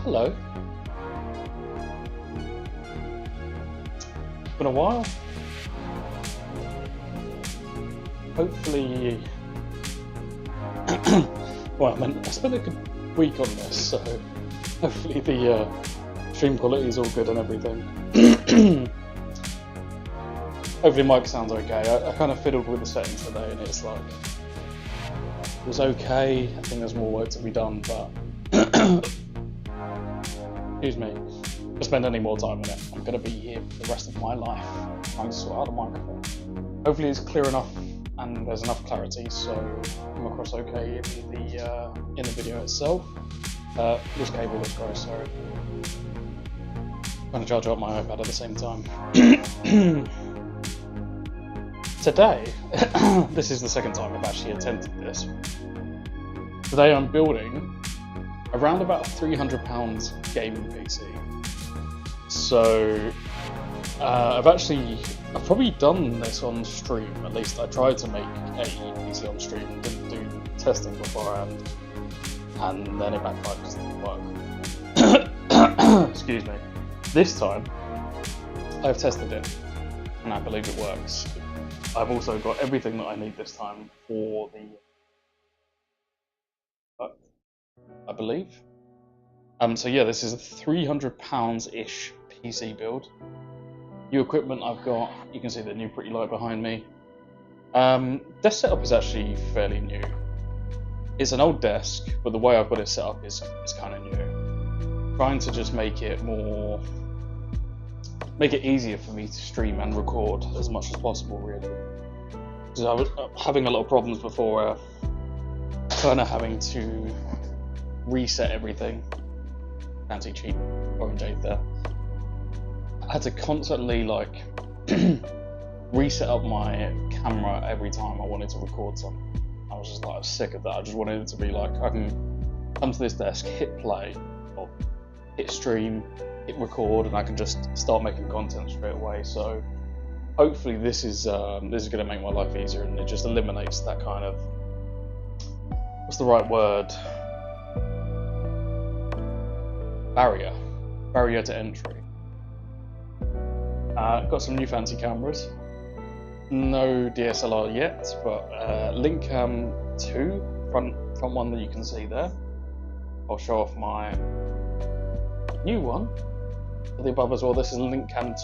hello. Been a while. Hopefully, well, I spent a good week on this, so hopefully the stream quality is all good and everything. Hopefully mic sounds okay. I kind of fiddled with the settings today and it's like, it was okay. I think there's more work to be done, but excuse me, if I spend any more time on it, I'm going to be here for the rest of my life trying to sort out the microphone. Hopefully it's clear enough and there's enough clarity so come across okay in the video itself. This cable looks gross, sorry. I'm trying to charge up my iPad at the same time. Today, this is the second time I've actually attempted this. Today I'm building around about a £300 gaming PC. So I've probably done this on stream. At least I tried to make a PC on stream, didn't do testing beforehand, and then it backfired because it didn't work. Excuse me. This time I've tested it and I believe it works. I've also got everything that I need this time for the I believe. So yeah, this is a £300-ish PC build. New equipment I've got, you can see the new pretty light behind me. Desk setup is actually fairly new. It's an old desk, but the way I've got it set up is kind of new. Trying to just make it easier for me to stream and record as much as possible, really. Because I was having a lot of problems before, kind of having to reset everything. Fancy cheap orangeade there. I had to constantly reset up my camera every time I wanted to record something. I was just like sick of that. I just wanted it to be like I can come to this desk, hit play, or hit stream, hit record, and I can just start making content straight away. So hopefully this is going to make my life easier, and it just eliminates that kind of, what's the right word? Barrier to entry. Got some new fancy cameras. No DSLR yet, but Linkcam 2, front one that you can see there. I'll show off my new one for the above as well. This is Linkcam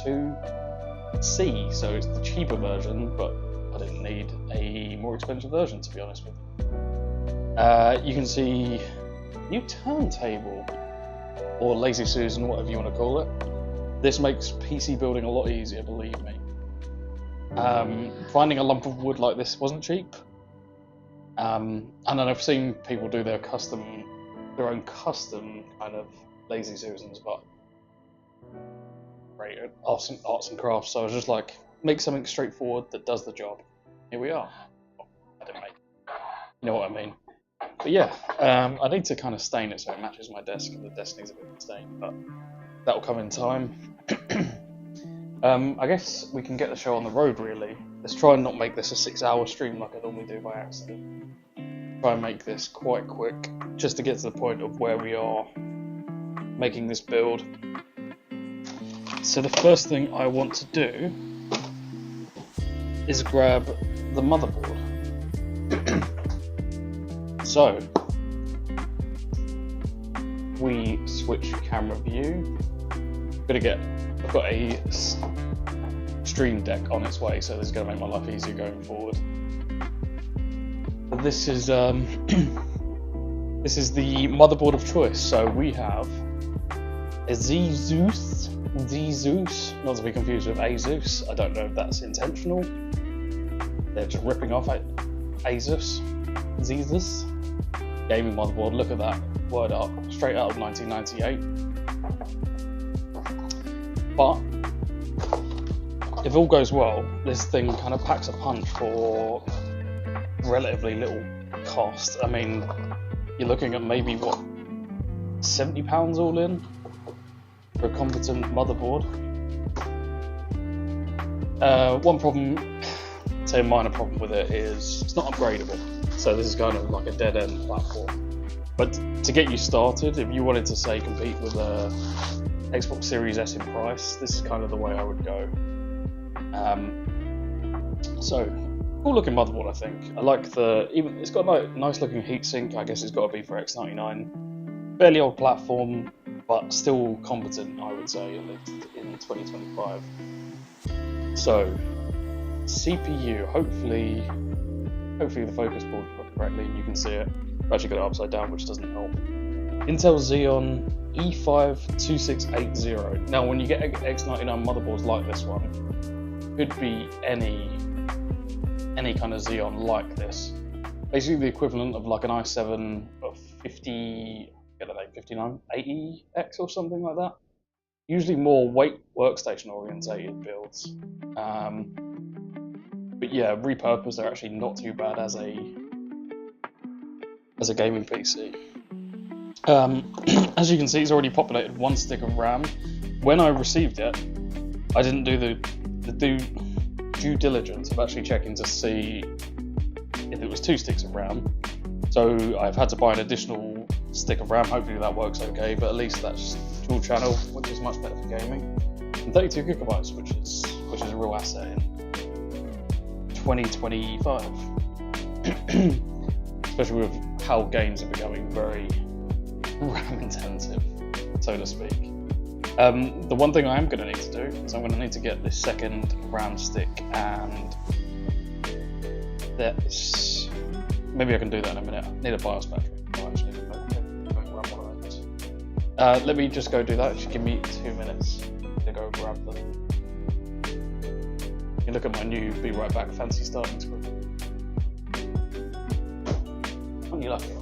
2C, so it's the cheaper version, but I didn't need a more expensive version, to be honest with you. You can see new turntable, or Lazy Susan, whatever you want to call it. This makes PC building a lot easier, believe me. Finding a lump of wood like this wasn't cheap. And then I've seen people do their own custom kind of Lazy Susans, but great arts and crafts. So I was just like, make something straightforward that does the job. Here we are. I didn't make it. You know what I mean? But yeah, I need to kind of stain it so it matches my desk, and the desk needs a bit of stain, but that'll come in time. I guess we can get the show on the road, really. Let's try and not make this a 6-hour stream like I normally do by accident. Try and make this quite quick, just to get to the point of where we are making this build. So the first thing I want to do is grab the motherboard. So we switch camera view. I've got a stream deck on its way, so this is going to make my life easier going forward. But this is this is the motherboard of choice. So we have a Zeus, not to be confused with Asus. I don't know if that's intentional. They're just ripping off Asus, Zeus gaming motherboard. Look at that word art, straight out of 1998. But if all goes well, this thing kind of packs a punch for relatively little cost. I mean, you're looking at maybe what, £70 all in for a competent motherboard. One problem, say a minor problem with it, is it's not upgradable. So this is kind of like a dead end platform. But to get you started, if you wanted to say compete with a Xbox Series S in price, this is kind of the way I would go. So, cool looking motherboard, I think. I like it's got a nice looking heatsink. I guess it's got to be for X99. Fairly old platform, but still competent, I would say, in 2025. So, CPU, hopefully the focus pulled correctly and you can see it. I've actually got it upside down, which doesn't help. Intel Xeon E5-2680. Now, when you get X99 motherboards like this one, could be any kind of Xeon like this. Basically, the equivalent of like an i7 of 5980X or something like that. Usually more workstation orientated builds. But yeah, repurposed, they're actually not too bad as a gaming PC. As you can see, it's already populated 1 stick of RAM. When I received it, I didn't do the due diligence of actually checking to see if it was 2 sticks of RAM. So I've had to buy an additional stick of RAM. Hopefully that works okay, but at least that's dual channel, which is much better for gaming. And 32 gigabytes, which is a real asset in 2025. Especially with how games are becoming very RAM intensive, so to speak. The one thing I am going to need to do is I'm going to need to get this second RAM stick, and that's maybe I can do that in a minute. I need a BIOS battery. Let me just go do that. Just give me 2 minutes to go grab them. You look at my new Be Right Back fancy starting screen. Aren't you lucky?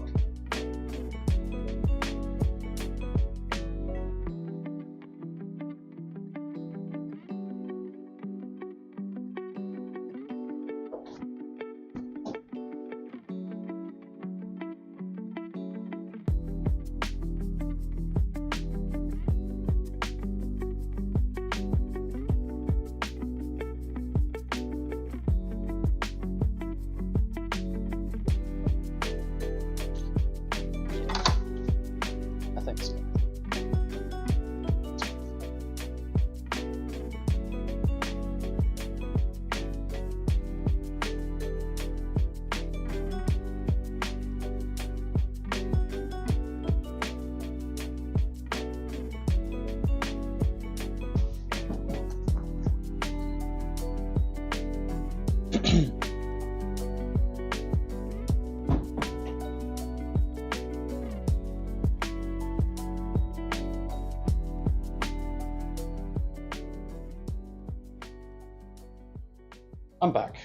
I'm back.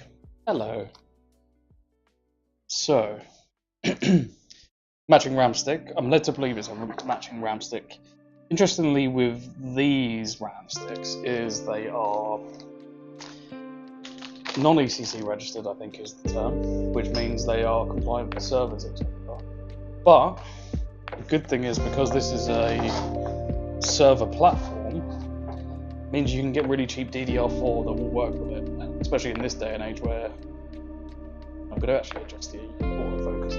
Hello. So, matching RAM stick. I'm led to believe it's a matching RAM stick. Interestingly, with these RAM sticks, is they are non-ECC registered, I think is the term, which means they are compliant with servers, etc. But the good thing is, because this is a server platform, means you can get really cheap DDR4 that will work with it, especially in this day and age where I'm going to actually adjust the autofocus.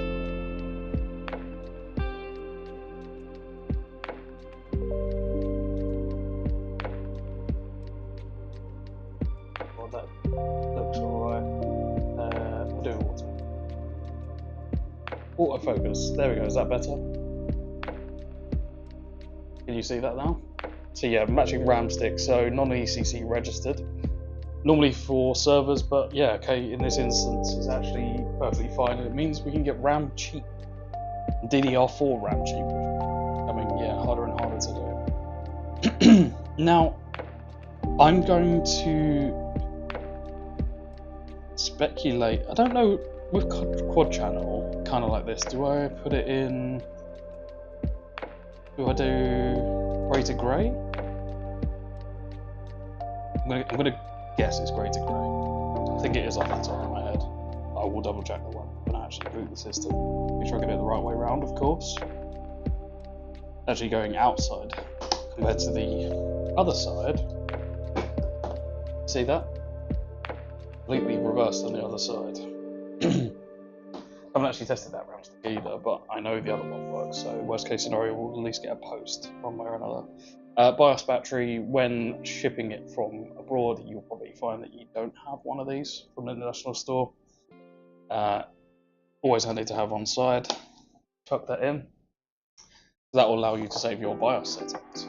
Well, that looks alright. We'll do autofocus. There we go. Is that better? Can you see that now? So yeah, matching RAM stick, so non-ECC registered. Normally for servers, but yeah, okay, in this instance it's actually perfectly fine, and it means we can get RAM cheap. DDR4 RAM cheap, becoming harder and harder to do. Now, I'm going to speculate. I don't know, with quad channel, kind of like this, do I put it in? Do I do grey to grey? I'm gonna guess it's grey to grey. I think it is off the top of my head. I will double check the one when I actually boot the system. Make sure I get it the right way around, of course. Actually going outside compared to the other side. See that? Completely reversed on the other side. I haven't actually tested that round stick either, but I know the other one works, so worst case scenario, we'll at least get a post one way or another. BIOS battery, when shipping it from abroad, you'll probably find that you don't have one of these from the international store. Always handy to have on side. Tuck that in. That will allow you to save your BIOS settings.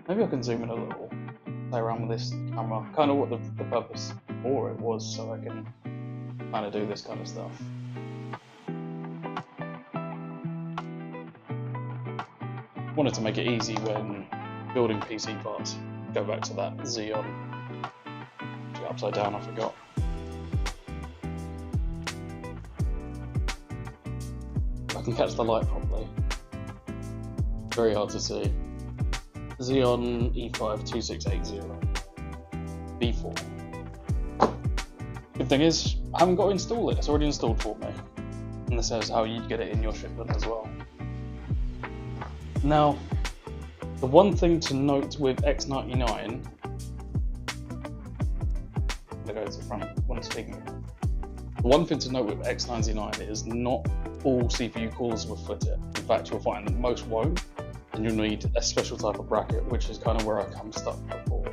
Maybe I can zoom in a little, play around with this camera, kind of what the purpose for it was, so I can kind of do this kind of stuff. Wanted to make it easy when building PC parts. Go back to that Xeon. Upside down, I forgot. If I can catch the light properly. Very hard to see. Xeon E5 2680 V4. Good thing is, I haven't got to install it. It's already installed for me. And this says how you get it in your shipment as well. Now, the one thing to note with X99, I'll go to the front when I'm speaking. The one thing to note with X99 is not all CPU coolers will fit it. In fact, you'll find that most won't, and you'll need a special type of bracket, which is kind of where I come stuck before.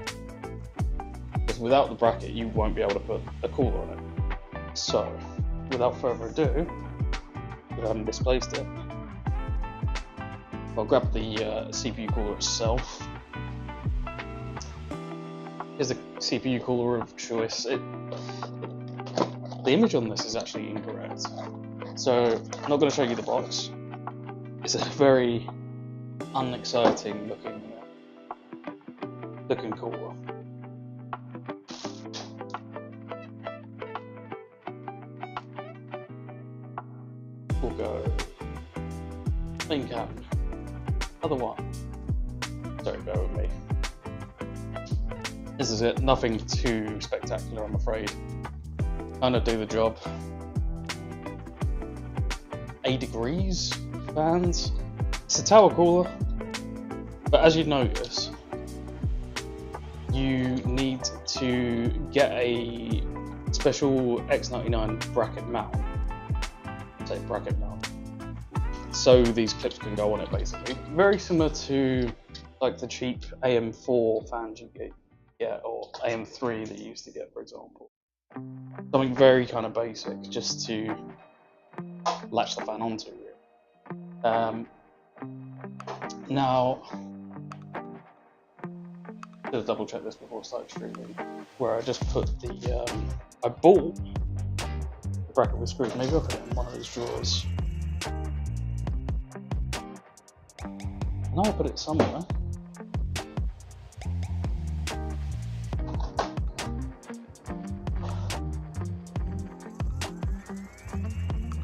Because without the bracket, you won't be able to put a cooler on it. So, without further ado, if I haven't misplaced it, I'll grab the CPU cooler itself. Here's the CPU cooler of choice. The image on this is actually incorrect. So I'm not going to show you the box. It's a very unexciting looking cooler. We'll go main cam. Other one. Don't go with me. This is it. Nothing too spectacular, I'm afraid. Kind of do the job. 8 degrees fans. It's a tower cooler, but as you notice, you need to get a special X99 bracket mount. Say bracket mount. So these clips can go on it basically. Very similar to like the cheap AM4 fans you get or AM3 that you used to get, for example. Something very kind of basic just to latch the fan onto. Now, just double check this before I start streaming, where I just put the, I bought the bracket with screws. Maybe I'll put it in one of these drawers. I know I put it somewhere.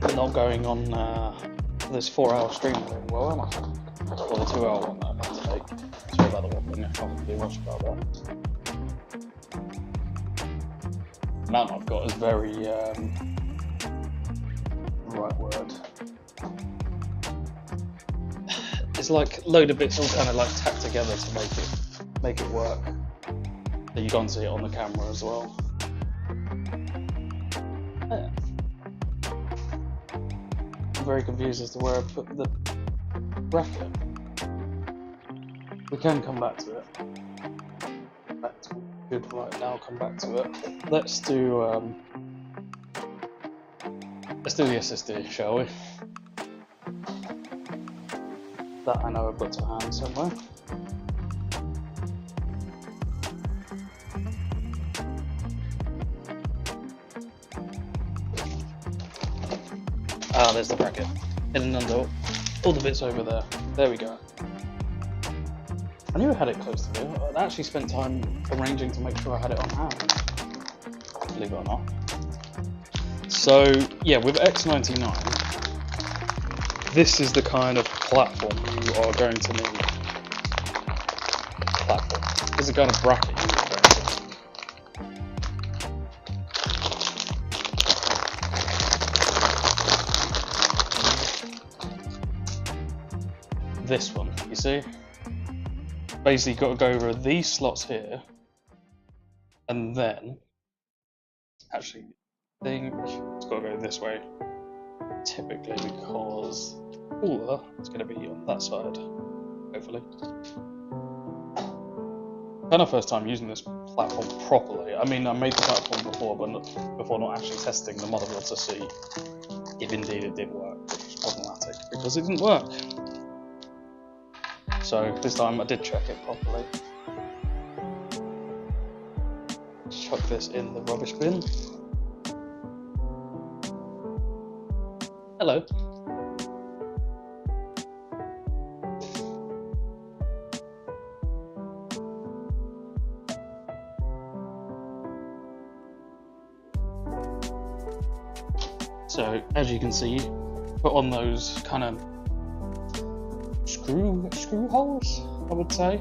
I'm not going on this 4-hour stream very well, am I? Or the 2-hour one that I'm about to take. Sorry about the wobbling, I can't really much about that. The amount I've got is very, right word. It's like a load of bits all kind of like tacked together to make it work. So you can't see it on the camera as well. Yeah. I'm very confused as to where I put the bracket. We can come back to it. Good, right now, come back to it. Let's do the SSD, shall we? That I know I've got to hand somewhere. Ah, there's the bracket. Hidden under all the bits over there. There we go. I knew I had it close to me. I actually spent time arranging to make sure I had it on hand. Believe it or not. So, yeah, with X99, this is the kind of platform you are going to need. Platform. This is the kind of bracket you are going to need. This one, you see? Basically got to go over these slots here, and then, actually, think it's got to go this way, typically, because cooler is going to be on that side, hopefully. Kind of first time using this platform properly. I mean, I made the platform before, but not actually testing the motherboard to see if indeed it did work, which was problematic because it didn't work. So this time I did check it properly. Chuck this in the rubbish bin. Hello. So as you can see, put on those kind of screw holes, I would say,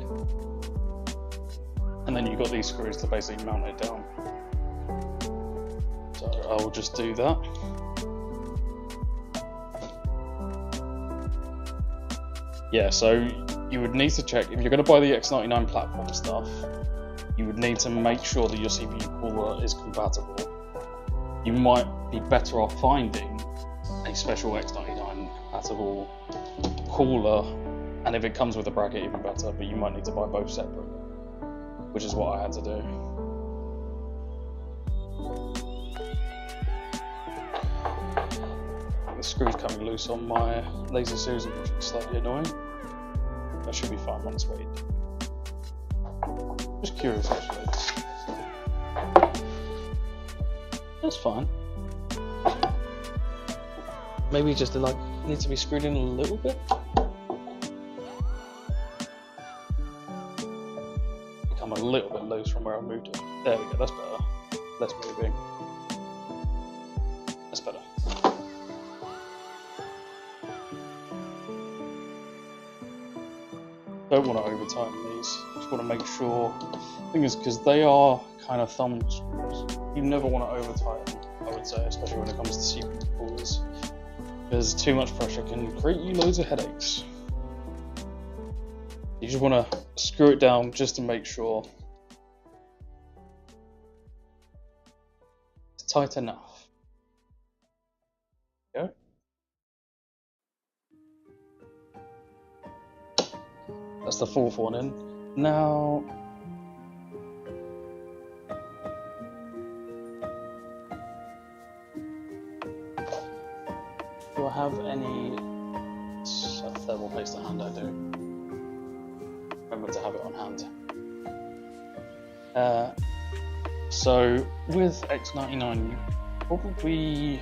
and then you've got these screws to basically mount it down. So I will just do that. Yeah, so you would need to check if you're going to buy the X99 platform stuff. You would need to make sure that your CPU cooler is compatible. You might be better off finding a special X99 compatible cooler, and if it comes with a bracket, even better, but you might need to buy both separate, which is what I had to do. The screw's coming loose on my Lazy Susan, which is slightly annoying. That should be fine once weighed. Just curious actually. That's fine. Maybe just like needs to be screwed in a little bit. Become a little bit loose from where I moved it. There we go. That's better. Less moving. That's better. Don't want to over tighten these. Just want to make sure. The thing is, because they are kind of thumb screws, you never want to over tighten, I would say, especially when it comes to CPU coolers, because too much pressure can create you loads of headaches. You just want to screw it down just to make sure it's tight enough. There you go. That's the fourth one in. Now, do I have any thermal paste to hand? I do. Remember to have it on hand. So with X99, you probably,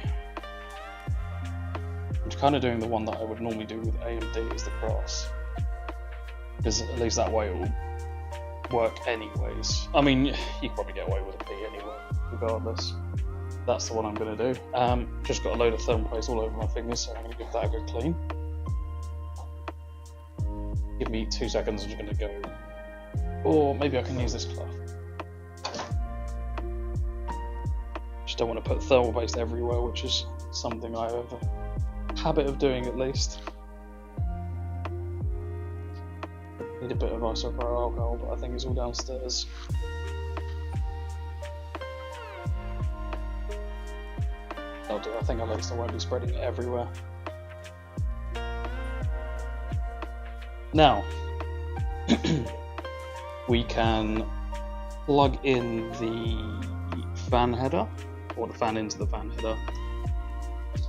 I'm kind of doing the one that I would normally do with AMD is the cross, because at least that way it will work anyways. I mean, you can probably get away with a P anyway, regardless. That's the one I'm going to do. Just got a load of thermal paste all over my fingers, so I'm going to give that a good clean. Give me 2 seconds, I'm just going to go. Or maybe I can use this cloth. Just don't want to put thermal paste everywhere, which is something I have a habit of doing at least. Need a bit of isopropyl alcohol, but I think it's all downstairs. I'll do. I think at least I won't be spreading it everywhere. Now, we can plug in the fan header, or the fan into the fan header.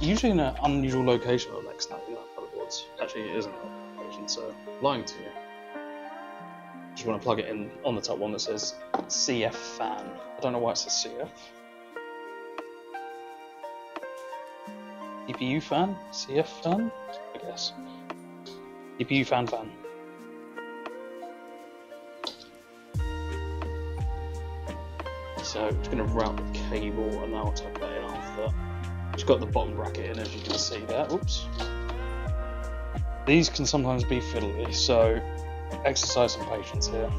Usually in an unusual location on X99 motherboards. Actually, it isn't that location, so I'm lying to you. Just want to plug it in on the top one that says CF fan. I don't know why it says CF. CPU fan? CF fan? I guess. CPU fan. So I'm just going to route the cable and now I'll tuck that in after that. Just got the bottom bracket in, as you can see there. Oops. These can sometimes be fiddly, so exercise some patience here.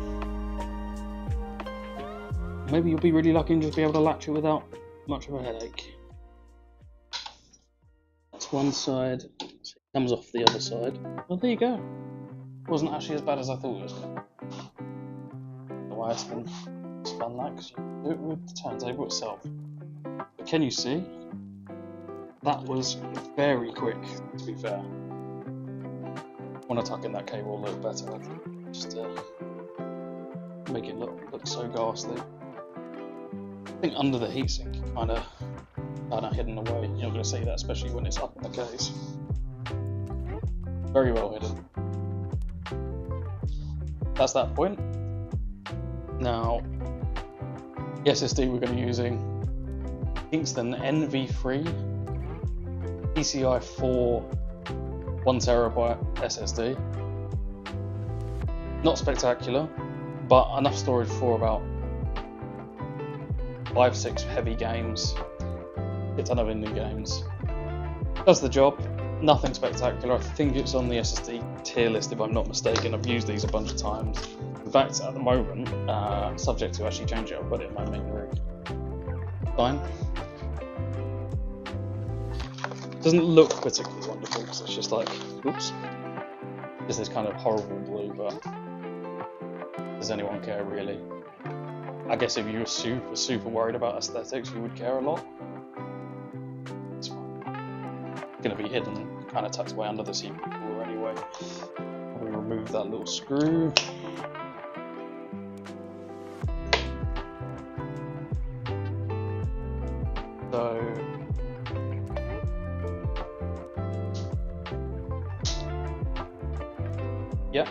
Maybe you'll be really lucky and just be able to latch it without much of a headache. That's one side, so it comes off the other side. Well, there you go. Wasn't actually as bad as I thought it was going to be. I don't know why I spun that, because you do it with the turntable itself. Can you see? That was very quick, to be fair. I want to tuck in that cable a little better, just to make it look so ghastly. I think under the heatsink, kind of hidden away. You're not going to see that, especially when it's up in the case. Very well hidden. That's that point. Now, the SSD we're going to be using, Kingston NV3 PCI 4 1TB SSD. Not spectacular, but enough storage for about 5-6 heavy games, a ton of indie games. Does the job. Nothing spectacular. I think it's on the SSD tier list if I'm not mistaken. I've used these a bunch of times. In fact, at the moment, subject to actually change it, I'll put it in my main rig. Fine. Doesn't look particularly wonderful because it's just like, oops, it's this kind of horrible blue, but does anyone care really? I guess if you were super worried about aesthetics, you would care a lot. It's fine. It's going to be hidden, kind of tucked away under the CPU cooler anyway. We'll remove that little screw. So, yeah.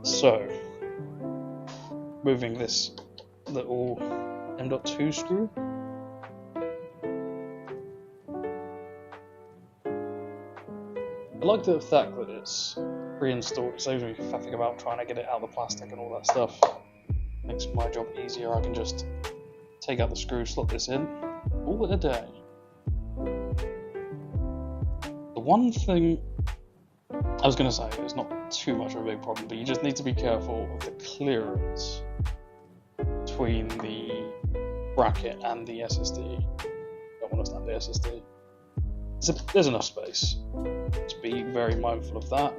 So, moving this little M.2 screw. I like the fact that it's pre-installed. It saves me faffing about trying to get it out of the plastic and all that stuff. Makes my job easier. I can just take out the screw, slot this in, all in a day. The one thing I was going to say, it's not too much of a big problem, but you just need to be careful of the clearance between the bracket and the SSD. Don't want to stand the SSD. There's enough space. Just be very mindful of that.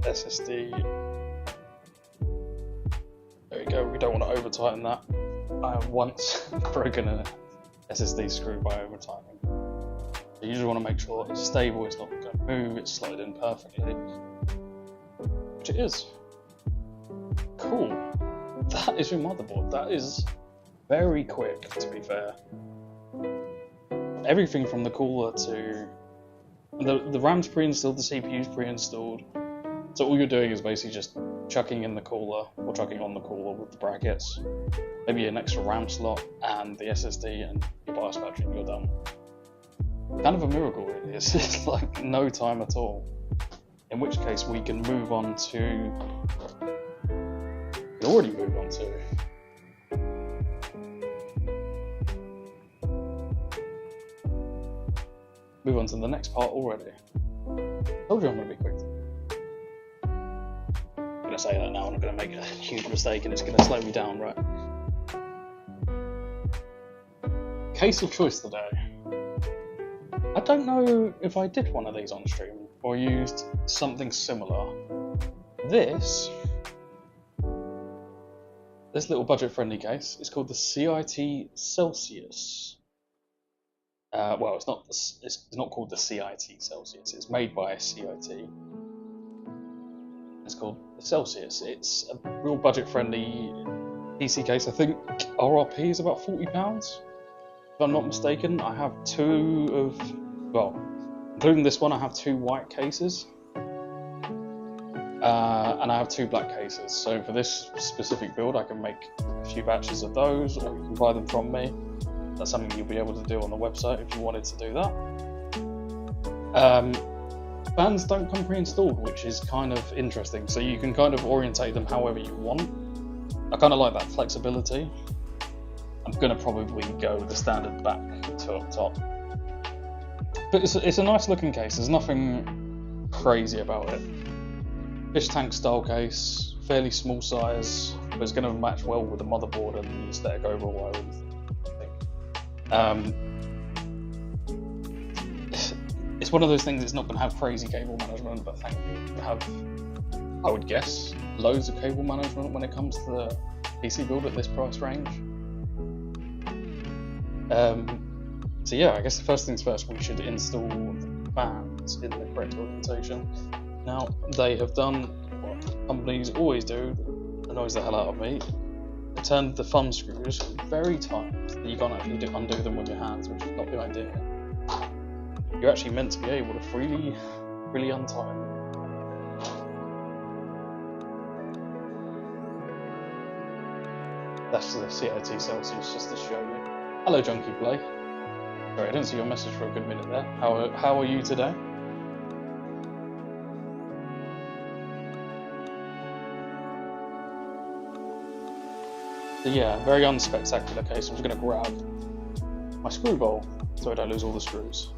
SSD. There we go, we don't want to over tighten that. I have once broken an SSD screw by over tightening. You usually want to make sure it's stable, it's not going to move, it's slotted in perfectly. Which it is. Cool. That is your motherboard. That is very quick, to be fair. Everything from the cooler to... The RAM's pre-installed, the CPU's pre-installed. So all you're doing is basically just chucking in the cooler, or chucking on the cooler with the brackets, maybe an extra RAM slot, and the SSD and your BIOS battery, and you're done. Kind of a miracle, really. It's just like no time at all. In which case we can move on to... We already moved on to... Move on to the next part already. Told you I'm going to be quick. I'm going to say that now and I'm going to make a huge mistake and it's going to slow me down, right? Case of choice today. I don't know if I did one of these on stream or used something similar. This little budget-friendly case is called the CIT Celsius. Well, it's not called the CIT Celsius. It's made by CIT. It's called the Celsius. It's a real budget-friendly PC case. I think RRP is about £40. If I'm not mistaken, I have two of, well, including this one, I have two white cases. and I have 2 black cases. So for this specific build, I can make a few batches of those, or you can buy them from me. That's something you'll be able to do on the website if you wanted to do that. Fans don't come pre-installed, which is kind of interesting. So you can kind of orientate them however you want. I kind of like that flexibility. I'm gonna probably go with the standard back to up top. But it's a nice looking case. There's nothing crazy about it. Fish tank style case, fairly small size, but it's going to match well with the motherboard and the aesthetic overall, I think. It's one of those things that's not going to have crazy cable management, but thankfully have, I would guess, loads of cable management when it comes to the PC build at this price range. So yeah, I guess the first things first, we should install the fans in the correct orientation. Now, they have done what companies always do, annoys the hell out of me. They turned the thumb screws very tight, so you can't actually undo them with your hands, which is not the idea. You're actually meant to be able to freely untie them. That's the CIT Celsius, just to show you. Hello, Junkie Play. Sorry, I didn't see your message for a good minute there. How are you today? So yeah, very unspectacular case. I'm just going to grab my screw bowl so I don't lose all the screws.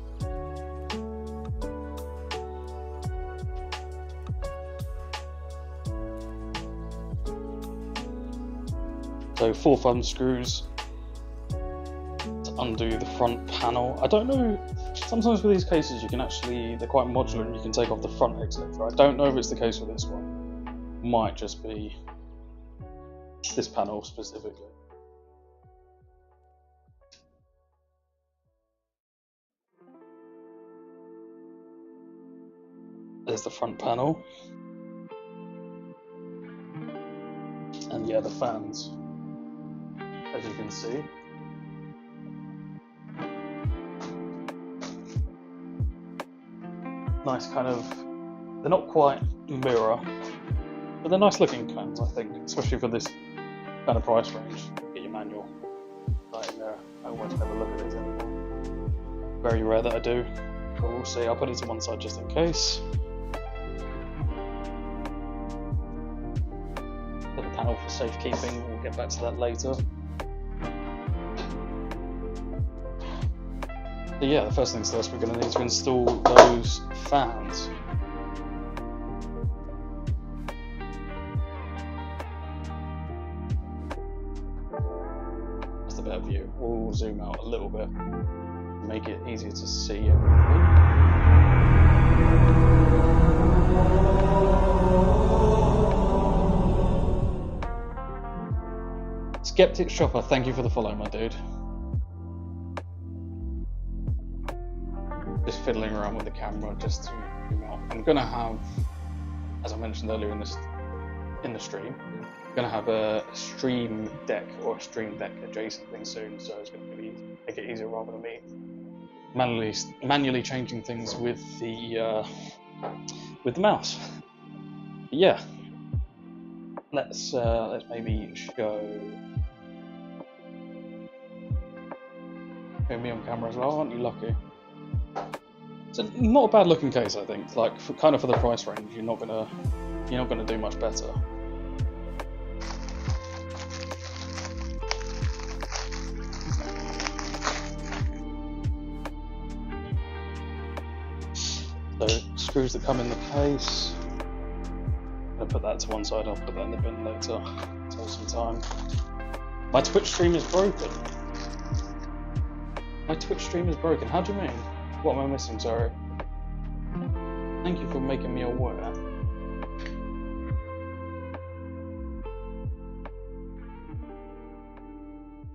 So 4 thumb screws to undo the front panel. I don't know, sometimes with these cases you can actually, they're quite modular and you can take off the front exit. I don't know if it's the case with this one. Might just be this panel specifically. There's the front panel. And yeah, the fans, as you can see. Nice kind of, they're not quite mirror, but they're nice looking fans, I think, especially for this kind of price range. Get your manual right in there. I almost never look at these anymore. Very rare that I do, but we'll see. I'll put it to one side just in case. Put the panel for safekeeping, we'll get back to that later. But yeah, the first things first, we're going to need to install those fans. That's the better view. We'll zoom out a little bit, make it easier to see everything. Skeptic Shopper, thank you for the follow, my dude. Just fiddling around with the camera, just to, you know, I'm gonna have, as I mentioned earlier in the stream, I'm gonna have a stream deck or a stream deck adjacent thing soon, so it's gonna make it easier rather than me manually changing things with the mouse. But yeah, let's maybe show me on camera as well. Aren't you lucky? It's not a bad looking case, I think. Like for the price range, you're not gonna do much better. So screws that come in the case. I'm gonna put that to one side. I'll put that in the bin later. Take some time. My Twitch stream is broken. My Twitch stream is broken. How do you mean? What am I missing? Sorry. Thank you for making me aware.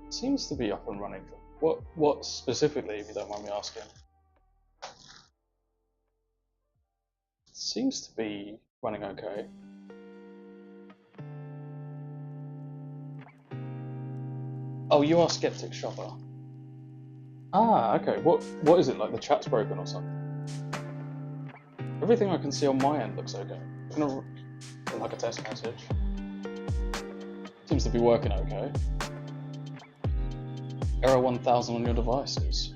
It seems to be up and running. What specifically, if you don't mind me asking? It seems to be running okay. Oh, you are Skeptic Shopper. Ah, okay. What is it, like the chat's broken or something? Everything I can see on my end looks okay. like a test message. Seems to be working okay. Error 1000 on your devices.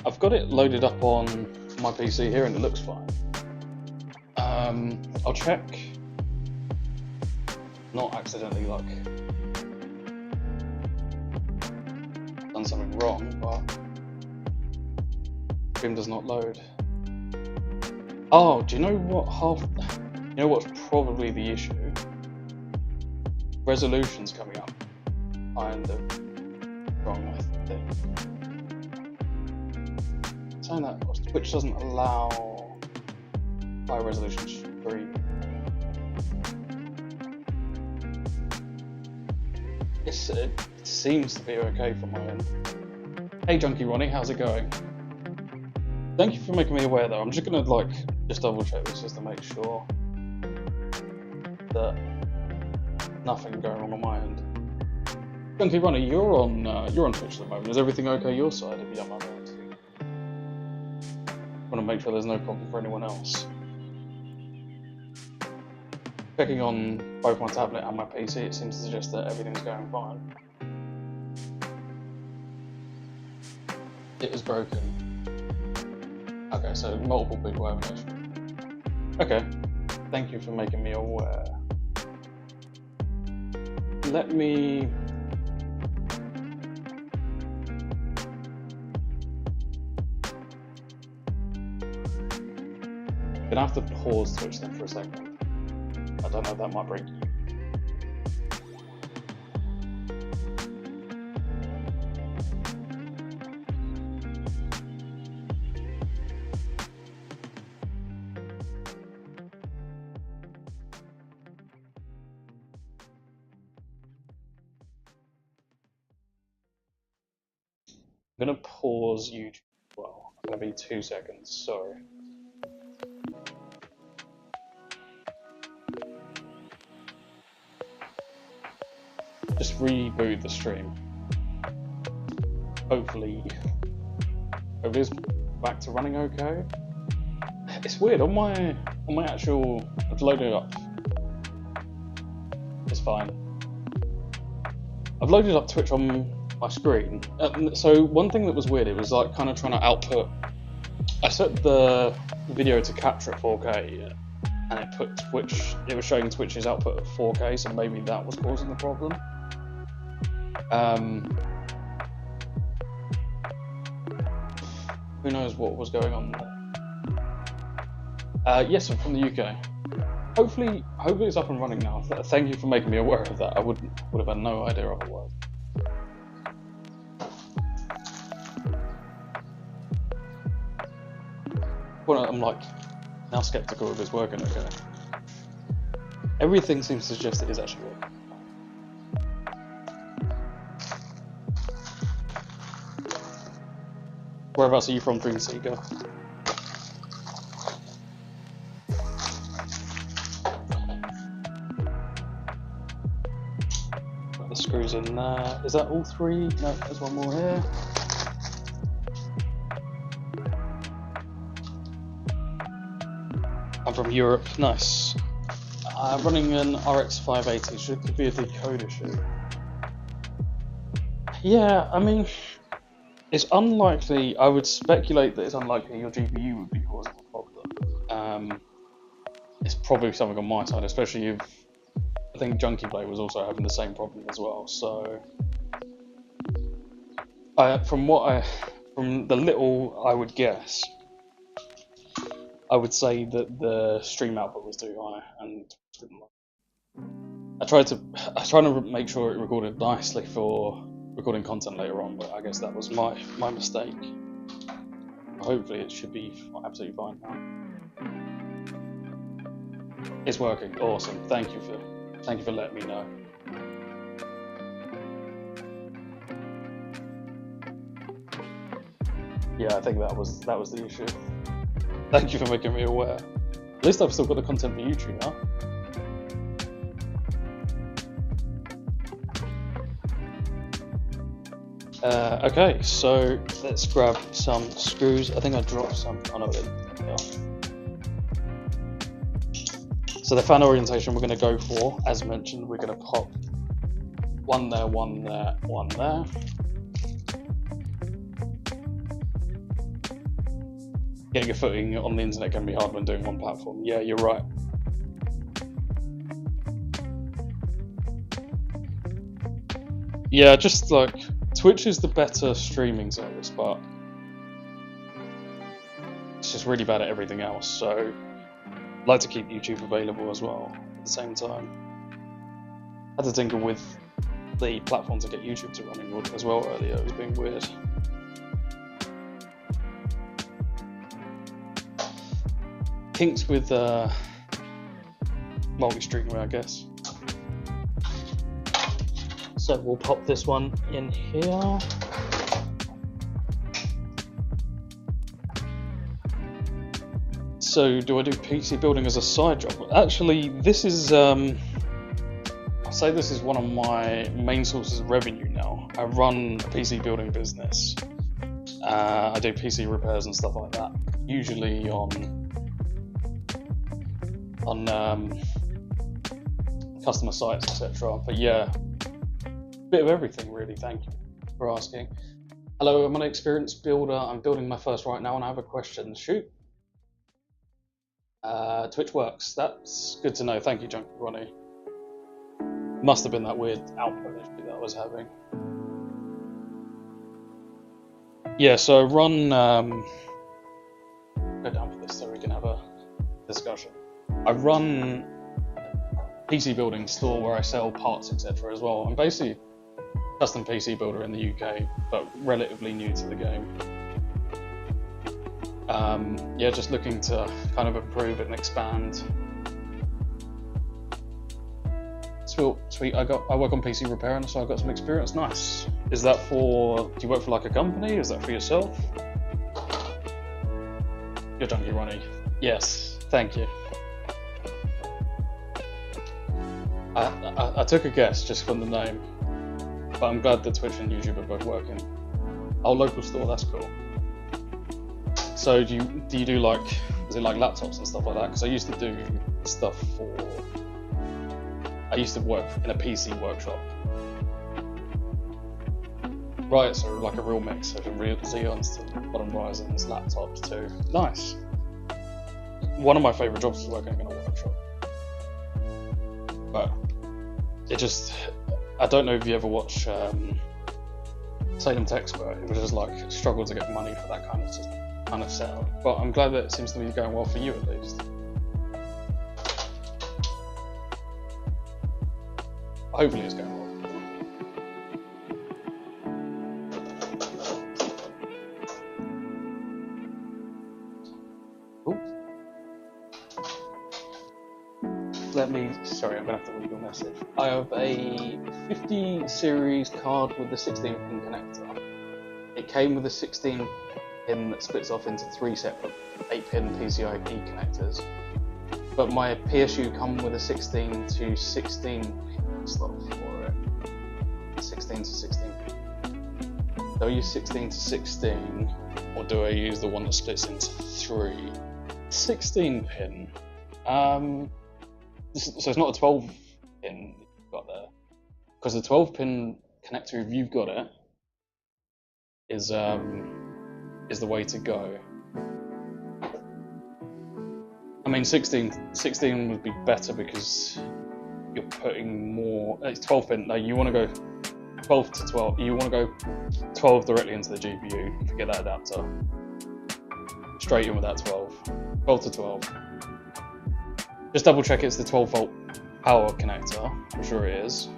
I've got it loaded up on my PC here and it looks fine. I'll check. Not accidentally like done something wrong, but Stream does not load. Oh, do you know what you know what's probably the issue? Resolution's coming up kind of wrong, I think. Saying that Twitch doesn't allow high resolution stream. It seems to be okay from my end. Hey Junkie Ronnie, how's it going? Thank you for making me aware though. I'm just gonna just double check this just to make sure that nothing going wrong on my end. Junkie Ronnie, you're on Twitch at the moment. Is everything okay your side if you don't mind me asking? Want to make sure there's no problem for anyone else. Checking on both my tablet and my PC, it seems to suggest that everything's going fine. It is broken. Okay, so multiple people have an issue. Okay, thank you for making me aware. Let me... Gonna have to pause Twitch then for a second. I don't know if that might break you. I'm gonna pause YouTube as well. I'm gonna be 2 seconds, sorry. Just reboot the stream. Hopefully it's back to running okay. It's weird on my actual. I've loaded it up. It's fine. I've loaded up Twitch on my screen. So one thing that was weird, it was like kind of trying to output. I set the video to capture at 4K, and it put Twitch. It was showing Twitch's output at 4K, so maybe that was causing the problem. Who knows what was going on there? Yes, I'm from the UK. Hopefully it's up and running now. Thank you for making me aware of that. I would have had no idea otherwise. Well, I'm now skeptical if it's working okay. Everything seems to suggest it is actually working. Whereabouts are you from, Dream Seeker? Got the screws in there. Is that all three? No, there's one more here. I'm from Europe. Nice. I'm running an RX 580. Should be a decoder issue. Yeah, I mean. It's unlikely, I would speculate that it's unlikely your GPU would be causing a problem. It's probably something on my side, especially if I think Junkie Blade was also having the same problem as well. So, from the little I would guess, I would say that the stream output was too high and didn't like it. I tried to make sure it recorded nicely for recording content later on, but I guess that was my mistake. Hopefully it should be absolutely fine now. It's working. Awesome. Thank you for letting me know. Yeah, I think that was the issue. Thank you for making me aware. At least I've still got the content for YouTube now. Okay, so let's grab some screws. I think I dropped some. Oh no, I didn't. Yeah. So the fan orientation we're going to go for, as mentioned, we're going to pop one there, one there, one there. Getting a footing on the internet can be hard when doing one platform. Yeah, you're right. Yeah, just like Twitch is the better streaming service, but it's just really bad at everything else. So I'd like to keep YouTube available as well at the same time. I had to tinker with the platform to get YouTube to running as well earlier. It was being weird. Kinks with multi-streaming, I guess. So we'll pop this one in here. So do I do PC building as a side job? Actually, this is I'll say this is one of my main sources of revenue now. I run a PC building business. I do PC repairs and stuff like that, usually on customer sites, etc. But yeah, bit of everything really. Thank you for asking. Hello, I'm an experienced builder. I'm building my first right now and I have a question. Shoot. Twitch works. That's good to know. Thank you, Junkie Ronnie. Must have been that weird output issue that I was having. Yeah, so run go down for this so we can have a discussion. I run a PC building store where I sell parts, etc. as well. I'm basically a custom PC builder in the UK, but relatively new to the game. Yeah, just looking to kind of improve it and expand. Sweet. I work on PC repair, so I've got some experience. Nice. Is that for? Do you work for like a company? Is that for yourself? You're Junkie Ronnie. Yes. Thank you. I took a guess just from the name, but I'm glad that Twitch and YouTube are both working. Oh, local store. That's cool. So do you do like, is it like laptops and stuff like that? Because I used to do stuff I used to work in a PC workshop. Right, so like a real mix of real Xeons to modern Ryzen's, laptops too. Nice. One of my favourite jobs is working in a workshop. But it just, I don't know if you ever watch Salem Techspert. It was just like struggle to get money for that kind of setup. But I'm glad that it seems to be going well for you at least. Hopefully it's going well. Ooh. Sorry, I'm gonna have to read your message. I have a 50 series card with the 16 pin connector. It came with a 16 pin that splits off into 3 separate 8 pin PCIe connectors. But my PSU come with a 16 to 16 pin slot for it. 16 to 16 pin. Do I use 16 to 16 or do I use the one that splits into 3? 16 pin. So it's not a 12 pin that you've got there, because the 12 pin connector, if you've got it, is the way to go. I mean, 16 would be better because you're putting more. It's 12 pin. No, you want to go 12 to 12. You want to go 12 directly into the GPU. Forget that adapter. Straight in with that 12. 12 to 12. Just double check it's the 12 volt power connector. I'm sure it is.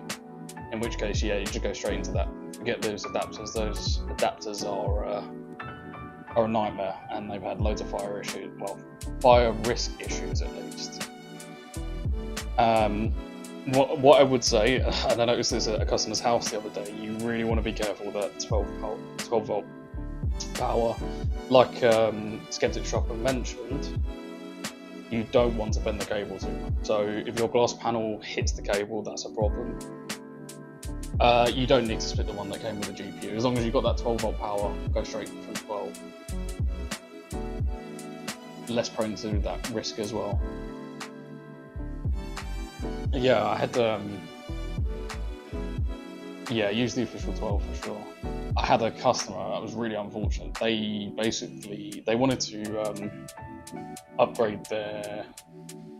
In which case, yeah, you should go straight into that. Forget those adapters. Those adapters are a nightmare, and they've had loads of fire issues. Well, fire risk issues at least. What I would say, and I noticed this at a customer's house the other day, you really want to be careful that 12 volt power, like Skeptic Shopper mentioned. You don't want to bend the cable too much. So if your glass panel hits the cable, that's a problem. You don't need to split the one that came with the GPU. As long as you've got that 12 volt power, go straight from 12. Less prone to that risk as well. Yeah, I had yeah, use the official 12 for sure. I had a customer that was really unfortunate. They wanted to upgrade their.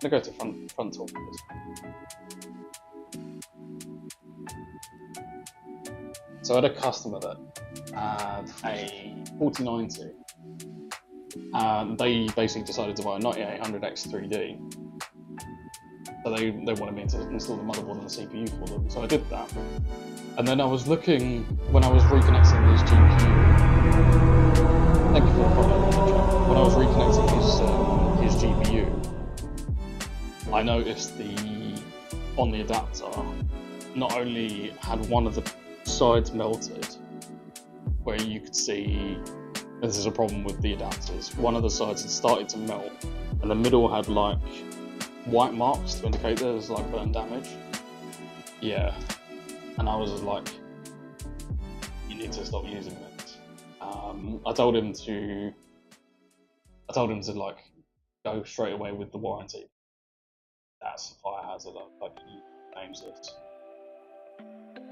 They go to front talk. So I had a customer that had a 4090, and they basically decided to buy a 9800X 3D. So they wanted me to install the motherboard and the CPU for them. So I did that. And then I was looking, when I was reconnecting his GPU, thank you for the comment on the chat. When I was reconnecting his GPU, I noticed on the adapter, not only had one of the sides melted, where you could see, this is a problem with the adapters, one of the sides had started to melt, and the middle had like white marks to indicate there's like burn damage. Yeah. And I was like, you need to stop using it. I told him to like go straight away with the warranty. That's a fire hazard, like he names it.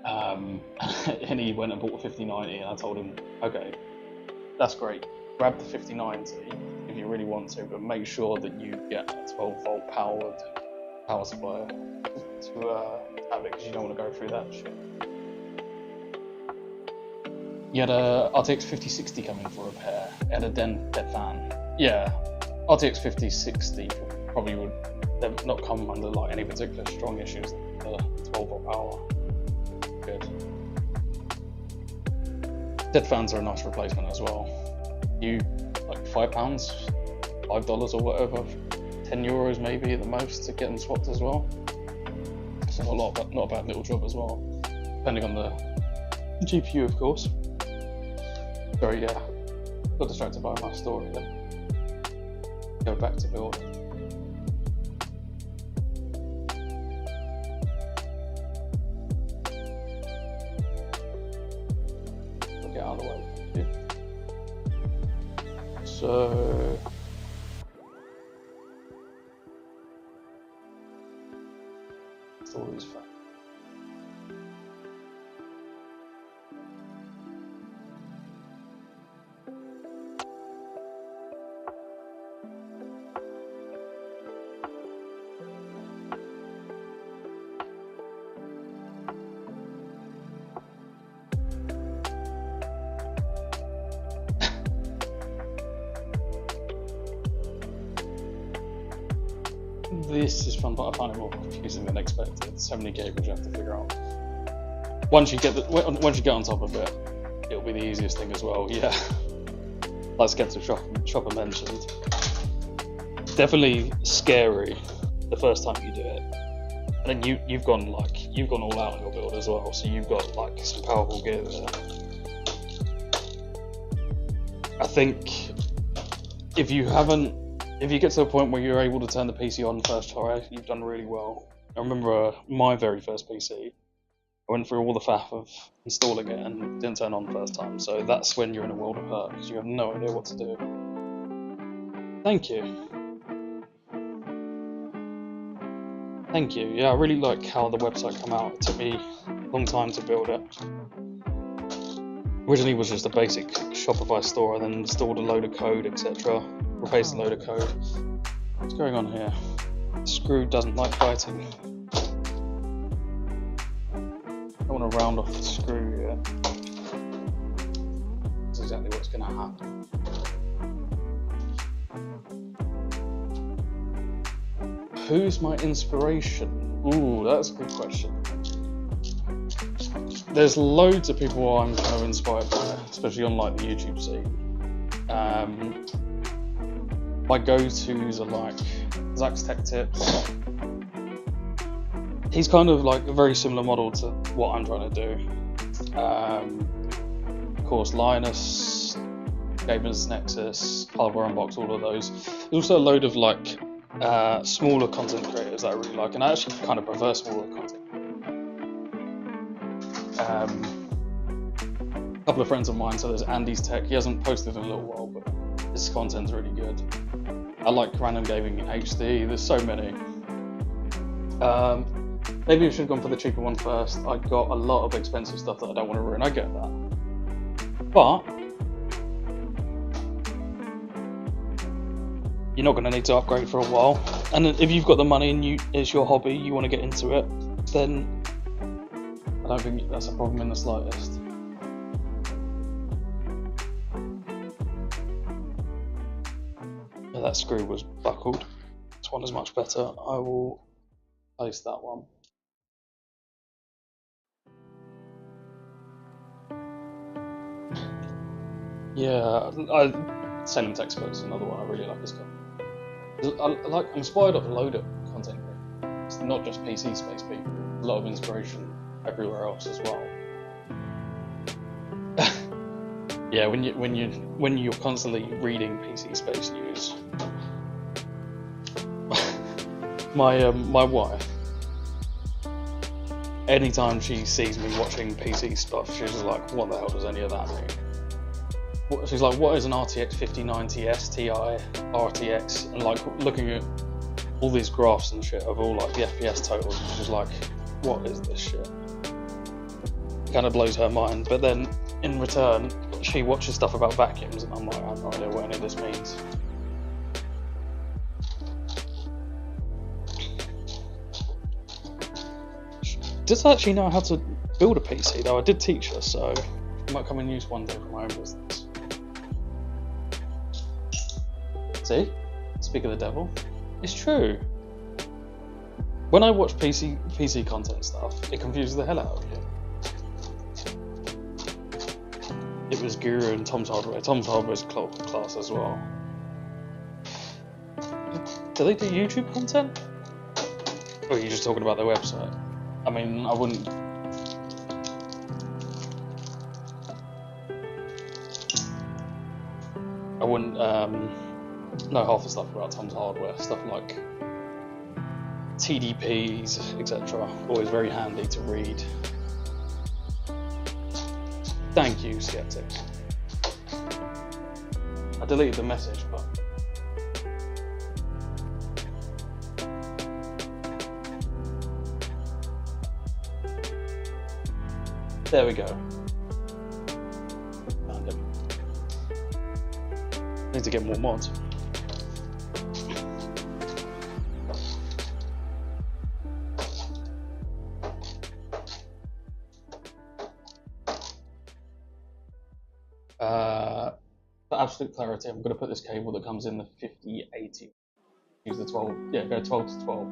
And he went and bought a 5090, and I told him, okay, that's great. Grab the 5090 if you really want to, but make sure that you get a 12-volt power supply to have it, because you don't want to go through that shit. You had a RTX 5060 coming for repair. It had a dead fan. Yeah, RTX 5060 probably would not come under like any particular strong issues. The 12-volt power, good. Dead fans are a nice replacement as well. You like £5, $5 or whatever, €10 maybe at the most to get them swapped as well. So not a bad little job as well, depending on the GPU, of course. Sorry, yeah, got distracted by my story then. Go back to build. We'll get out of the way. So. Stories fun. This is fun, but I find it more confusing than expected. So many cables you have to figure out. Once you get on top of it, it'll be the easiest thing as well. Yeah, like Skeptic Shopper mentioned, definitely scary the first time you do it, and then you've gone all out on your build as well. So you've got like some powerful gear there. I think if you get to the point where you're able to turn the PC on first try, you've done really well. I remember my very first PC, I went through all the faff of installing it and didn't turn on first time, so that's when you're in a world of hurt, because you have no idea what to do. Thank you. Thank you. Yeah, I really like how the website came out. It took me a long time to build it. Originally it was just a basic Shopify store, and then installed a load of code, etc. Replaced a load of code. What's going on here? The screw doesn't like fighting. I want to round off the screw here. That's exactly what's going to happen. Who's my inspiration? Ooh, that's a good question. There's loads of people I'm kind of inspired by, especially on like the YouTube scene. My go-tos are like Zach's Tech Tips. He's kind of like a very similar model to what I'm trying to do. Of course, Linus, Gamers Nexus, Hardware Unbox, all of those. There's also a load of like smaller content creators that I really like, and I actually kind of prefer smaller content. A couple of friends of mine, so there's Andy's Tech. He hasn't posted in a little while, but his content's really good. I like Random Gaming in HD. There's so many. maybe I should have gone for the cheaper one first. I got a lot of expensive stuff that I don't want to ruin. I get that, but you're not going to need to upgrade for a while. And if you've got the money and it's your hobby, you want to get into it, then I don't think that's a problem in the slightest. Yeah, that screw was buckled. This one is much better. I will place that one. Yeah, Salem Textbook's another one I really like as well. I'm inspired of a load of content. It's not just PC space people. A lot of inspiration everywhere else as well. Yeah, when you're constantly reading PC space news, my wife, anytime she sees me watching PC stuff, she's just like, "What the hell does any of that mean?" She's like, "What is an RTX 5090 Ti RTX?" And like looking at all these graphs and shit of all like the FPS totals, and she's like, "What is this shit?" It kind of blows her mind. But then in return, she watches stuff about vacuums, and I'm like, I have no idea what any of this means. She does actually know how to build a PC though. I did teach her, so I might come and use one day for my own business. See? Speak of the devil. It's true. When I watch PC content stuff, it confuses the hell out of you. It was Guru and Tom's Hardware. Tom's Hardware's class as well. Do they do YouTube content? Or are you just talking about their website? I mean, I wouldn't... know half the stuff about Tom's Hardware. Stuff like TDPs, etc. Always very handy to read. Thank you, Skeptic. I deleted the message, but... There we go. Found him. Need to get more mods. For absolute clarity, I'm going to put this cable that comes in the 5080. Use the 12. Yeah, go 12 to 12.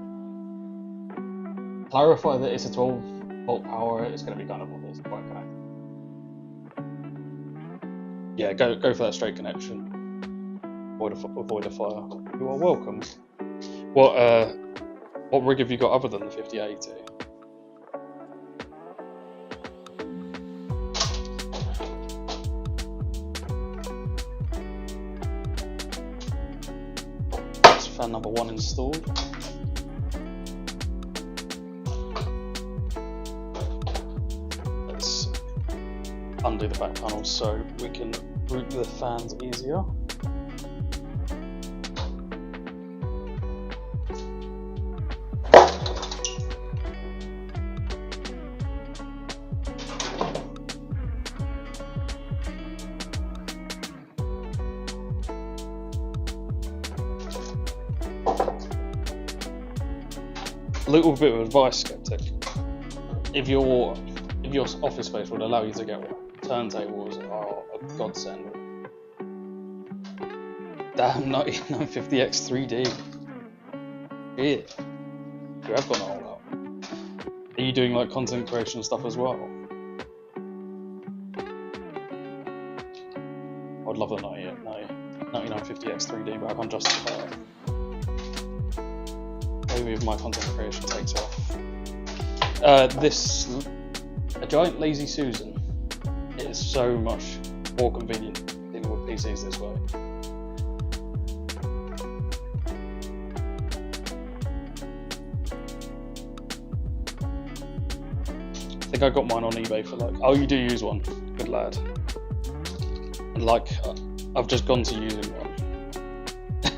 Clarify that it's a 12 volt power. It's going to be kind of obvious. Quite connected. Yeah, go for that straight connection. Avoid a fire. You are welcome. What rig have you got other than the 5080? Fan number 1 installed. Let's undo the back panel so we can route the fans easier. A little bit of advice, Skeptic. If your office space would allow you to get one, turntables are a godsend. Damn, 9950X 3D. Yeah. You have gone all out. Are you doing like content creation stuff as well? I'd love the 9950X 3D, but I can't justify it. Maybe if my content creation takes off. A giant Lazy Susan is so much more convenient dealing with PCs this way. I think I got mine on eBay for like, oh, you do use one, good lad. And like, I've just gone to using one.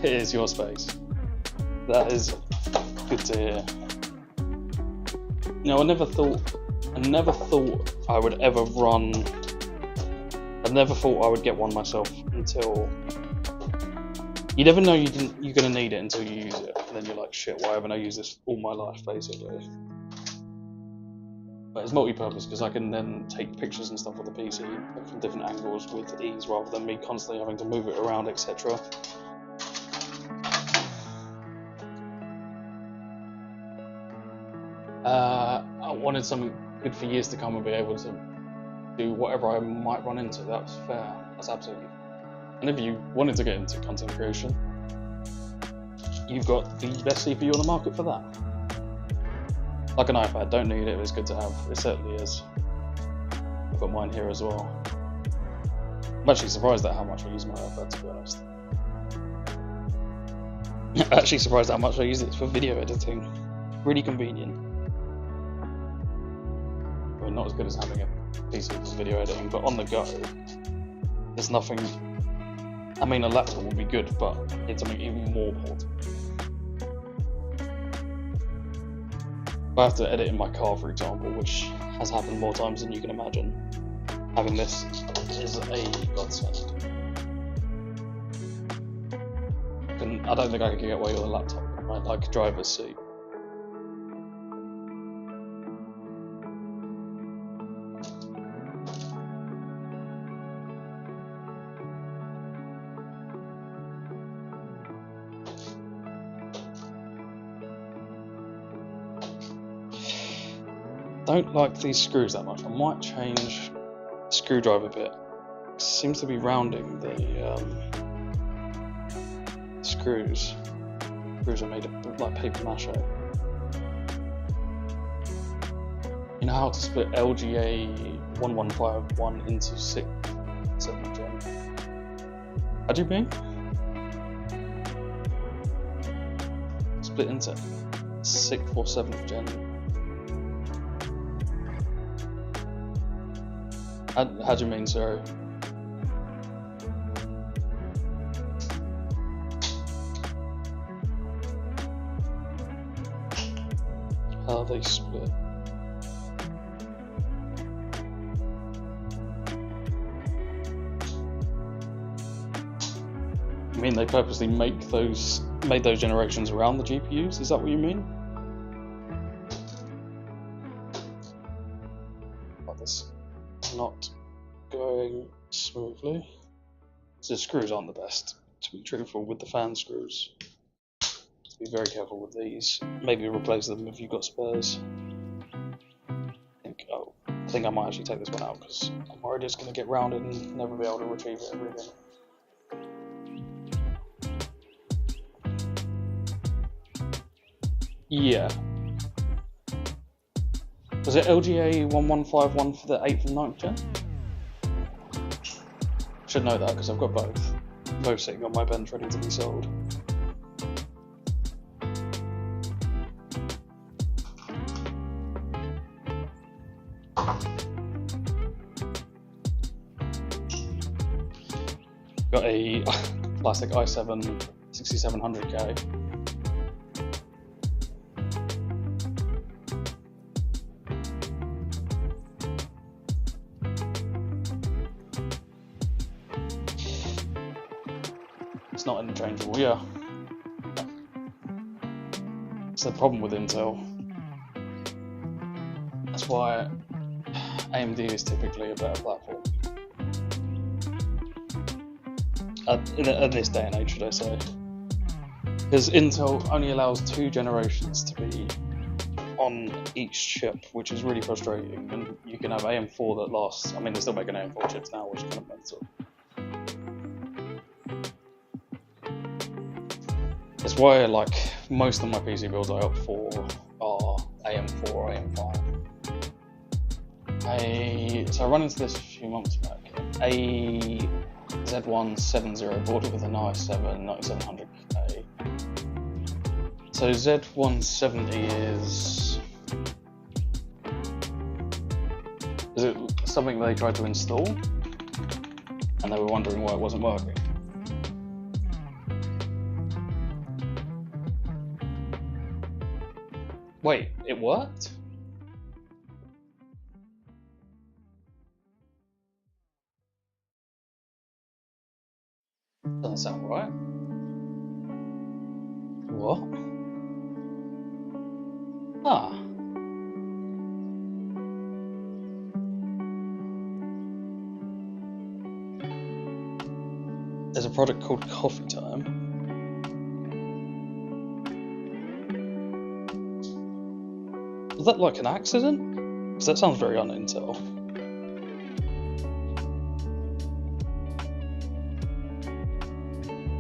It is your space. That is good to hear. I never thought I would ever run. I never thought I would get one myself until. You never know you're gonna need it until you use it, and then you're like, shit, why haven't I used this all my life, basically? But it's multi-purpose because I can then take pictures and stuff with the PC from different angles with ease, rather than me constantly having to move it around, etc. I wanted something good for years to come and be able to do whatever I might run into. That's fair. That's absolutely fair. And if you wanted to get into content creation, you've got the best CPU on the market for that. Like an iPad, don't need it, but it's good to have. It certainly is. I've got mine here as well. I'm actually surprised at how much I use my iPad, to be honest. I'm actually surprised at how much I use it for video editing. Really convenient. I mean, not as good as having a PC for video editing, but on the go, there's nothing. I mean, a laptop would be good, but it's something even more portable. If I have to edit in my car, for example, which has happened more times than you can imagine, having this is a godsend. I don't think I could get away with a laptop in my driver's seat. Don't like these screws that much. I might change the screwdriver bit. It seems to be rounding the screws. Screws are made of like paper mache. You know how to split LGA 1151 into 6, 7 gen? How do you mean? Split into 6th or 7th gen. How do you mean, sorry? How they split? You mean they purposely made those generations around the GPUs? Is that what you mean? Like this. Not going smoothly. The screws aren't the best, to be truthful, with the fan screws. So be very careful with these. Maybe replace them if you've got spares. I think I might actually take this one out because I'm worried it's going to get rounded and never be able to retrieve it ever again. Yeah. Was it LGA 1151 for the 8th and 9th gen? Should know that because I've got both. Both sitting on my bench ready to be sold. Got a classic i7 6700K. It's not interchangeable, yeah. It's the problem with Intel. That's why AMD is typically a better platform. In this day and age, should I say. Because Intel only allows 2 generations to be on each chip, which is really frustrating. And you can have AM4 that lasts, I mean, they're still making AM4 chips now, which is kind of mental. It's why, like, most of my PC builds I opt for are AM4 or AM5. So I ran into this a few months back. A Z170 bought it with an i7 9700K. So Z170 is it something they tried to install and they were wondering why it wasn't working? Wait, it worked? Doesn't sound right. What? Ah. There's a product called Coffee Time. Was that like an accident? Because that sounds very un-Intel.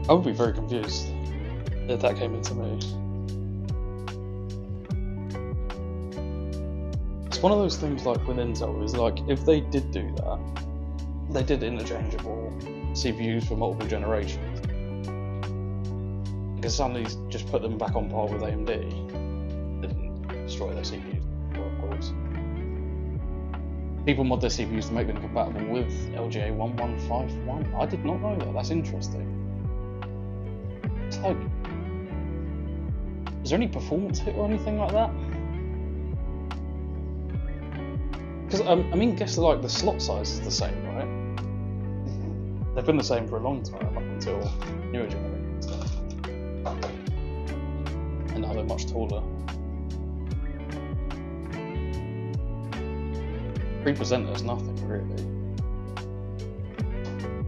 I would be very confused if that came into me. It's one of those things like with Intel, is like if they did do that, they did interchangeable CPUs for multiple generations. Because suddenly just put them back on par with AMD, didn't destroy their CPUs, of course. People mod their CPUs to make them compatible with LGA 1151. I did not know that, that's interesting. It's like, is there any performance hit or anything like that? Because I mean, guess like the slot size is the same, right? They've been the same for a long time, up until newer generations. And now they're much taller. 3% is nothing, really.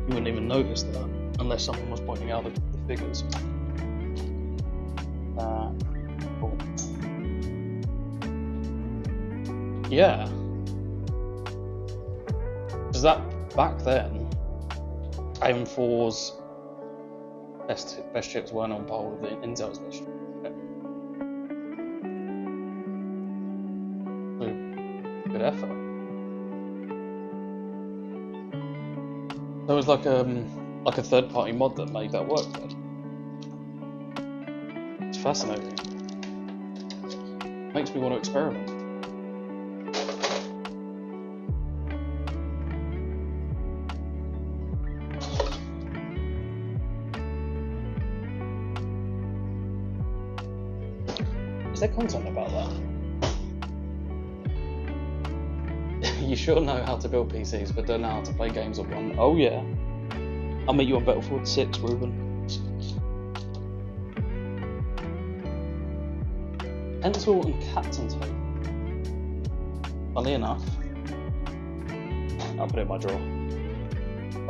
You wouldn't even notice that unless someone was pointing out the figures. Cool. Yeah. Does that back then? AM4's best chips weren't on par with the Intel's best chips. Good effort. There was like a third-party mod that made that work then. It's fascinating. Makes me want to experiment. Is there content about that? You sure know how to build PCs, but don't know how to play games on one. Oh yeah. I'll meet you on Battlefield 6, Ruben. Pencil and captain tape. Funny enough, I'll put it in my drawer.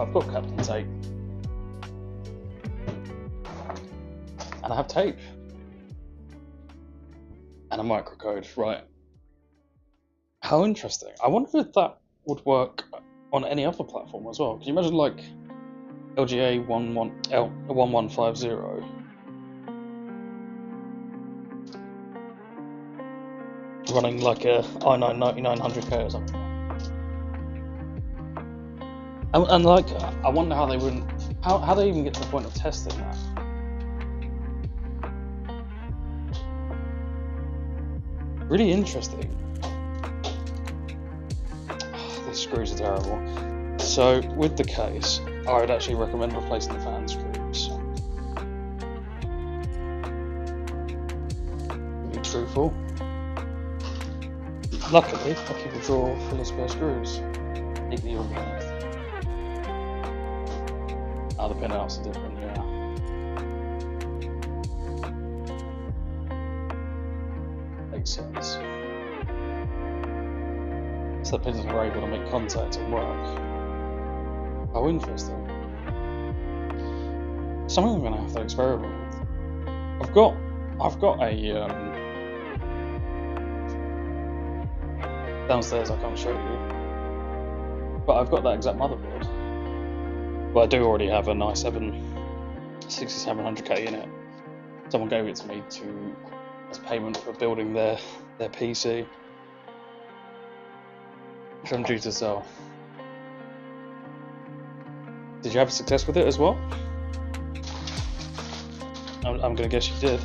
I've got captain tape. And I have tape. And a microcode, right. How interesting. I wonder if that would work on any other platform as well. Can you imagine like LGA 1150 running like a i9 9900K or something? And like, I wonder how they wouldn't, how they even get to the point of testing that. Really interesting. These screws are terrible. So with the case, I would actually recommend replacing the fan screws. To be truthful. Luckily, I keep a drawer full of spare screws, neatly organized. The pinouts are different, yeah. Makes sense. So the pins are able to make contact and work. How interesting. Something I'm going to have to experiment with. I've got a downstairs. I can't show you, but I've got that exact motherboard. But I do already have an i7 6700K in it. Someone gave it to me as payment for building their PC, which I'm due to sell. Did you have success with it as well? I'm going to guess you did.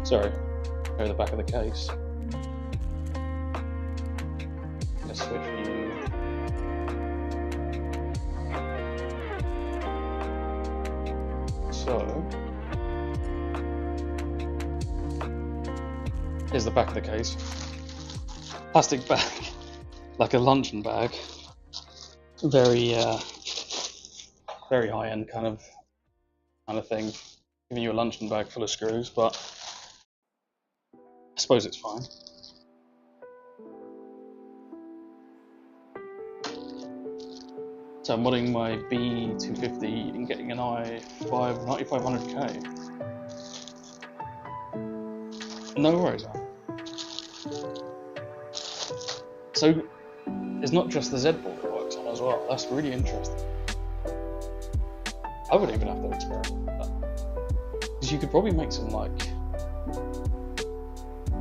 Sorry, go to the back of the case. Let's switch view. So, here's the back of the case. Plastic bag like a luncheon bag, very very high end kind of thing, giving you a luncheon bag full of screws, but I suppose it's fine. So I'm modding my B250 and getting an i5 9500K. No worries, man. So it's not just the Z board it works on as well. That's really interesting. I would even have to experiment with that, because you could probably make some like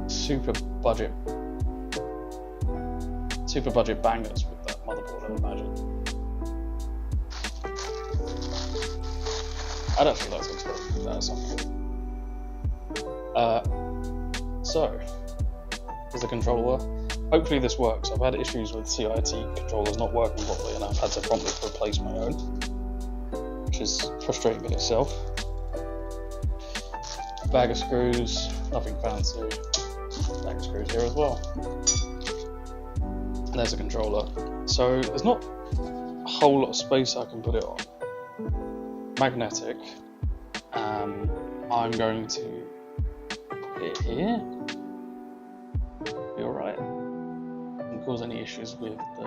super budget bangers with that motherboard, I imagine. I'd actually like to experiment with that at some point. So, is the controller. Hopefully this works. I've had issues with CIT controllers not working properly, and I've had to promptly replace my own, which is frustrating in itself. Bag of screws, nothing fancy. Bag of screws here as well. And there's a controller. So there's not a whole lot of space I can put it on. Magnetic. I'm going to put it here. Be alright. Doesn't cause any issues with the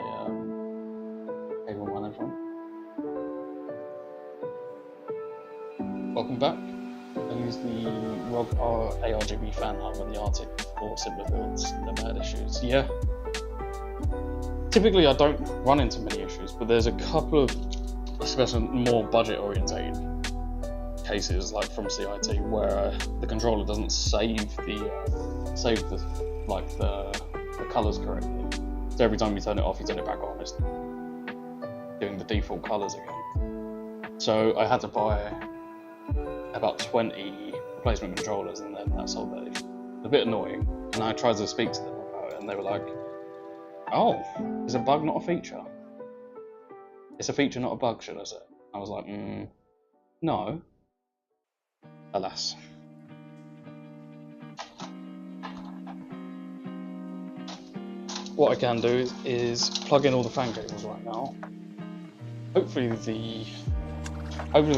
cable management. Welcome back. I use the ROG ARGB fan hub and the Arctic for simpler builds. Never had issues. Yeah. Typically I don't run into many issues, but there's a couple of, especially more budget orientated cases, like from CIT, where the controller doesn't save the colours correctly. So every time you turn it off, you turn it back on, it's doing the default colours again. So I had to buy about 20 replacement controllers, and then that solved that issue. It's a bit annoying, and I tried to speak to them about it, and they were like, "Oh, is a bug not a feature? It's a feature, not a bug, should I say?" I was like, no. Alas. What I can do is plug in all the fan cables right now. Hopefully the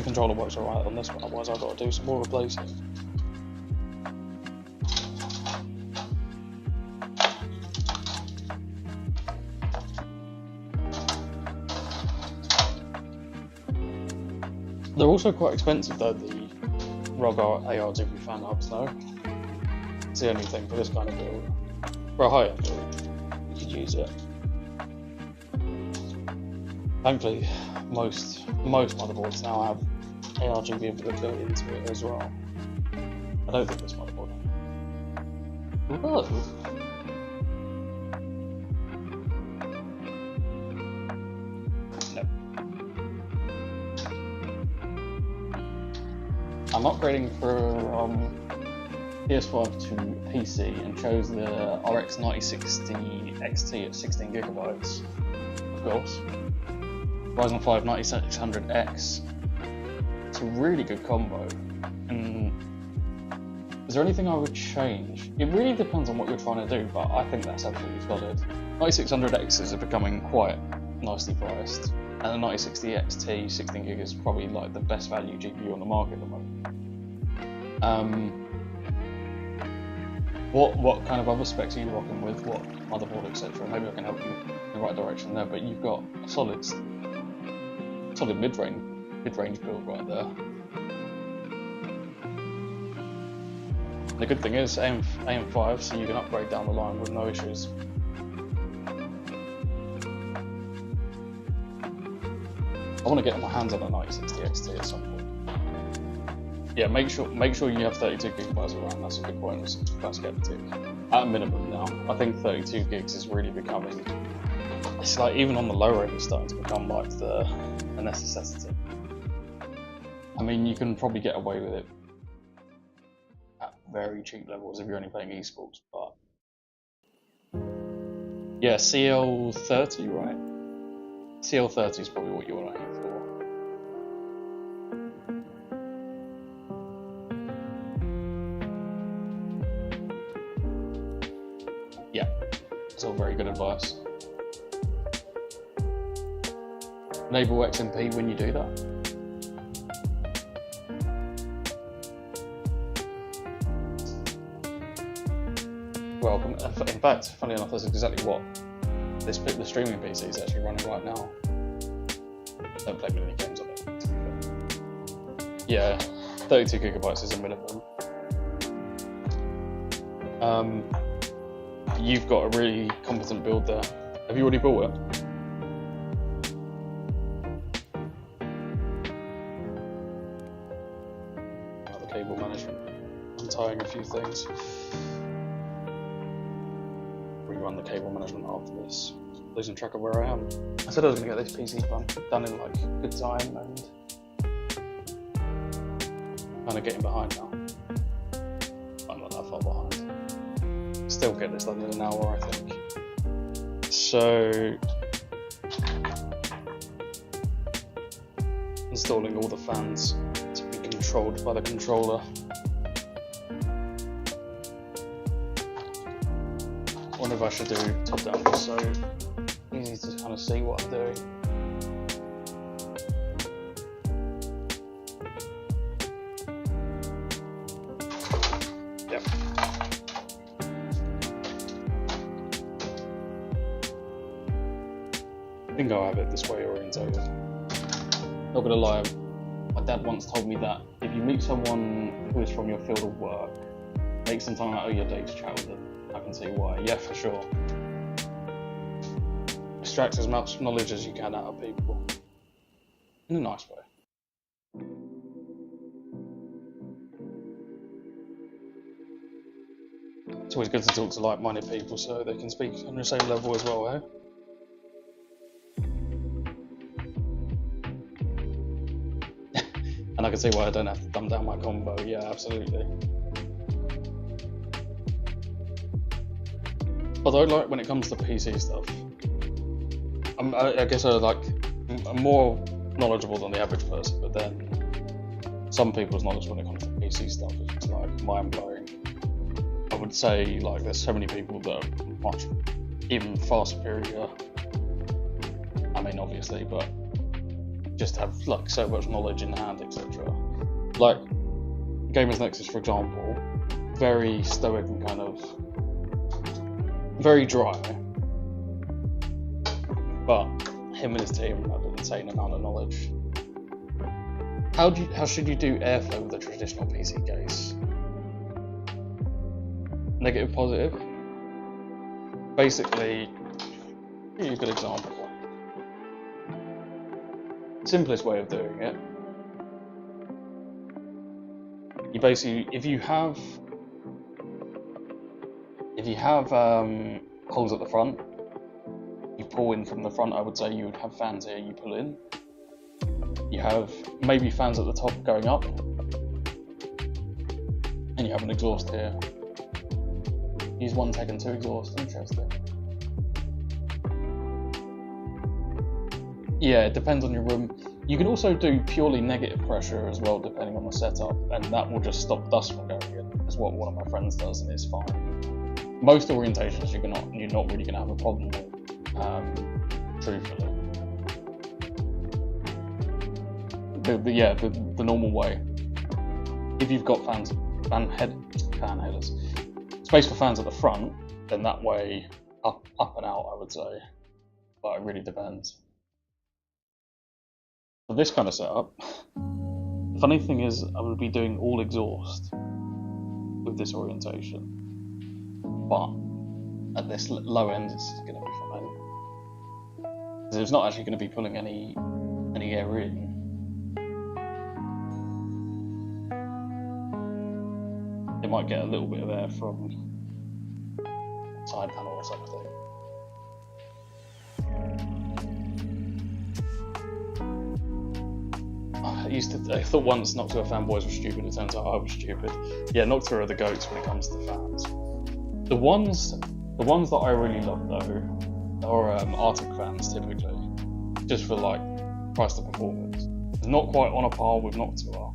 controller works alright on this one, otherwise I've got to do some more replacing. They're also quite expensive though, the ROG ARGB fan hubs though. It's the only thing for this kind of build. For a high-end build, you could use it. Thankfully, most motherboards now have ARGB built into it as well. I don't think this motherboard. Whoa. I'm upgrading from PS5 to PC and chose the RX 9060 XT at 16GB, of course. Ryzen 5 9600X. It's a really good combo. And is there anything I would change? It really depends on what you're trying to do, but I think that's absolutely solid. 9600Xs are becoming quite nicely priced. And the 9060 XT 16GB is probably like the best value GPU on the market at the moment. What kind of other specs are you rocking with? What motherboard, etc.? Maybe I can help you in the right direction there. But you've got a solid mid-range build right there. The good thing is AM5, so you can upgrade down the line with no issues. I want to get my hands on a 9060 XT at some point. Yeah, make sure you have 32GB of RAM. That's a good point. I was quite skeptic. At a minimum now, I think 32 gigs is really becoming. It's like even on the lower end, it's starting to become like a necessity. I mean, you can probably get away with it at very cheap levels if you're only playing esports, but yeah, CL30, right? CL30 is probably what you want to aim for. Yeah, it's all very good advice. enable XMP when you do that. Well, in fact, funny enough, that's exactly what the streaming PC is actually running right now. Don't play many games on it, to be fair. Yeah, 32 gigabytes is a minimum. You've got a really competent build there. Have you already bought it? The cable management. Untying a few things. Rerun the cable management after this. Losing track of where I am. I said I was going to get this PC done in like good time, and kind of getting behind now. I'm not that far behind. Still get this done in an hour, I think. So, installing all the fans to be controlled by the controller. I wonder if I should do top down, just so easy to kind of see what I'm doing. Yep. I think I'll have it this way orientated. Not gonna lie, my dad once told me that if you meet someone who is from your field of work, make some time out of your day to chat with them. I can see why. Yeah, for sure. Extract as much knowledge as you can out of people. In a nice way. It's always good to talk to like-minded people so they can speak on the same level as well, eh? And I can see why I don't have to dumb down my combo. Yeah, absolutely. Although, like, when it comes to PC stuff, I guess I'm more knowledgeable than the average person, but then some people's knowledge when it comes to PC stuff is just like mind-blowing. I would say, like, there's so many people that are much, even far superior. I mean, obviously, but just have like so much knowledge in hand, etc. Like Gamers Nexus, for example, very stoic and kind of very dry, but him and his team have an insane amount of knowledge. How should you do airflow with a traditional PC case? Negative, positive. Basically, here's a good example. Simplest way of doing it. You basically, if you have holes at the front, you pull in from the front. I would say you would have fans here, you pull in. You have maybe fans at the top going up, and you have an exhaust here. Use one tag and two exhaust. Interesting. Yeah, it depends on your room. You can also do purely negative pressure as well, depending on the setup, and that will just stop dust from going in. That's what one of my friends does, and it's fine. Most orientations you're not really going to have a problem with, truthfully. The normal way. If you've got fan headers, space for fans at the front, then that way up and out, I would say. But it really depends. For this kind of setup, the funny thing is I would be doing all exhaust with this orientation, but at this low end it's going to be fine. So it's not actually going to be pulling any air in. It might get a little bit of air from side panel or something. I thought once Noctua fanboys were stupid, it turns out I was stupid. Yeah, Noctua are the goats when it comes to fans. The ones that I really love though are Arctic fans typically, just for like price to performance. It's not quite on a par with Noctua,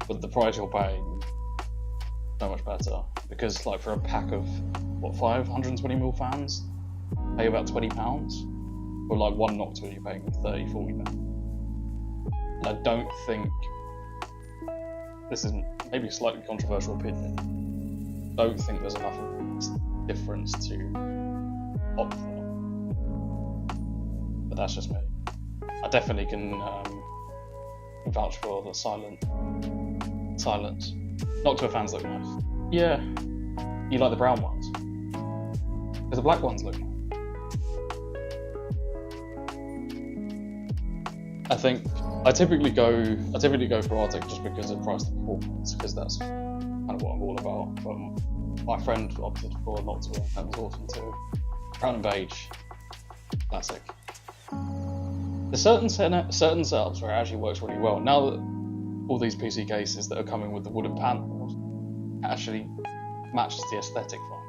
but the price you're paying so much better, because like for a pack of 520mm fans, pay about £20. For like one Noctua you're paying £30-40. And I don't think, this is maybe a slightly controversial opinion, I don't think there's enough of a difference to opt for. But that's just me. I definitely can vouch for the silence. Noctua fans look nice. Yeah. You like the brown ones? Because the black ones look nice. I think I typically go for Arctic just because of price to performance, because that's kind of what I'm all about. But my friend opted for Noctua, and that was awesome too. Brown and beige, classic. There's certain setups where it actually works really well. Now that all these PC cases that are coming with the wooden panels actually matches the aesthetic fine.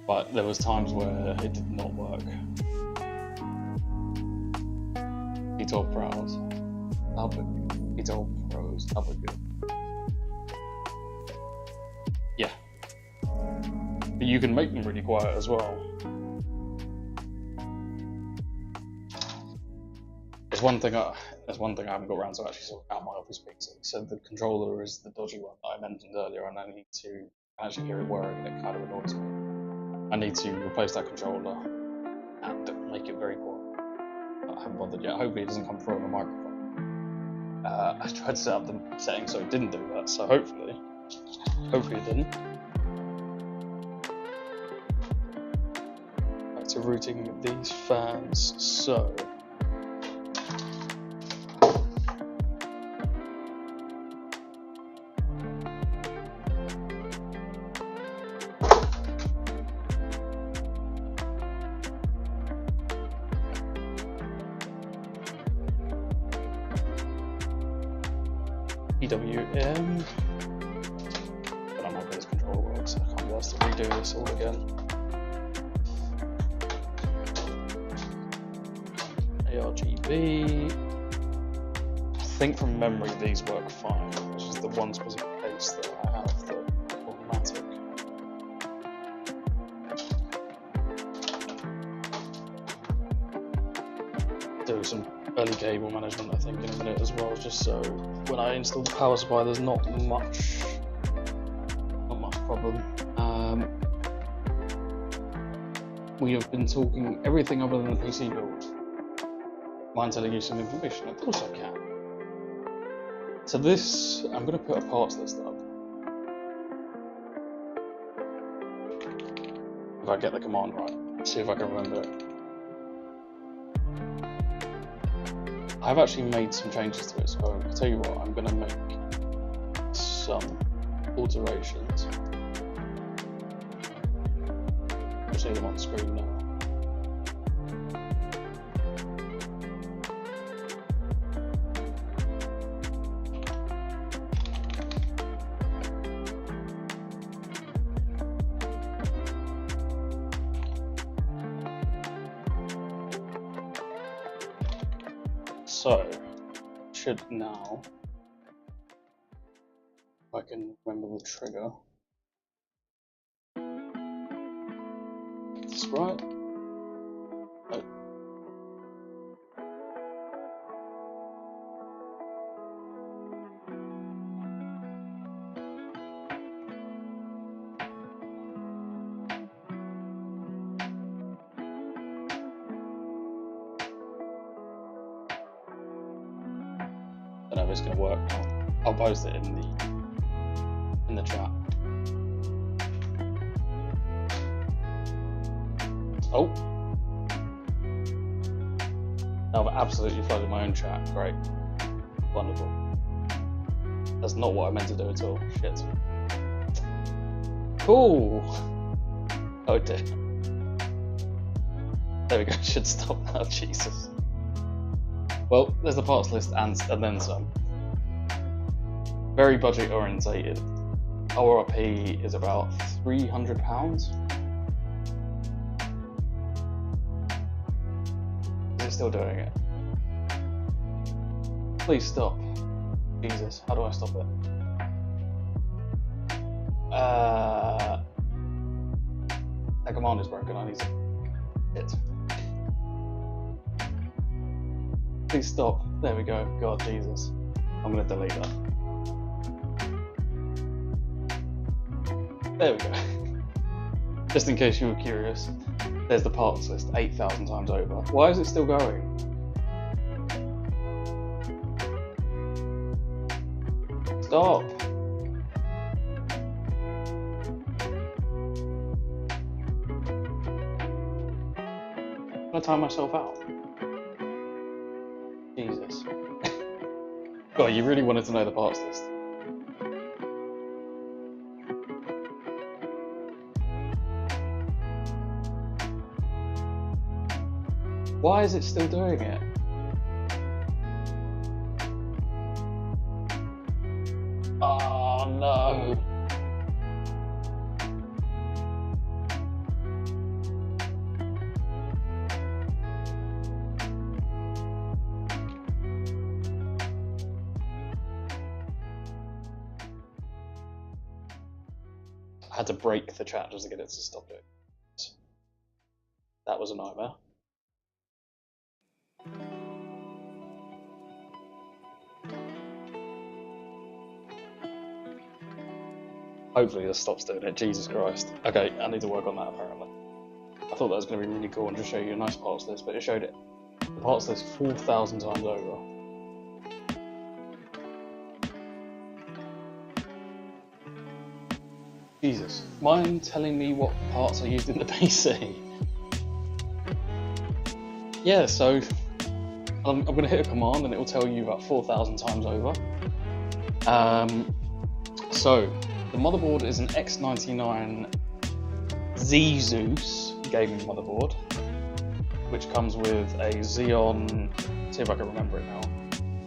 But there was times where it did not work. P12 Pros, P12 Pros, that'll be good. Yeah. But you can make them really quiet as well. There's one thing I haven't got around to actually sort out my Office PC. So the controller is the dodgy one that I mentioned earlier, and I need to actually hear it whirring, and it kind of annoys me. I need to replace that controller and make it very quiet. I haven't bothered yet. Hopefully it doesn't come through on the microphone. I tried to set up the settings so it didn't do that, so hopefully it didn't. Back to routing these fans, so PWM. But I'm not good as control works, so I can't be asked to redo this all again. ARGB. I think from memory these work fine. It's just the one specific case that I have that are problematic. Do some early cable management, I think, in a minute as well, just so when I install the power supply there's not much problem. We have been talking everything other than the PC build. Mind telling you some information? Of course I can. So this, I'm going to put a parts list up. If I get the command right, see if I can remember it. I've actually made some changes to it, so I'll tell you what, I'm going to make some alterations. You'll see them on screen now. So, should now, if I can remember the trigger. That's right. Oh. I don't know if it's going to work now. I'll post it in the chat. Oh, now I've absolutely flooded my own chat. Great, wonderful. That's not what I meant to do at all. Shit. Cool. Oh dear. There we go. Should stop now. Jesus. Well, there's the parts list and then some. Very budget orientated. ORP is about £300. Is it still doing it? Please stop. Jesus, how do I stop it? That command is broken. I need to hit. Please stop. There we go. God, Jesus. I'm going to delete that. There we go. Just in case you were curious, there's the parts list 8,000 times over. Why is it still going? Stop. I'm going to time myself out. Jesus. God, you really wanted to know the parts list. Why is it still doing it? Oh no. I had to break the chat just to get it to stop it. That was a nightmare. Hopefully this stops doing it, Jesus Christ. Okay, I need to work on that apparently. I thought that was going to be really cool and just show you a nice parts list, but it showed it. The parts list 4,000 times over. Jesus. Mind telling me what parts I used in the PC? Yeah, so I'm going to hit a command and it will tell you about 4,000 times over. So the motherboard is an X99 Zeus gaming motherboard, which comes with a Xeon, see if I can remember it now,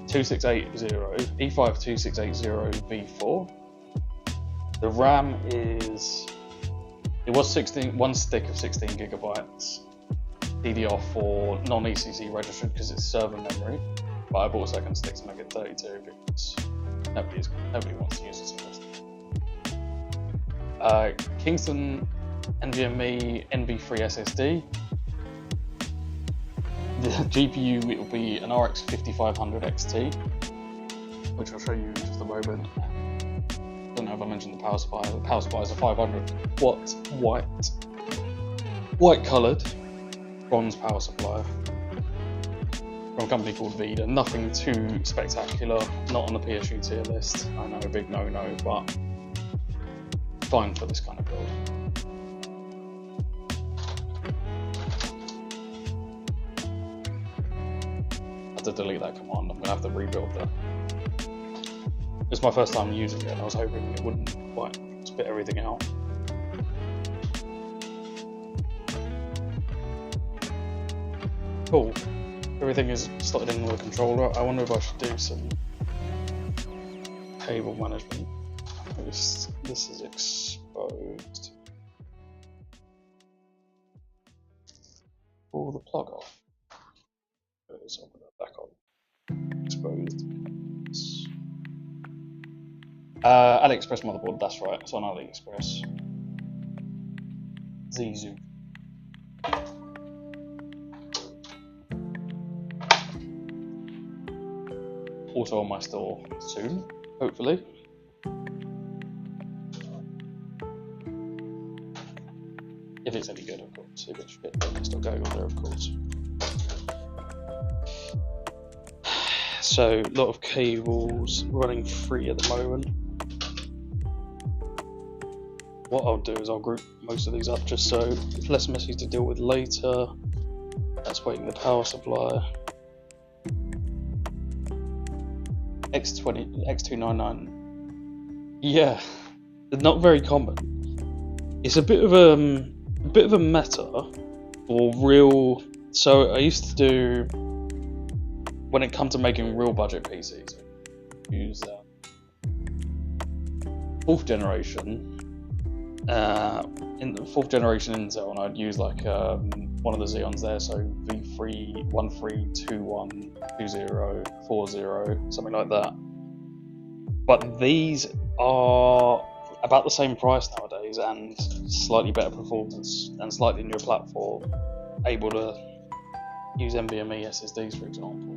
2680, E5 2680 V4. The RAM is, it was one stick of 16 gigabytes, DDR4 non-ECC registered because it's server memory, but I bought a second stick to make it 32 because nobody wants to use it. Kingston NVMe NV3 SSD. The GPU will be an RX 5500 XT, which I'll show you in just a moment. I don't know if I mentioned the power supply. The power supply is a 500 watt white coloured bronze power supply from a company called Vida. Nothing too spectacular, not on the PSU tier list. I know, a big no-no, but fine for this kind of build. I have to delete that command, I'm going to have to rebuild that. It's my first time using it and I was hoping it wouldn't quite spit everything out. Cool. Everything is slotted in with a controller. I wonder if I should do some cable management. This is exposed. Pull the plug off. There it is, I'll put that back on. Exposed. AliExpress motherboard, that's right, it's on AliExpress. Zizu. Also on my store soon, hopefully. If it's any good, of course. If it's shit, then it's still going on there, of course. So, a lot of cables running free at the moment. What I'll do is I'll group most of these up just so it's less messy to deal with later. That's waiting the power supply. X299. Yeah, not very common. It's a bit of a meta for real. So I used to do, when it comes to making real budget PCs, use fourth generation. In the fourth generation Intel, and I'd use like one of the Xeons there, so V3 13212040, something like that. But these are about the same price nowadays and slightly better performance and slightly newer platform, able to use NVMe SSDs, for example.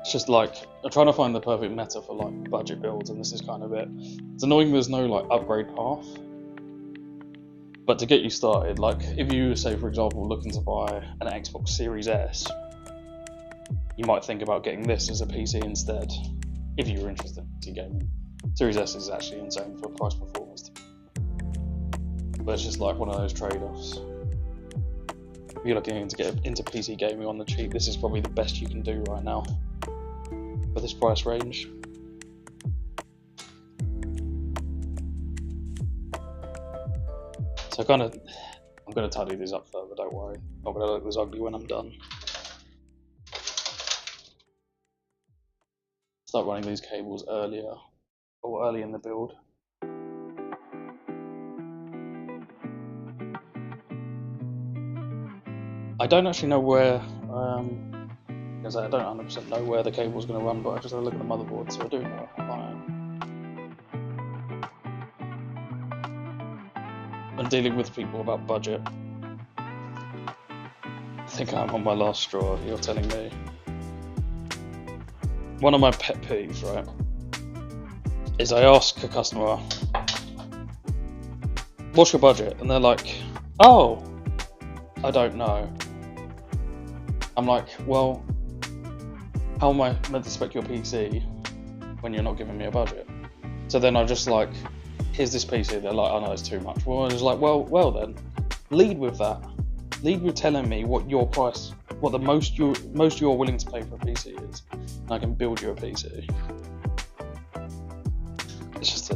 It's just like I'm trying to find the perfect meta for like budget builds, and this is kind of it. It's annoying there's no like upgrade path, but to get you started, like if you say for example looking to buy an Xbox Series S, you might think about getting this as a PC instead, if you were interested in PC gaming. Series S is actually insane for price performance, but it's just like one of those trade-offs. If you're looking to get into PC gaming on the cheap, this is probably the best you can do right now for this price range. So I'm going to tidy these up further, don't worry. Not going to look this ugly when I'm done. Start running these cables earlier, or early in the build. I don't actually know where, because I don't 100% know where the cable's going to run, but I just had a look at the motherboard, so I do know I'm dealing with people about budget. I think I'm on my last straw, you're telling me. One of my pet peeves, right, is I ask a customer, what's your budget? And they're like, oh, I don't know. I'm like, well, how am I meant to spec your PC when you're not giving me a budget? So then I just like, here's this PC. They're like, oh no, it's too much. Well, I was like, well then, lead with that. Lead with telling me what your price, what the most you're willing to pay for a PC is, and I can build you a PC. It's just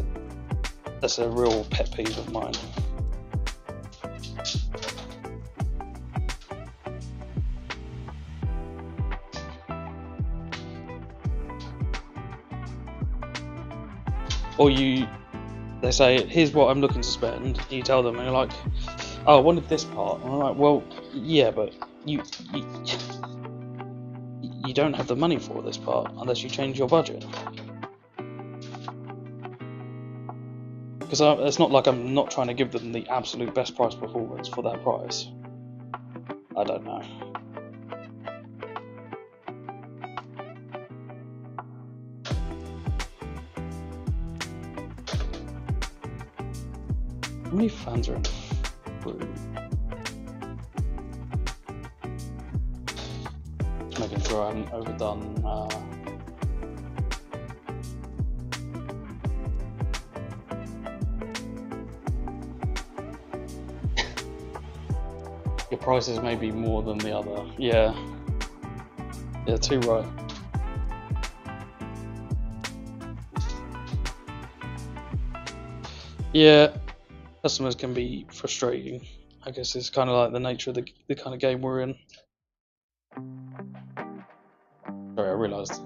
that's a real pet peeve of mine. Or they say, here's what I'm looking to spend, you tell them, and you're like, oh, I wanted this part. And I'm like, well, yeah, but you don't have the money for this part unless you change your budget. Because it's not like I'm not trying to give them the absolute best price performance for that price. I don't know. How many fans are in the room? Just making sure I haven't overdone. Your prices may be more than the other. Yeah. Yeah, too right. Yeah. Customers can be frustrating. I guess it's kind of like the nature of the kind of game we're in. Sorry, I realised.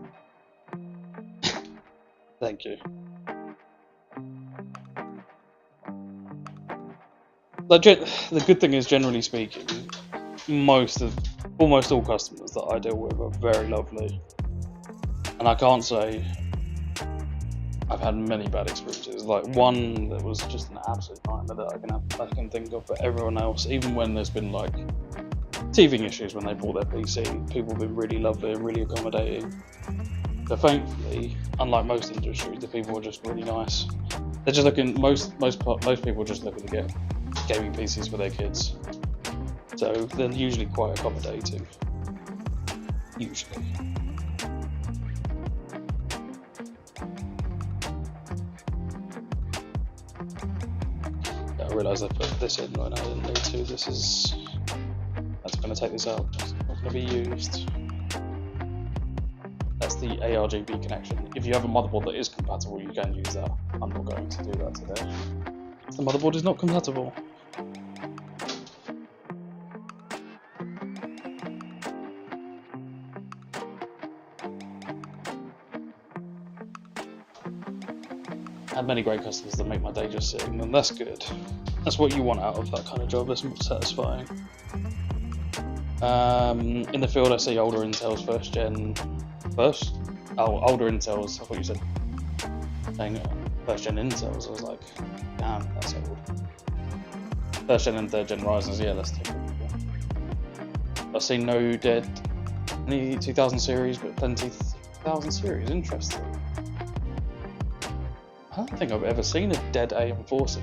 Thank you. The good thing is, generally speaking, almost all customers that I deal with are very lovely, and I can't say I've had many bad experiences. Like one that was just an absolute nightmare that I can think of, but everyone else, even when there's been like teething issues when they bought their PC, people have been really lovely and really accommodating. So thankfully, unlike most industries, the people are just really nice. They're just looking. Most people are just looking to get gaming PCs for their kids, so they're usually quite accommodating. Usually. I realised I put this in when I didn't need to. That's going to take this out. It's not going to be used. That's the ARGB connection. If you have a motherboard that is compatible, you can use that. I'm not going to do that today. The motherboard is not compatible. I have many great customers that make my day just sitting, and that's good. That's what you want out of that kind of job. It's satisfying. In the field, I see older Intels older Intels. I thought you said saying first gen Intels. I was like, damn, that's old. First gen and third gen Ryzen's, yeah, that's typical. I've seen no dead any 2000 series, but plenty 1000 series, interesting. I don't think I've ever seen a dead AM4 CPU.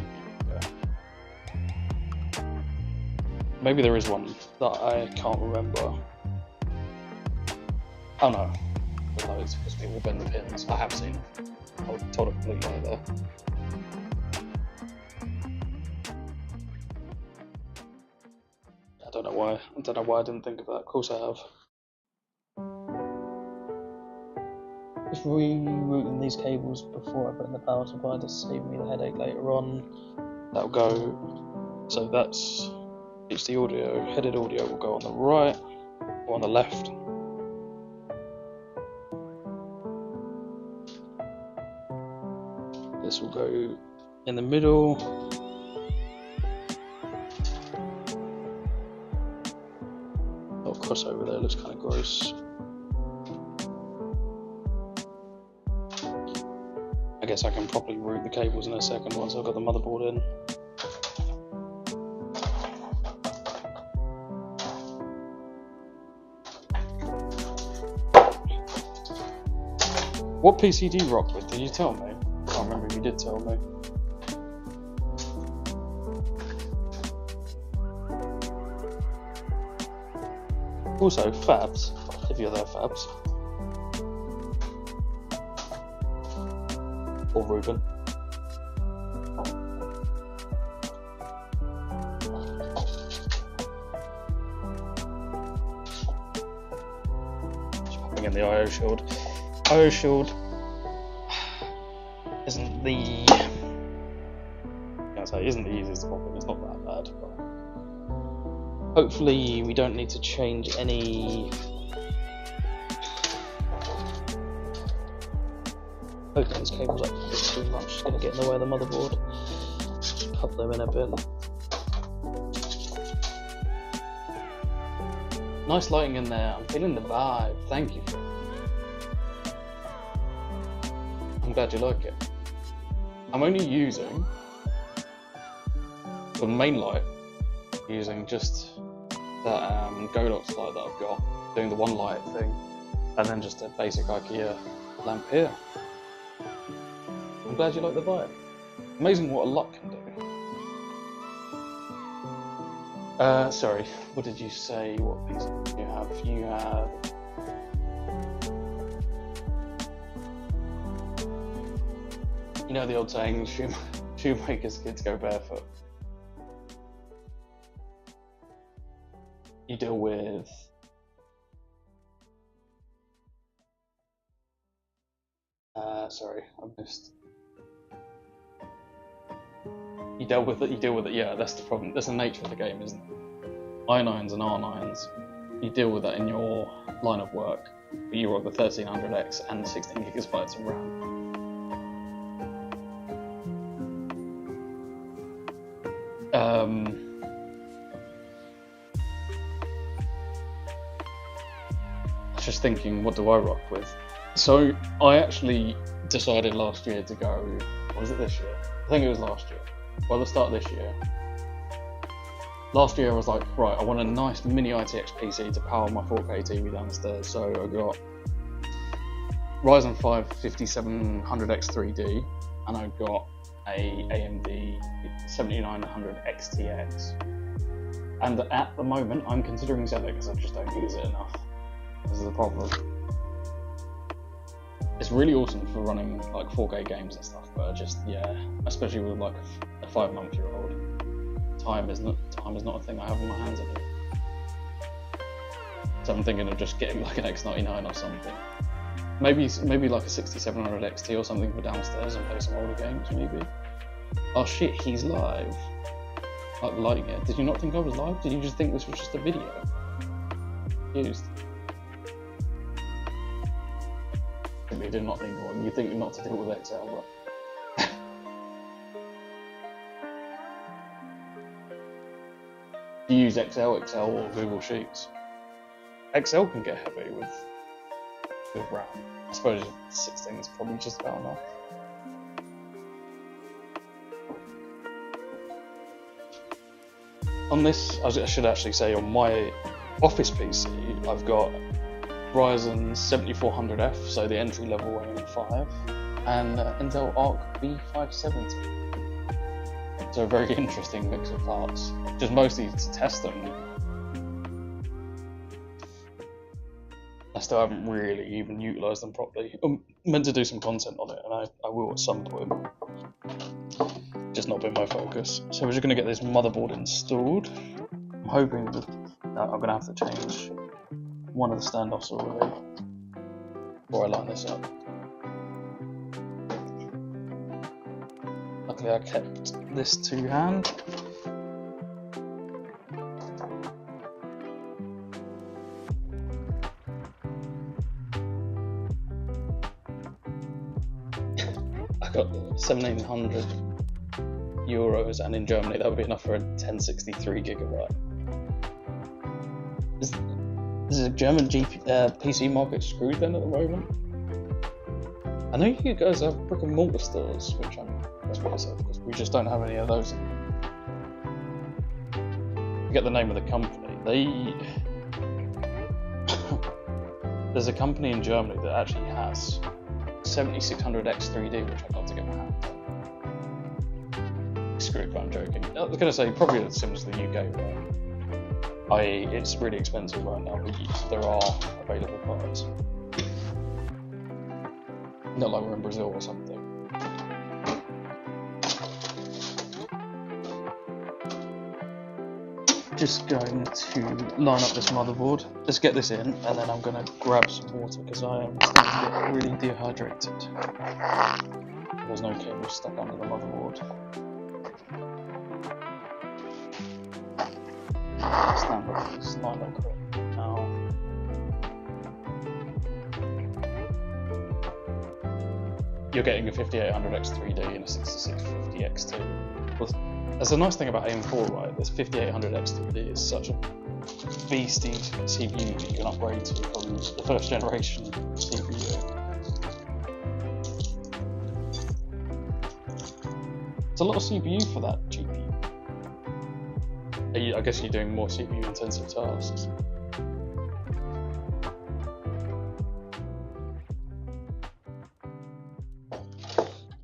Maybe there is one that I can't remember. Oh no, it's because people bend the pins. I have seen it. I told a complete lie there. I don't know why I didn't think of that. Of course I have. Just rerouting these cables before I put in the power supply to save me the headache later on. That'll go. So that's HD audio. Headed audio will go on the right or on the left. This will go in the middle. Oh, crossover there looks kind of gross. I guess I can probably route the cables in a second once I've got the motherboard in. What PC do you rock with? Did you tell me? I can't remember if you did tell me. Also, Fabs, if you're there, Fabs. Or Ruben. Just popping in the IO shield. IO shield isn't the easiest to pop in. It's not that bad, but hopefully we don't need to change any. Hopefully those cables up a bit too much. It's going to get in the way of the motherboard. Just pop them in a bit. Nice lighting in there. I'm feeling the vibe. Thank you. I'm glad you like it. I'm only using the main light, using just that Godox light that I've got, doing the one light thing, and then just a basic IKEA lamp here. I'm glad you like the vibe. Amazing what a lot can do. Sorry, what did you say? What piece do you have? You have. You know the old saying, shoemakers' kids go barefoot. You deal with sorry, I missed. You deal with it, yeah, that's the problem. That's the nature of the game, isn't it? i9s and R9s, you deal with that in your line of work. But you rock the 1300X and 16 gigabytes of RAM. Just thinking, what do I rock with? So I actually decided last year to go, or was it this year? I think it was last year. Well, the start of this year. Last year I was like, right, I want a nice mini ITX PC to power my 4K TV downstairs. So I got Ryzen 5 5700X 3D, and I got a AMD 7900 XTX. And at the moment I'm considering selling it because I just don't use it enough. This is the problem. It's really awesome for running like 4K games and stuff, but just, yeah, especially with like a 5-month-old, time is not a thing I have on my hands anymore. So I'm thinking of just getting like an X99 or something. Maybe like a 6700 XT or something for downstairs and play some older games, maybe. Oh shit, he's live. Like lighting it. Did you not think I was live? Did you just think this was just a video? Used. You did not need one. You think not to deal with Excel, but do you use Excel or Google Sheets? Excel can get heavy with RAM. I suppose 16 is probably just about enough. On this, I should actually say, on my office PC, I've got Ryzen 7400F, so the entry level AM5, and Intel Arc V570. So a very interesting mix of parts, just mostly to test them. I still haven't really even utilised them properly. I'm meant to do some content on it, and I will at some point. Just not been my focus. So we're just going to get this motherboard installed. I'm hoping that I'm going to have to change one of the standoffs already before I line this up. Luckily I kept this to hand. I got €1,700, and in Germany that would be enough for a 1063GB. Is the German PC market screwed then at the moment? I know you guys have brick and mortar stores, which I'm impressed with myself because we just don't have any of those. I forget the name of the company. There's a company in Germany that actually has 7600X3D, which I'd love to get my hand on. Screw it, but I'm joking. I was going to say probably the similar to the UK, where it's really expensive right now, but there are available parts. Not like we're in Brazil or something. Just going to line up this motherboard. Let's get this in, and then I'm going to grab some water because I am starting to get really dehydrated. There's no cable stuck under the motherboard. Stand up, just line up now. You're getting a 5800X3D and a 6650X2. That's the nice thing about AM4, right? This 5800X3D is such a beastie CPU that you can upgrade to from the first generation CPU. It's a lot of CPU for that GPU. I guess you're doing more CPU intensive tasks.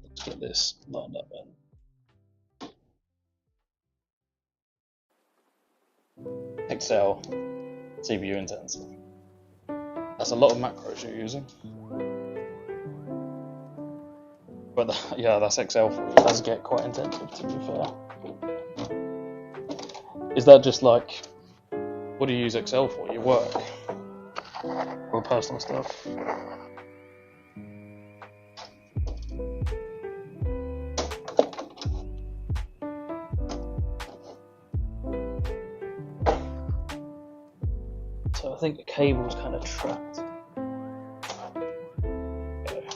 Let's get this lined up then. Excel, CPU intensive. That's a lot of macros you're using. But yeah, that's Excel for you. It does get quite intensive, to be fair. Is that just like, what do you use Excel for? Your work? Or personal stuff? So I think the cable's kind of trapped. Okay.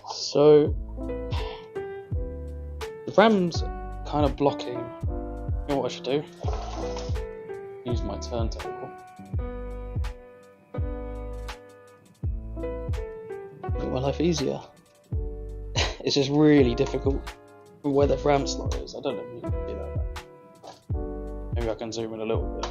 So the RAM's kind of blocking. You know what I should do? Use my turntable. Make my life easier. It's just really difficult where the RAM slot is. I don't know if you can see that. Maybe I can zoom in a little bit.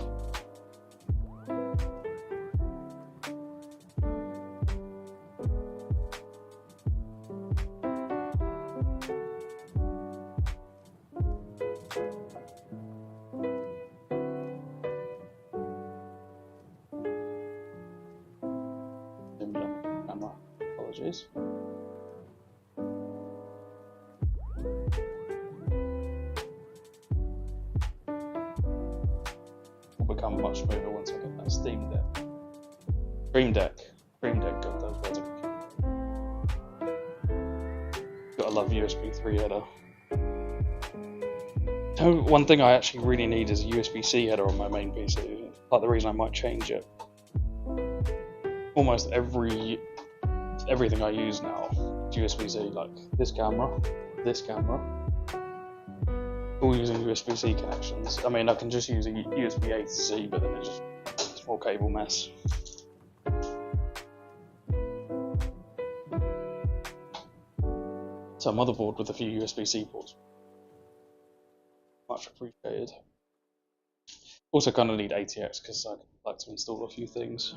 Camera. Apologies. Become much smoother once I get that Steam Deck. Stream Deck, got those words. Gotta love USB 3 header. One thing I actually really need is a USB-C header on my main PC. Like the reason I might change it. Almost everything I use now is USB-C, like this camera, all using USB-C connections. I mean, I can just use a USB-A to C, but then it's more cable mess. So a motherboard with a few USB-C ports. much appreciated. Also kind of need ATX because I'd like to install a few things.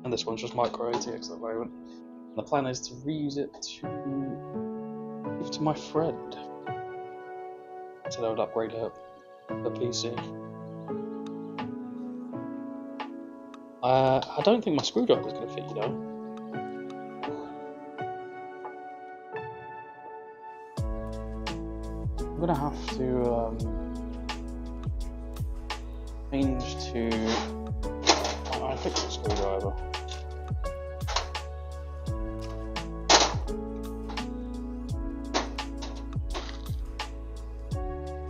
And this one's just micro ATX at the moment. And the plan is to reuse it to give to my friend. So I would upgrade her PC. I don't think my screwdriver's going to fit, you know. I'm going to have to change to... I fixed the screwdriver.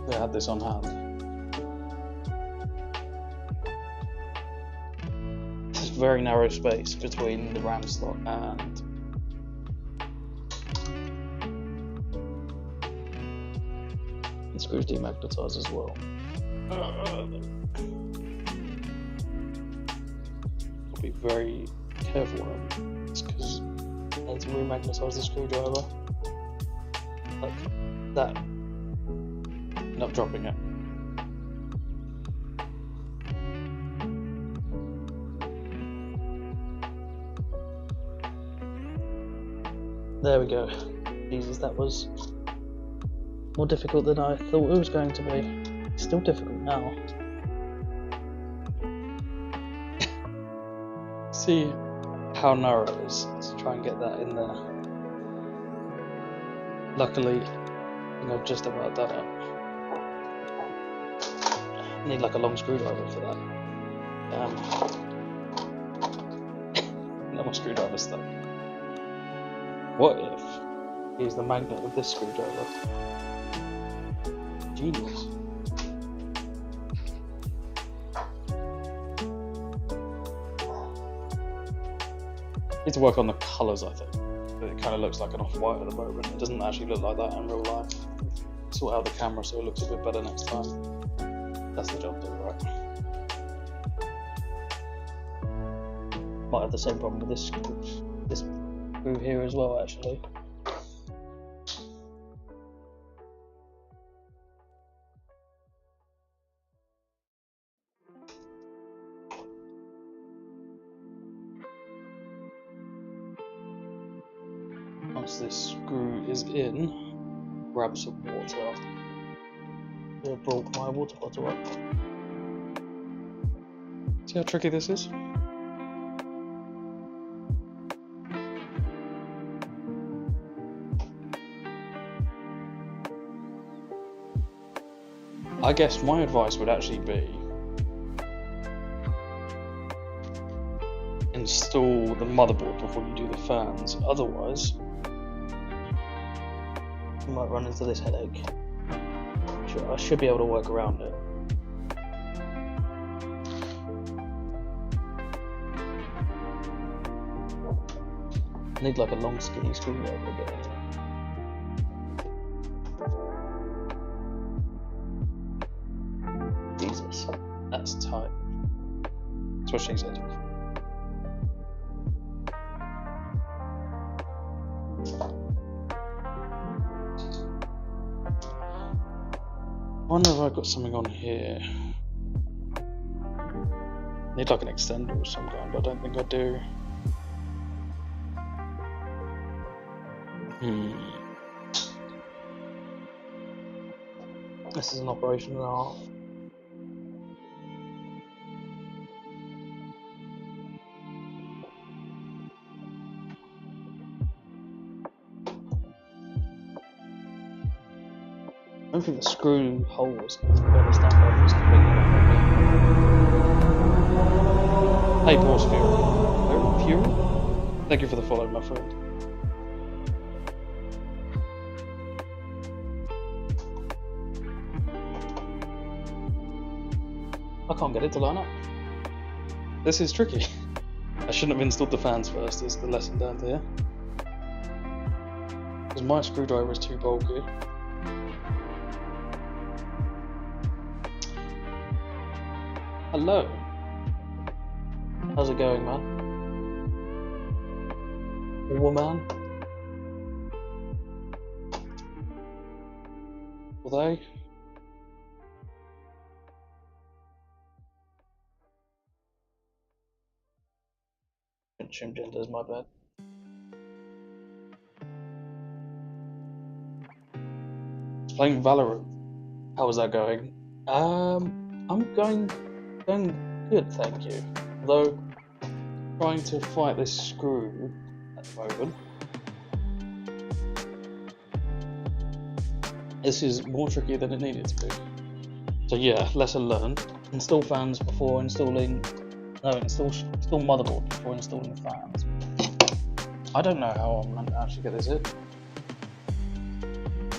I had this on hand. There's a very narrow space between the RAM slot and the screws demagnetized as well. I'll be very careful on this because I need to remagnetize the screwdriver like that. End up dropping it. There we go. Jesus, that was more difficult than I thought it was going to be. It's still difficult now. See how narrow it is to try and get that in there. Luckily, I think I've just about done it. I need like a long screwdriver for that. Now my screwdriver's stuck. What if I use the magnet of this screwdriver? Genius. Need to work on the colours, I think. It kind of looks like an off-white at the moment. It doesn't actually look like that in real life. Sort out the camera so it looks a bit better next time. That's the job done, right? Might have the same problem with this screw here as well, actually. Once this screw is in, grab some water. I brought my water bottle up. See how tricky this is? I guess my advice would actually be install the motherboard before you do the fans, otherwise you might run into this headache. I should be able to work around it. I need like a long skinny screwdriver to get in. Jesus, that's tight. That's what she said. I wonder if I've got something on here. Need like an extender of some kind, but I don't think I do. This is an operation and a half. I don't think the screw holes can understand why it's completely not. Hey, Pause Fury. Fury? Thank you for the follow, my friend. I can't get it to line up. This is tricky. I shouldn't have installed the fans first, is the lesson down here. Because my screwdriver is too bulky. Hello. How's it going, man? Woman? Will they? Trim genders, my bad. Playing Valorant. How is that going? I'm going good, thank you. Although trying to fight this screw at the moment. This is more tricky than it needed to be. So yeah, lesson learned. Install fans before installing. No, install motherboard before installing fans. I don't know how I'm meant to actually get this in.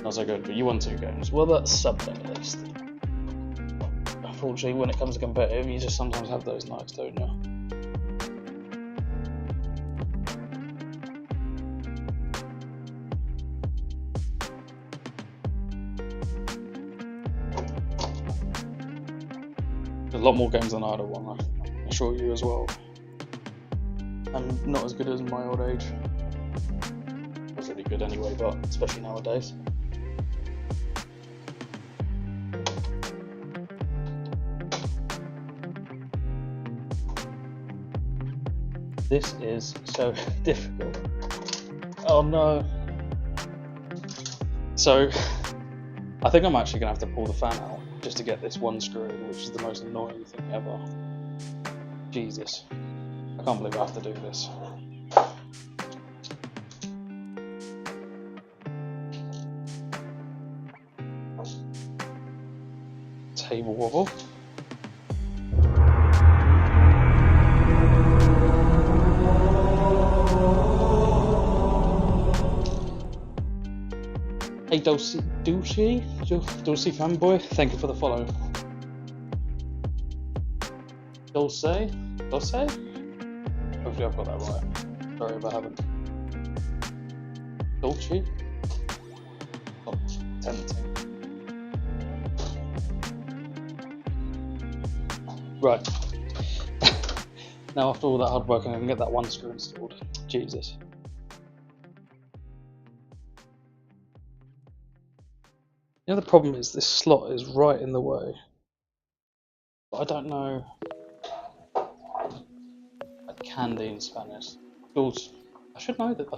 Not so good, but you won 2 games. Well, that's something at least. Unfortunately, when it comes to competitive, you just sometimes have those nights, don't you? There's a lot more games than I'd have won, I assure you as well. I'm not as good as my old age. I was really good anyway, but especially nowadays. This is so difficult. Oh no. So, I think I'm actually going to have to pull the fan out just to get this one screw in, which is the most annoying thing ever. Jesus. I can't believe I have to do this. Table wobble. Hey Dulcie fanboy, thank you for the follow. Dulce? Hopefully I've got that right. Sorry if I haven't. Dolce? Oh, tempting. Right. Now after all that hard work, I can get that one screw installed. Jesus. The other problem is this slot is right in the way. But I don't know. Like candy in Spanish. Dulce. I should know that.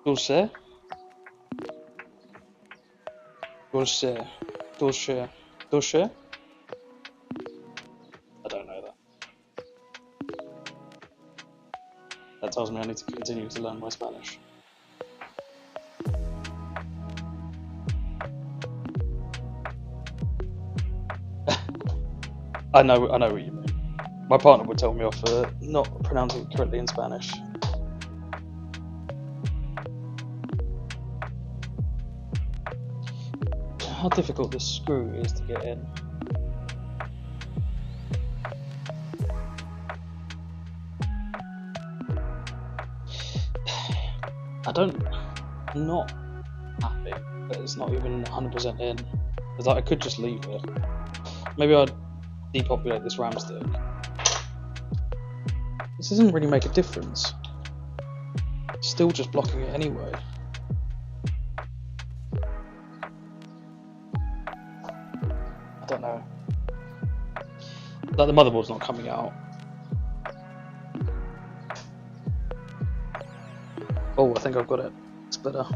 Dulce? Dulce? I don't know that. That tells me I need to continue to learn my Spanish. I know what you mean. My partner would tell me off for not pronouncing it correctly in Spanish. How difficult this screw is to get in. I'm not happy that it's not even 100% in. It's like I could just leave it. Maybe I'd depopulate this RAM stick. This doesn't really make a difference. It's still just blocking it anyway. I don't know. Like the motherboard's not coming out. Oh, I think I've got it. It's better.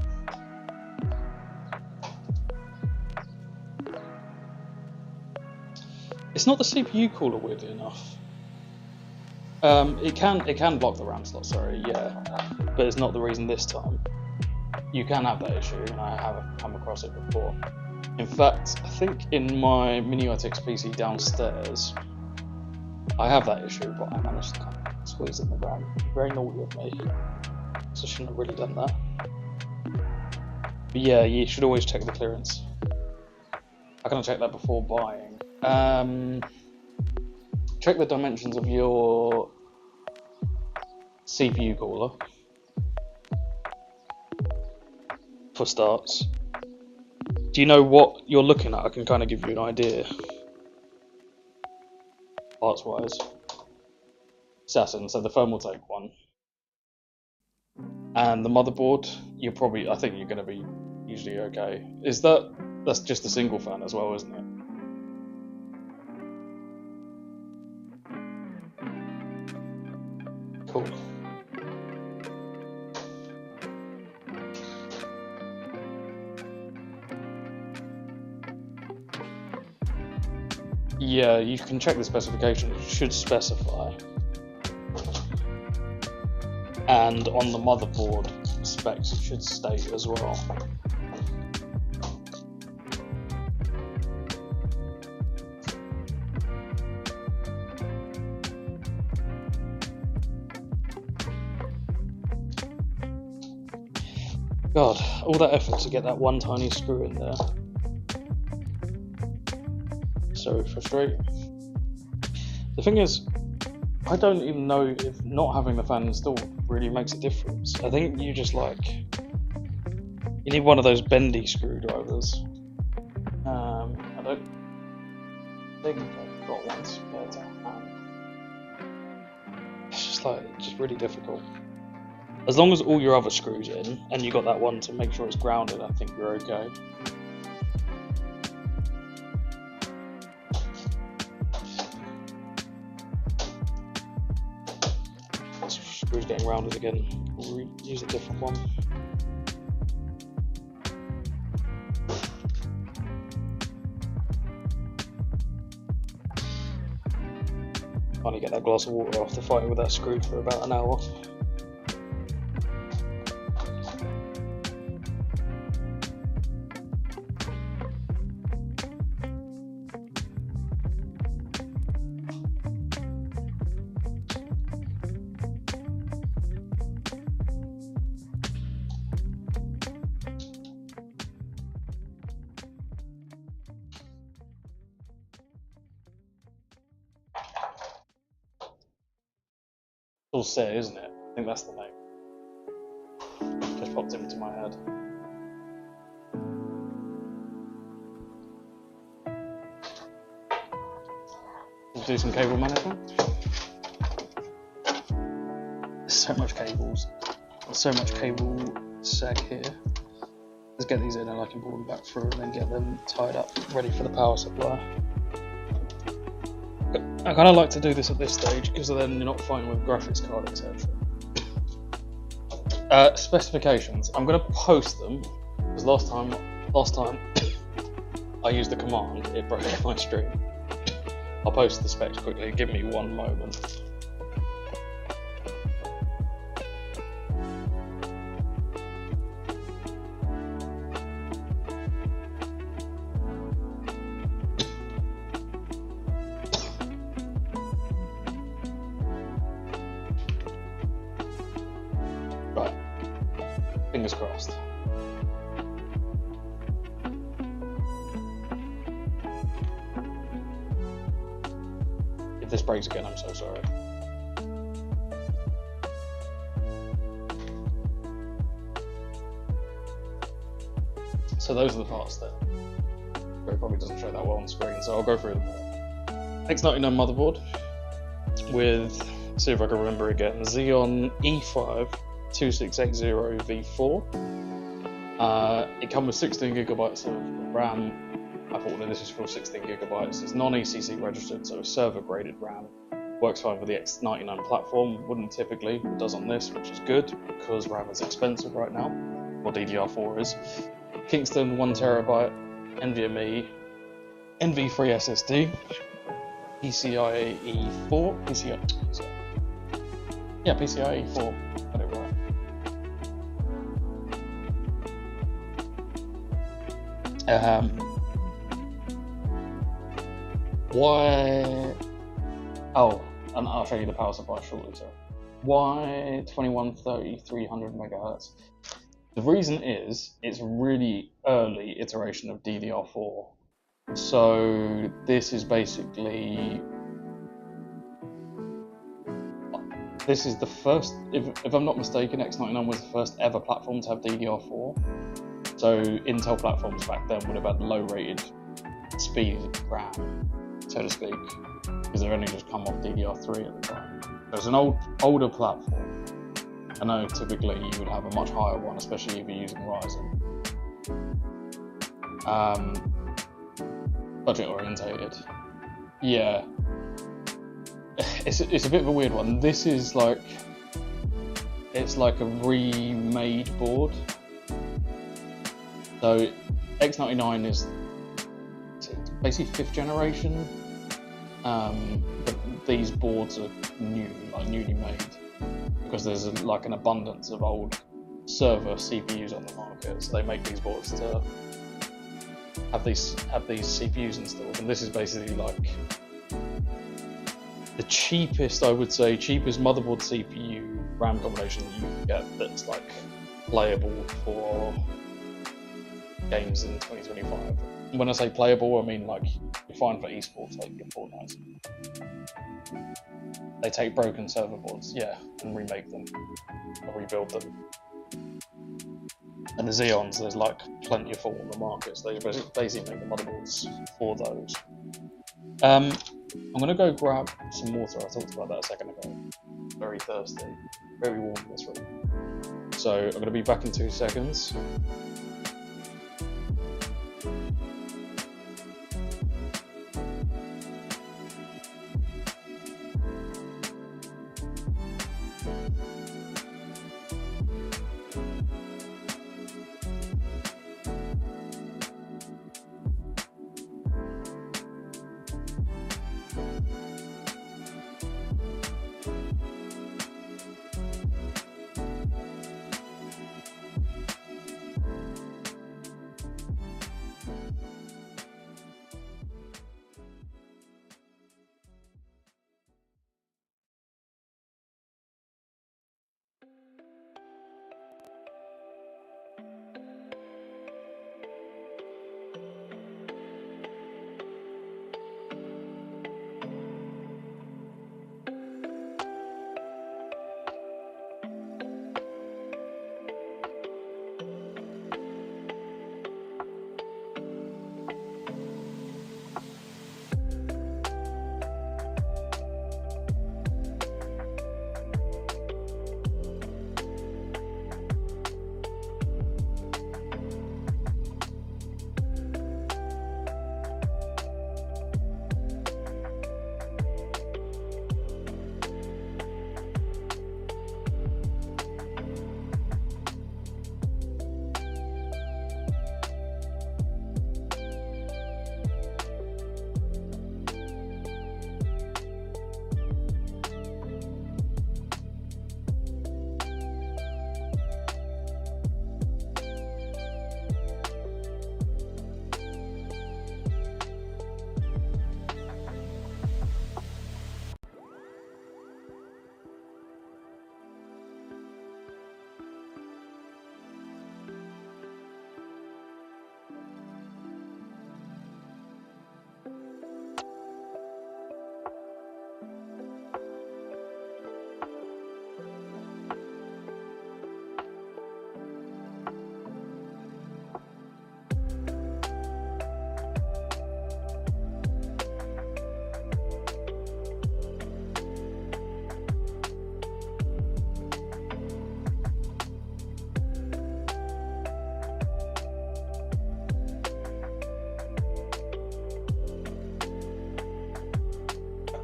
It's not the CPU cooler, weirdly enough. It can block the RAM slot, sorry, yeah, but it's not the reason this time. You can have that issue, and I have come across it before. In fact, I think in my MiniUTX PC downstairs, I have that issue, but I managed to kind of squeeze in the RAM. Very naughty of me, so I shouldn't have really done that. But yeah, you should always check the clearance. I can check that before buying. Check the dimensions of your CPU cooler for starts. Do you know what you're looking at? I can kind of give you an idea parts wise. Assassin, so the Thermaltake one, and the motherboard. I think you're going to be usually okay. That's just a single fan as well, isn't it? cool. Yeah, you can check the specification. It should specify. And on the motherboard specs, it should state as well. God, all that effort to get that one tiny screw in there. So frustrating. The thing is, I don't even know if not having the fan installed really makes a difference. I think you just you need one of those bendy screwdrivers. I don't think I've got one spare to hand. It's just really difficult. As long as all your other screws in and you got that one to make sure it's grounded, I think you're okay. Screws getting rounded again. We'll use a different one. Finally get that glass of water after fighting with that screw for about an hour. All set, isn't it? I think that's the name. Just popped into my head. We'll do some cable management. There's so much cables. There's so much cable sag here. Let's get these in and I can pull them back through and then get them tied up, ready for the power supply. I kind of like to do this at this stage because then you're not fighting with graphics card, etc. Specifications. I'm going to post them because last time I used the command, it broke my stream. I'll post the specs quickly. Give me one moment. Fingers crossed. If this breaks again, I'm so sorry. So those are the parts that it probably doesn't show that well on screen, so I'll go through them all. X99 motherboard with, see if I can remember again, Xeon E5 2680V4. It comes with 16 gigabytes of RAM. I thought that this is for 16 gigabytes. It's non-ECC registered, so it's server graded RAM. Works fine with the X99 platform. Wouldn't typically, but does on this, which is good because RAM is expensive right now. Or DDR4 is. Kingston 1TB NVMe NV3 SSD. PCIe 4. PCIe 4. Got it right. Why? Oh, and I'll show you the power supply shortly. So, why 2130 300 megahertz? The reason is it's a really early iteration of DDR4. So this is basically the first. If I'm not mistaken, X99 was the first ever platform to have DDR4. So Intel platforms back then would have had low-rated speed RAM, so to speak, because they've only just come off DDR3 at the time. So it's an older platform. I know typically you would have a much higher one, especially if you're using Ryzen. Budget orientated. Yeah. It's a bit of a weird one. This is like it's like a remade board. So X99 is basically 5th generation, but these boards are new, like newly made, because there's like an abundance of old server CPUs on the market. So they make these boards to have these CPUs installed, and this is basically like the cheapest, I would say, cheapest motherboard CPU RAM combination that you can get that's like playable for games in 2025. When I say playable, I mean like you're fine for esports, like your Fortnite. They take broken server boards, yeah, and remake them, or rebuild them. And the Xeons, there's like plenty of them on the market, so they basically make the motherboards for those. I'm gonna go grab some water. I talked about that a second ago. Very thirsty, very warm in this room. So I'm gonna be back in 2 seconds.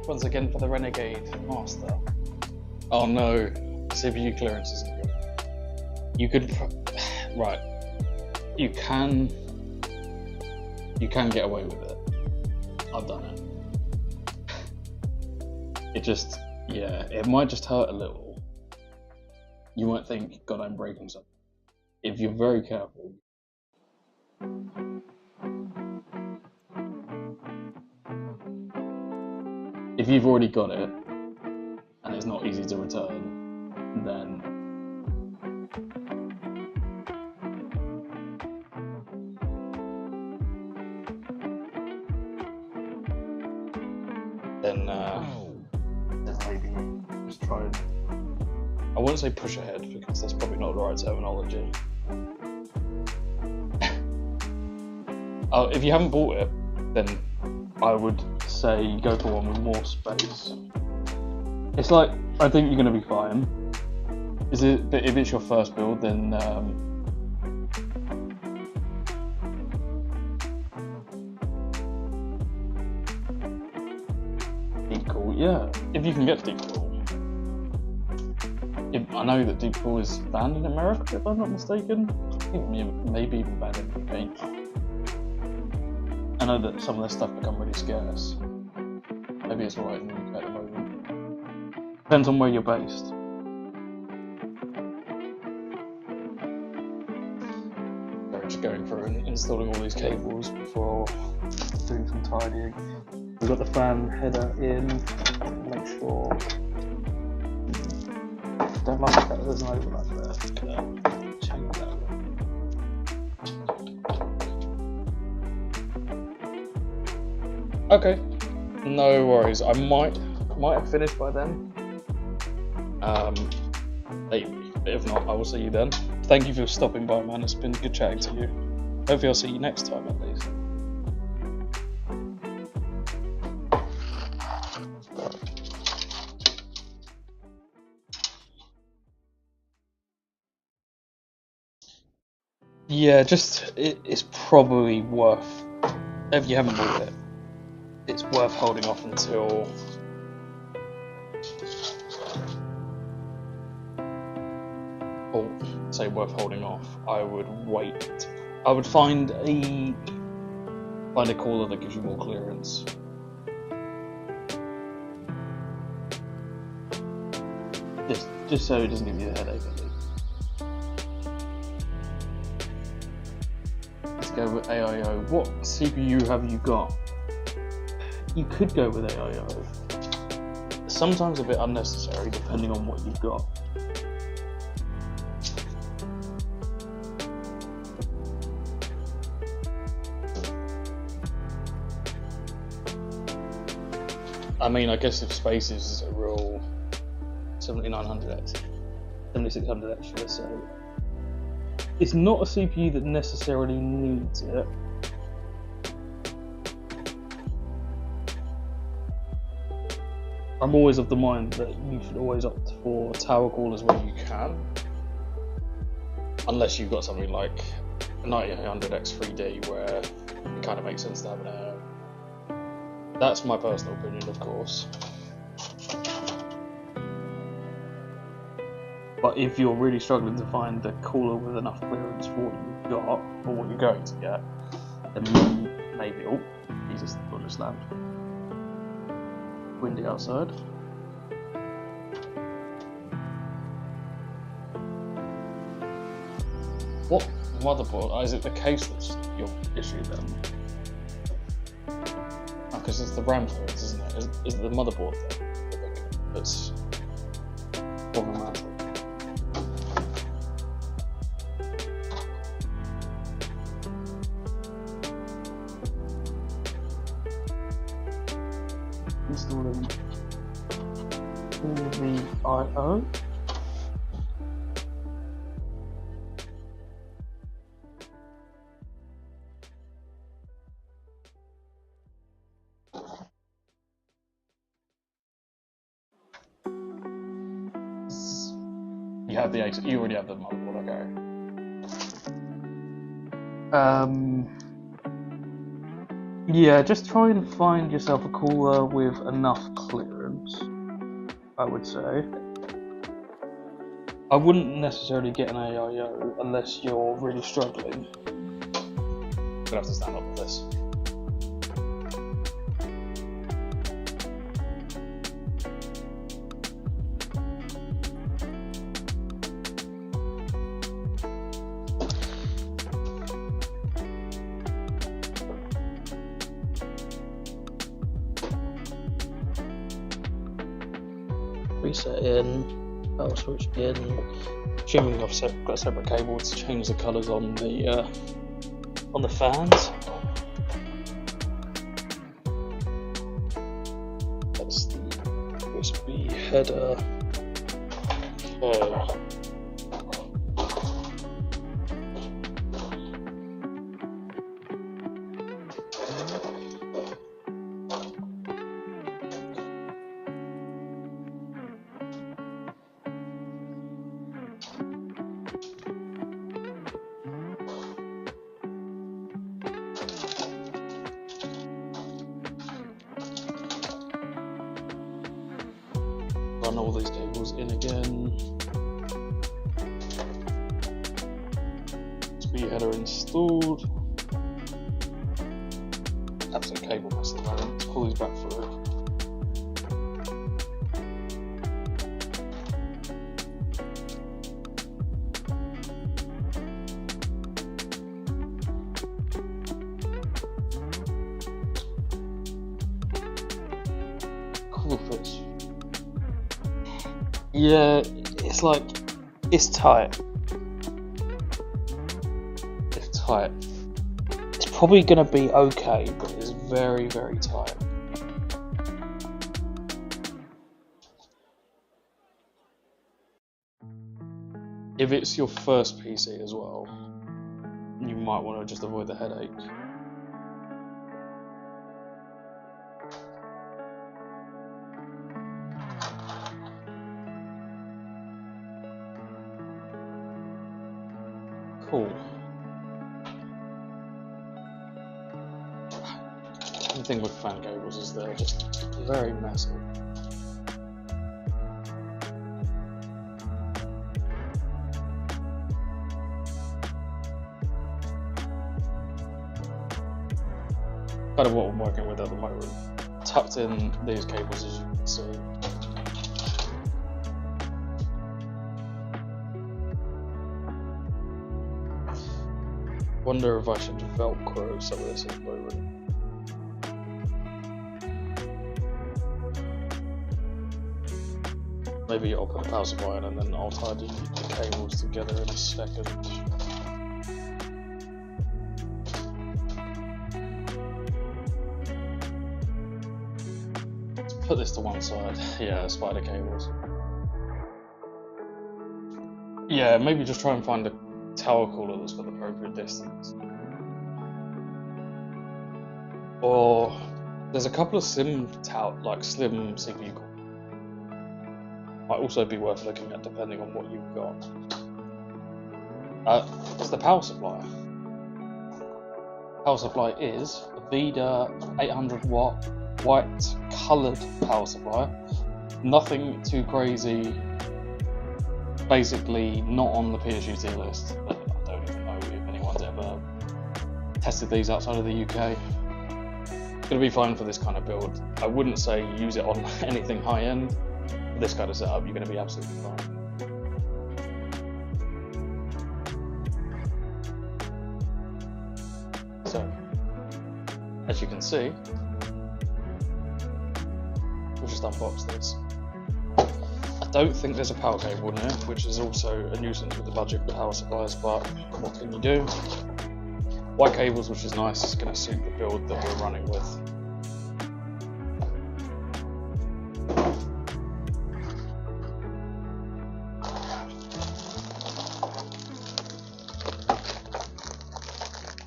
Once again for the Renegade Master. Oh no, CPU clearance isn't good. You could, right, you can get away with it. I've done it. It just, yeah, it might just hurt a little. You might think, God, I'm breaking something. If you're very careful. If you've already got it, and it's not easy to return, then maybe just try and, I wouldn't say push ahead, because that's probably not the right terminology. If you haven't bought it, then I would say go for one with more space. It's like, I think you're going to be fine. But if it's your first build, then deep cool, yeah. If you can get deep cool, I know that Deep Cool is banned in America, if I'm not mistaken. I think maybe even banned in the UK. I know that some of this stuff become really scarce. Maybe it's alright in the UK at the moment. Depends on where you're based. So we're just going through and installing all these cables before doing some tidying. We've got the fan header in. Make sure. Don't like that there's an overlap there. Change that. Okay, no worries. I might have finished by then. Maybe. If not, I will see you then. Thank you for stopping by, man. It's been good chatting to you. Hopefully I'll see you next time at least. Yeah, it's probably worth, if you haven't bought it, it's worth holding off until say worth holding off. I would wait. I would find a cooler that gives you more clearance. Just so it doesn't give you a headache. Let's go with AIO. What CPU have you got? You could go with AIO. Sometimes a bit unnecessary depending on what you've got. I mean, I guess if Spaces is a real 7900X, 7600X, should I say. It's not a CPU that necessarily needs it. I'm always of the mind that you should always opt for tower coolers where you can. Unless you've got something like a 9800X 3D where it kind of makes sense to have an AIO. That's my personal opinion, of course. But if you're really struggling to find a cooler with enough clearance for what you've got, or what you're going to get, then maybe, oh, Jesus, the door just slammed. Windy outside. What motherboard? Oh, is it the case that's your issue then? Because it's the RAM clearance, isn't it? Is it the motherboard then? I think that's problematic. Installing all the I/O. You have the you already have the motherboard, okay. Yeah, just try and find yourself a cooler with enough clearance, I would say. I wouldn't necessarily get an AIO unless you're really struggling. I'm gonna have to stand up with this. Reset in, power switch in. Assuming I've got a separate cable to change the colours on the fans. That's the USB header. Run all these cables in again. PG header installed. Absolute cable mess at the moment. Let's pull these back through. Cool fits. Yeah, it's like, it's tight. It's tight. It's probably going to be okay, but it's very, very tight. If it's your first PC as well, you might want to just avoid the headache. Cool. The thing with fan cables is they're just very messy. Kind of what I'm working with at the moment. Tucked in these cables, as you can see. Wonder if I should Velcro some of this at the moment. Maybe I'll put a power supply in and then I'll tidy the cables together in a second. Let's put this to one side. Yeah, spider cables. Yeah, maybe just try and find a tower cooler that's got the appropriate distance. Or there's a couple of slim CPU coolers. Might also be worth looking at depending on what you've got. It's the power supply. Power supply is a VIDA 800 watt white coloured power supply. Nothing too crazy. Basically not on the PSUT list, but I don't even know if anyone's ever tested these outside of the UK. It's going to be fine for this kind of build. I wouldn't say use it on anything high end. For this kind of setup, you're going to be absolutely fine. So, as you can see, we'll just unbox this. I don't think there's a power cable in here, which is also a nuisance with the budget for power supplies, but what can you do? White cables, which is nice, it's going to suit the build that we're running with.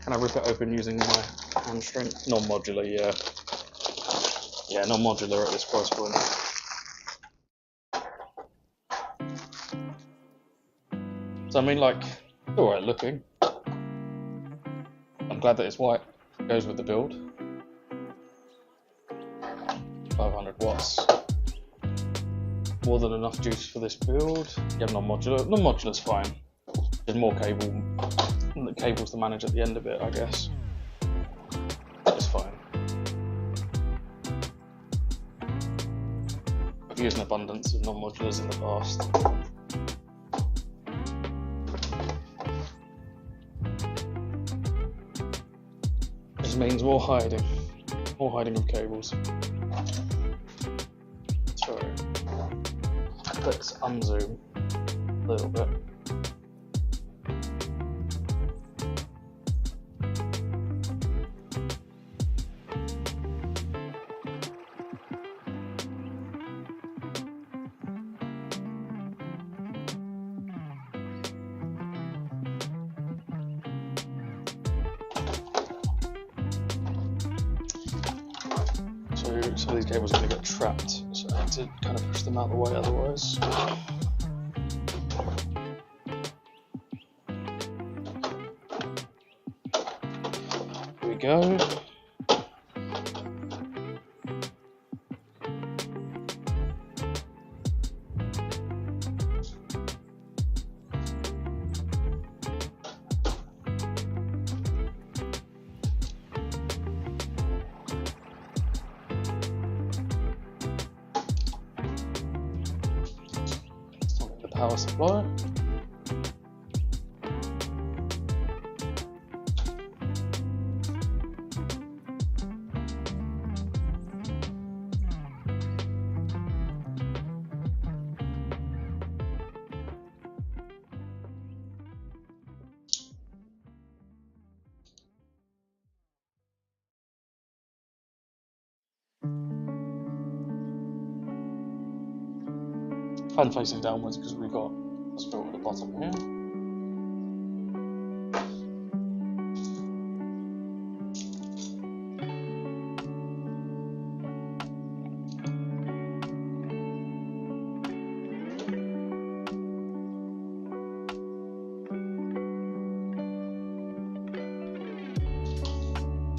Can I rip it open using my hamstring? Non-modular, yeah. Yeah, non-modular at this price point. So I mean, like, alright looking. I'm glad that it's white. It goes with the build. 500 watts. More than enough juice for this build. Yeah, non-modular. Non-modular's fine. There's more cables to manage at the end of it, I guess. It's fine. I've used an abundance of non-modulars in the past. This means more hiding of cables. So let's unzoom a little bit. Some of these cables are going to get trapped, so I have to kind of push them out of the way otherwise. Here we go. power supply. Fan facing downwards because we've got a spill at the bottom here.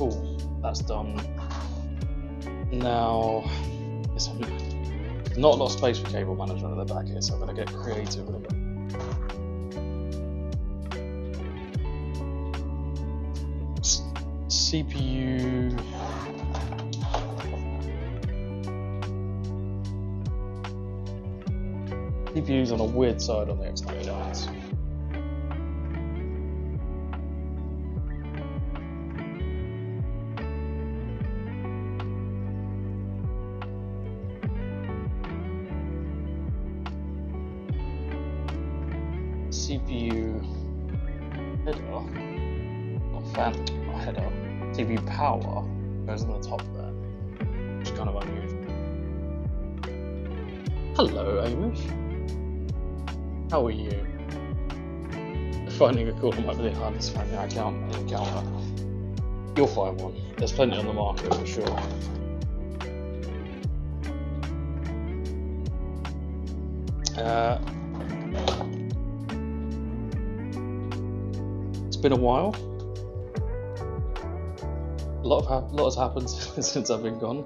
Oh, that's done. Now, not a lot of space for cable management at the back here, so I'm going to get creative with it. CPU. CPU's on a weird side on the external lines. CPU header, not fan, not header. CPU power goes on the top there, which is kind of unusual. Hello, Amish. How are you? Finding a caller might be the hardest finding an encounter. You'll find one. There's plenty on the market for sure. It's been a while. A lot has happened since I've been gone.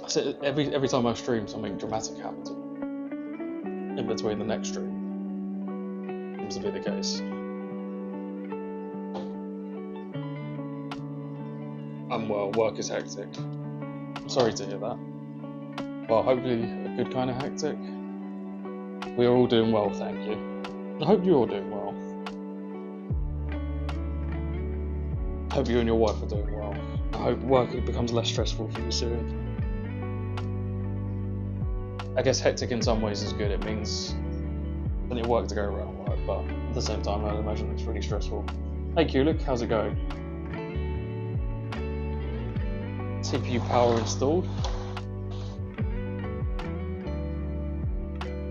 So every time I stream, something dramatic happens in between the next stream. Seems to be the case. Well, work is hectic. I'm sorry to hear that. Well, hopefully a good kind of hectic. We are all doing well, thank you. I hope you're all doing well. I hope you and your wife are doing well. I hope work becomes less stressful for you soon. I guess hectic in some ways is good. It means plenty of work to go around, right? But at the same time, I imagine it's really stressful. Hey Kulik, how's it going? CPU power installed.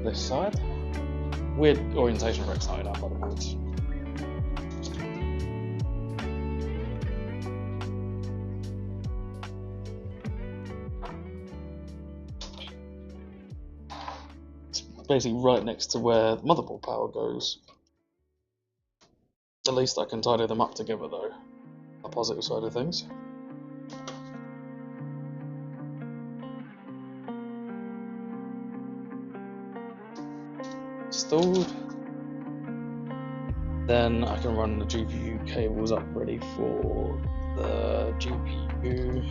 This side. Weird orientation for excited out by the woods. It's basically right next to where the motherboard power goes. At least I can tidy them up together though. The positive side of things. Installed. Then I can run the GPU cables up ready for the GPU.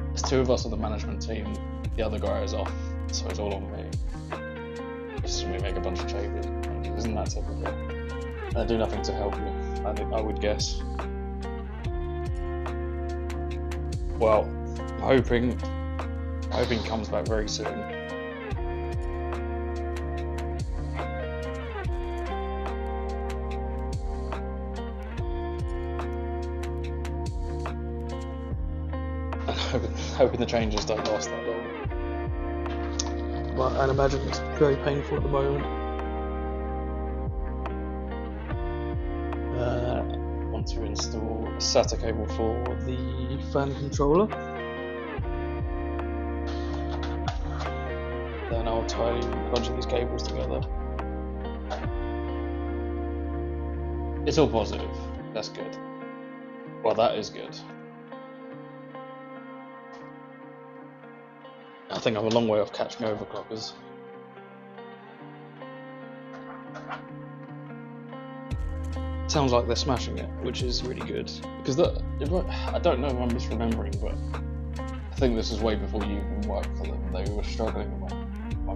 There's two of us on the management team. The other guy is off, so it's all on me. Just me make a bunch of changes. Isn't that typical? I do nothing to help you. I would guess. Well, I'm hoping he comes back very soon. And hoping the changes don't last that long. But I'd imagine it's very painful at the moment. Want to install a SATA cable for the fan controller. Then I'll tie a bunch of these cables together. It's all positive. That's good. Well, that is good. I think I'm a long way off catching overclockers. Sounds like they're smashing it, which is really good. Because I don't know if I'm misremembering, but I think this was way before you even worked for them. They were struggling with my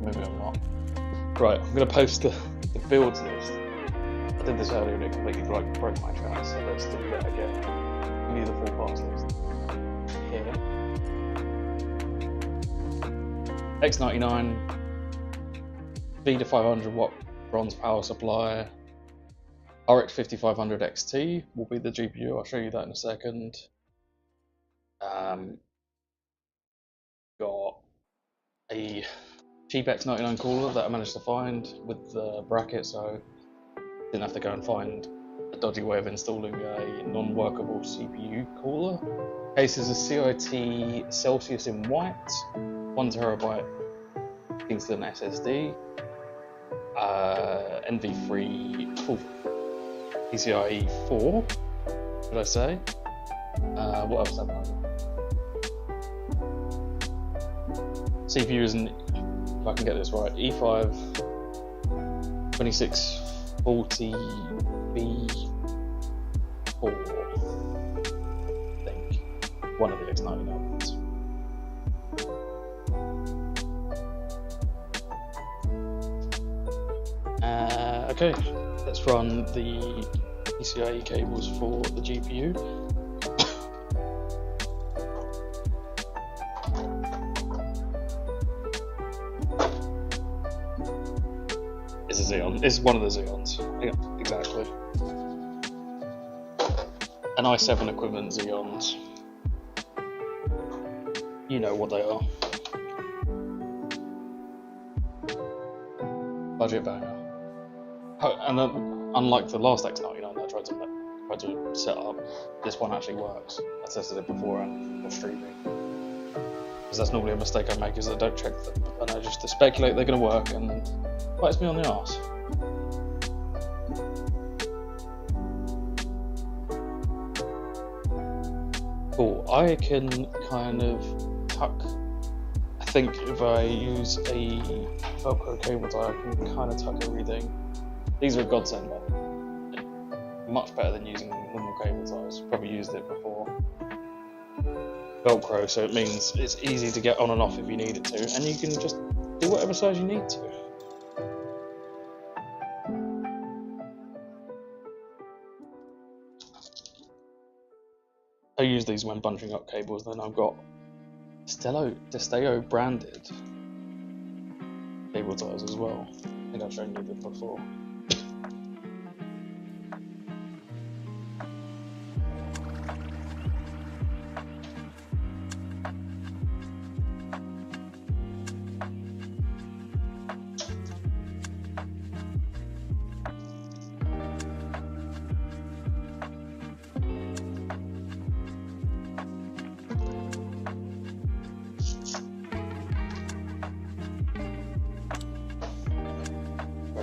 maybe I'm not. Right, I'm going to post the builds list. I did this earlier and it completely broke my chat, so let's do that again. We need the full parts list. Here. X99, VIDA 500 watt bronze power supply. RX 5500 XT will be the GPU. I'll show you that in a second. Got a cheap X99 cooler that I managed to find with the bracket, so didn't have to go and find a dodgy way of installing a non-workable CPU cooler. Case is a CIT Celsius in white, 1TB Kingston SSD, NV3 PCIe 4, should I say? What else have I? CPU is an, if I can get this right, E5 2640B4, I think, one of the X99 ones. Okay, let's run the PCIe cables for the GPU. It's a Xeon. It's one of the Xeons. Yeah, exactly. An i7 equivalent Xeons. You know what they are. Budget banger. And unlike the last X99 that I tried to set up, this one actually works. I tested it beforehand for streaming. Because that's normally a mistake I make, is I don't check them. And I just speculate they're going to work and bites me on the arse. Cool, I can kind of tuck, I think if I use a Velcro cable tie, I can kind of tuck everything. These are a godsend, man. Much better than using normal cable ties. Probably used it before. Velcro, so it means it's easy to get on and off if you need it to, and you can just do whatever size you need to. I use these when bunching up cables. Then I've got Desteo branded cable ties as well. I think I've shown you this before.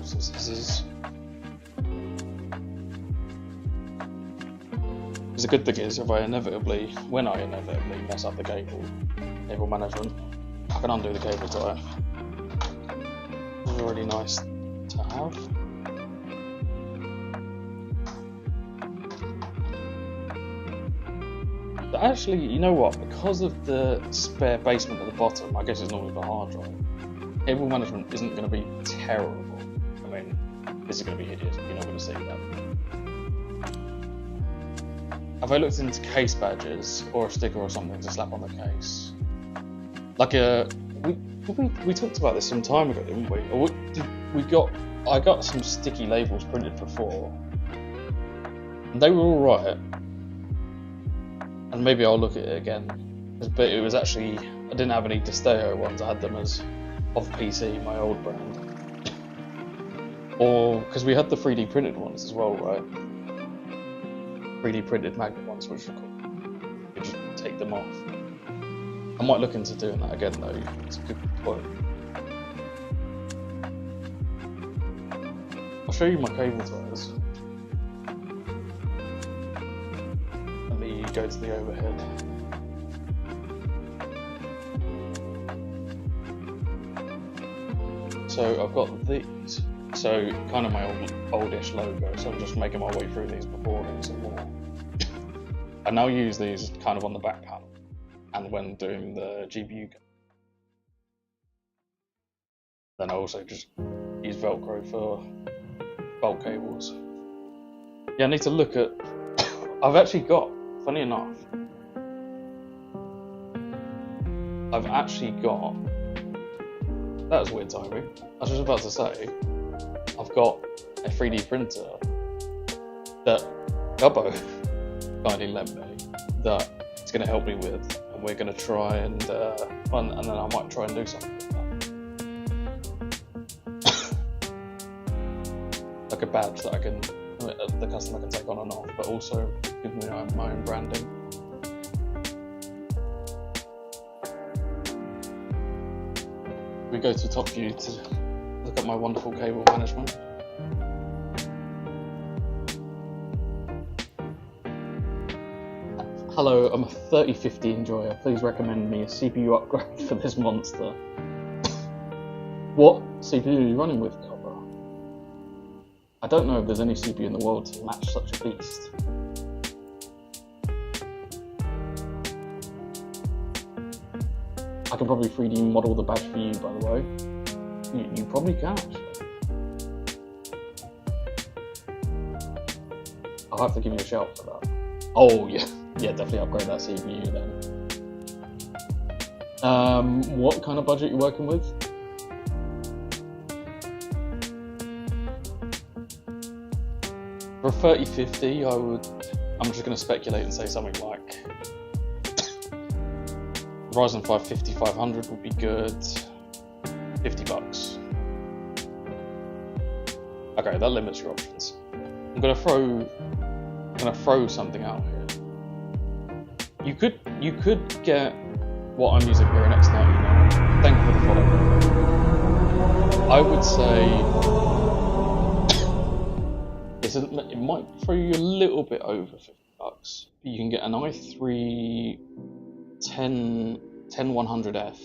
Scissors. The good thing is, when I inevitably mess up the cable management, I can undo the cable tie. It's really nice to have. But actually, you know what? Because of the spare basement at the bottom, I guess it's normally the hard drive. Cable management isn't going to be terrible. I mean, this is going to be hideous. You're not going to see that. Have I looked into case badges or a sticker or something to slap on the case? Like we talked about this some time ago, didn't we? I got some sticky labels printed before, and they were all right. And maybe I'll look at it again. But it was actually, I didn't have any Desteo ones. I had them as off PC, my old brand. Or because we had the 3D printed ones as well, right? 3D printed magnet ones, which are cool. You just take them off. I might look into doing that again though. It's a good point. I'll show you my cable ties. Let me go to the overhead. So I've got these. So kind of my oldish logo. So I'm just making my way through these before doing some more. I now use these kind of on the back panel and when doing the GPU. Then I also just use Velcro for bulk cables. Yeah, I need to look at. I've actually got, funny enough, I've actually got. That was weird timing. I was just about to say, I've got a 3D printer that Gubbo kindly lent me that it's going to help me with, and we're going to try and then I might try and do something with that. Like a badge that the customer can take on and off, but also give me my own branding. We go to top view to look at my wonderful cable management. Hello, I'm a 3050 enjoyer. Please recommend me a CPU upgrade for this monster. What CPU are you running with, Cobra? I don't know if there's any CPU in the world to match such a beast. I can probably 3D model the badge for you, by the way. You probably can, actually. I'll have to give you a shout for that. Oh, yeah. Yeah, definitely upgrade that CPU then. What kind of budget are you working with? For a 3050, I'm just going to speculate and say something like Ryzen 5 5500 would be good. $50. Okay, that limits your options. I'm gonna throw something out here. You could get what I'm using here, an X99. Thank you for the follow. I would say it might throw you a little bit over $50. You can get an i3 10100F,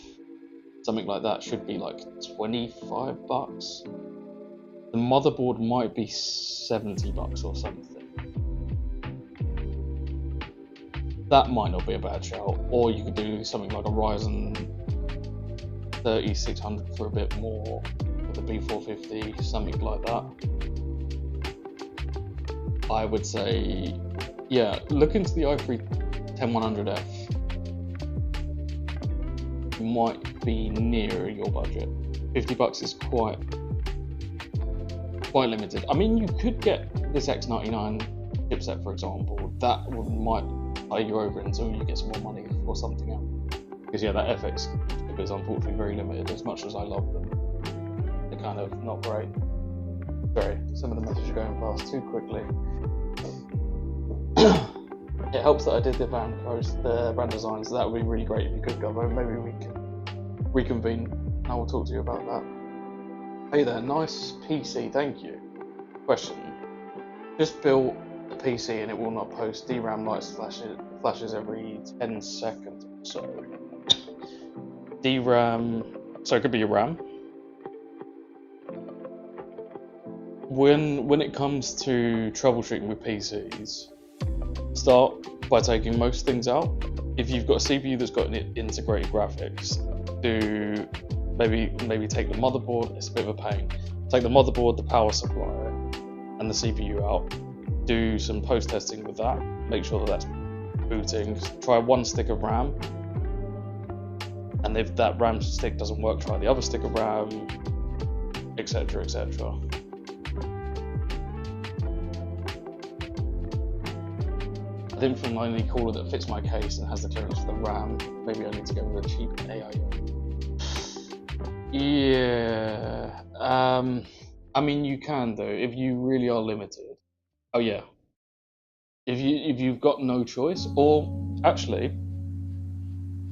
something like that. Should be like $25. The motherboard might be $70 or something. That might not be a bad shout. Or you could do something like a Ryzen 3600 for a bit more, with a B450, something like that. I would say, yeah, look into the i3 10100F. Might be near your budget. $50 is quite limited. I mean, you could get this X99 chipset, for example. That might tie you over until you get some more money for something else. Because yeah, that FX chip is unfortunately very limited. As much as I love them, they're kind of not great. Sorry, some of the messages are going past too quickly. It helps that I did the brand post, the brand designs. That would be really great if you could go. Maybe we can reconvene. I will talk to you about that. Hey there, nice PC, thank you. Question: just built a PC and it will not post DRAM lights flashes every 10 seconds or so. DRAM, so it could be your RAM. When it comes to troubleshooting with PCs, start by taking most things out. If you've got a CPU that's got integrated graphics, do maybe take the motherboard. It's a bit of a pain. Take the motherboard, the power supply, and the CPU out. Do some post testing with that. Make sure that that's booting. Try one stick of RAM, and if that RAM stick doesn't work, try the other stick of RAM, etc., etc. I didn't find any cooler that fits my case and has the clearance for the RAM. Maybe I need to go with a cheap AIO. Yeah. I mean, you can though if you really are limited. Oh yeah. If you've got no choice, or actually,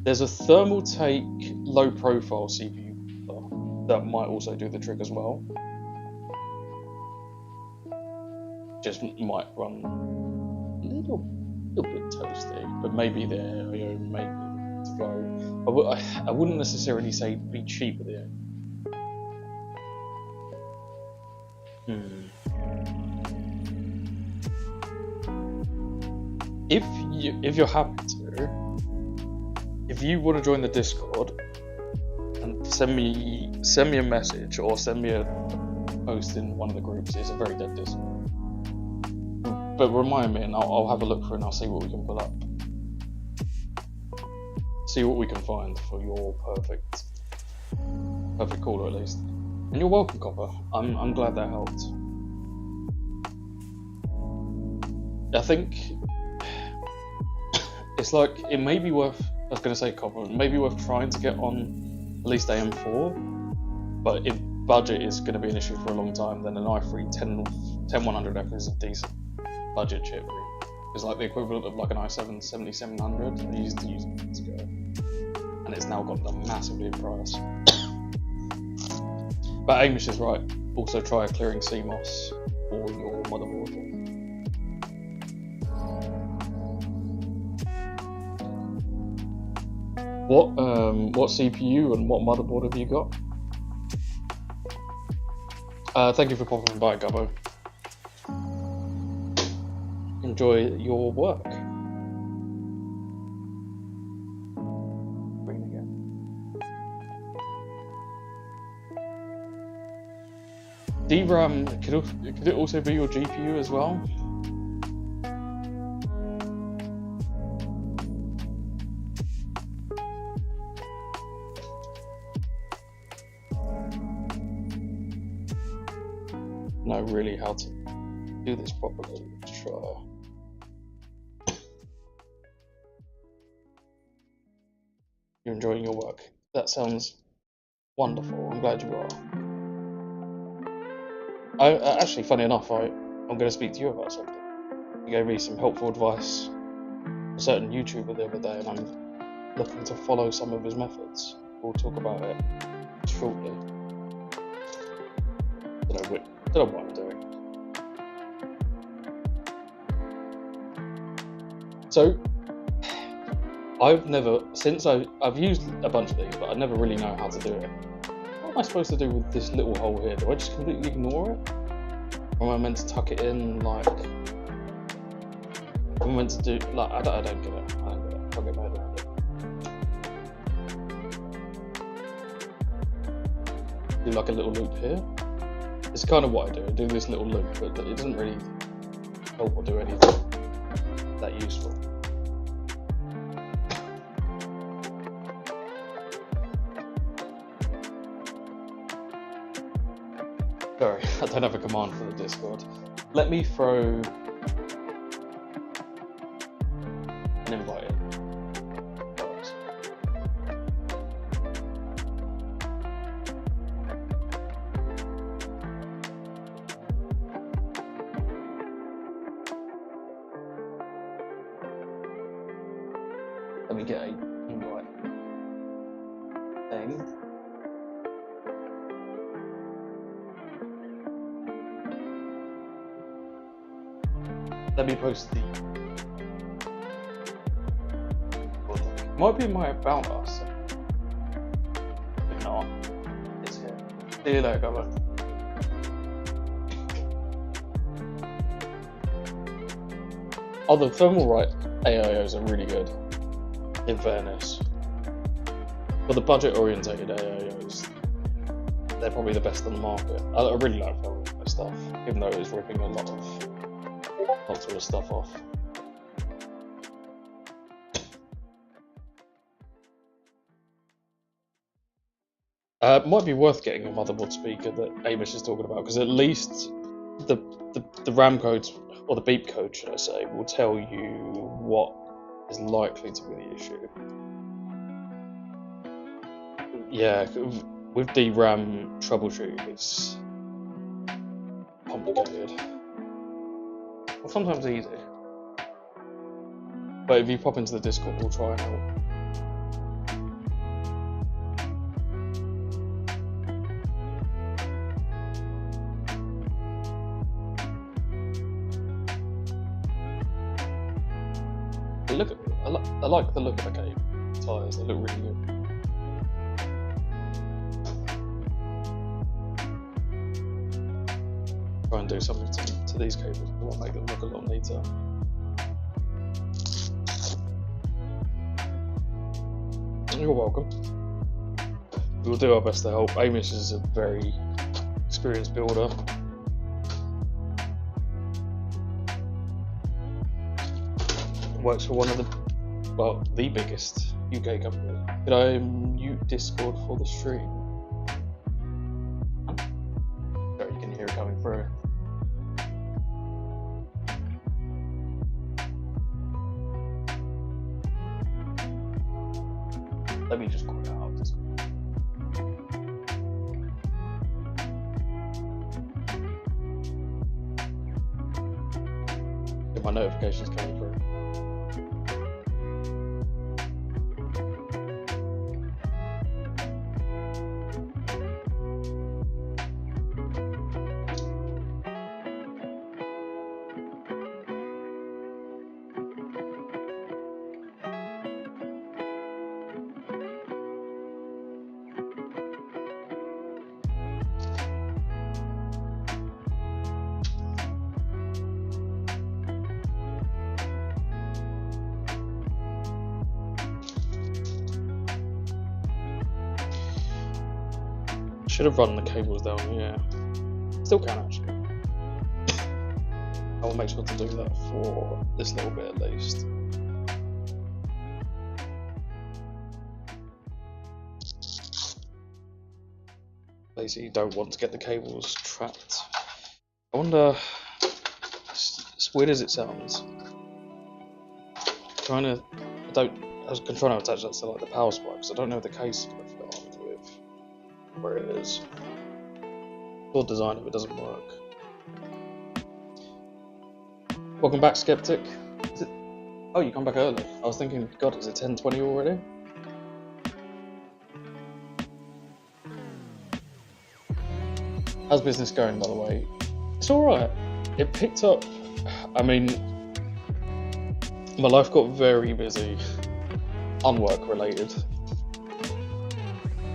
there's a Thermaltake low profile CPU that might also do the trick as well. Just might run a little bit toasty, but maybe the AIO may be to go. I wouldn't necessarily say be cheap with it. If if you're happy to, if you want to join the Discord, and send me a message or send me a post in one of the groups. It's a very dead Discord. But remind me, and I'll have a look for it and I'll see what we can pull up. See what we can find for your perfect caller, at least. And you're welcome, Copper. I'm glad that helped. I think it's like, it may be worth, I was going to say Copper, it may be worth trying to get on at least AM4, but if budget is going to be an issue for a long time, then an i3 10100F is a decent budget chip. It's like the equivalent of like an i7 7700. I used to use it years ago, and it's now gone down massively in price. But Amish is right. Also try clearing CMOS or your motherboard. What CPU and what motherboard have you got? Thank you for popping by, Gubbo. Enjoy your work. Green again. DRAM, could it also be your GPU as well? Know really how to do this properly. Let's try. You're enjoying your work. That sounds wonderful. I'm glad you are. Actually, funny enough, I'm going to speak to you about something. You gave me some helpful advice. A certain YouTuber the other day, and I'm looking to follow some of his methods. We'll talk about it shortly. Don't know what I'm doing. So, I've used a bunch of these, but I never really know how to do it. What am I supposed to do with this little hole here? Do I just completely ignore it? Or am I meant to tuck it in, like... Am I meant to do... Like, I don't get it. I'll get my head around it. Do like a little loop here. It's kind of what I do. I do this little loop, but it doesn't really help or do anything that useful. Sorry, I don't have a command for the Discord. Let me throw an invite in. Let me get a invite thing. Let me post the... Might be in my About Us. If not, it's here. See you later, Gubbo. Oh, the Thermalright AIOs are really good, in fairness. For the budget-orientated AIOs, they're probably the best on the market. I really like Thermalright stuff, even though it's ripping lots of the stuff off. Might be worth getting a motherboard speaker that Amish is talking about, because at least the RAM codes, or the beep code, should I say, will tell you what is likely to be the issue. Yeah, with DRAM troubleshooting, it's complicated. Well, sometimes easy. But if you pop into the Discord, we'll try and help. I like the look of the cable tires, they look really good. Try and do something to these cables, I want to make them look a lot neater. You're welcome. We'll do our best to help. Amish is a very experienced builder. Works for one of the biggest UK company. Could I mute Discord for the stream? Sorry, you can hear it coming through. Let me just quit out. Get my notifications coming through. Should have run the cables down here. Still can actually. I will make sure to do that for this little bit at least. Basically, you don't want to get the cables trapped. I wonder. As weird as it sounds, I was trying to attach that to like the power supply because I don't know if the case is going to fit on with where it is. Or design if it doesn't work. Welcome back, Skeptic. Oh, you come back early. I was thinking, God, is it 10:20 already? How's business going, by the way? It's alright. It picked up. I mean, my life got very busy, unwork related,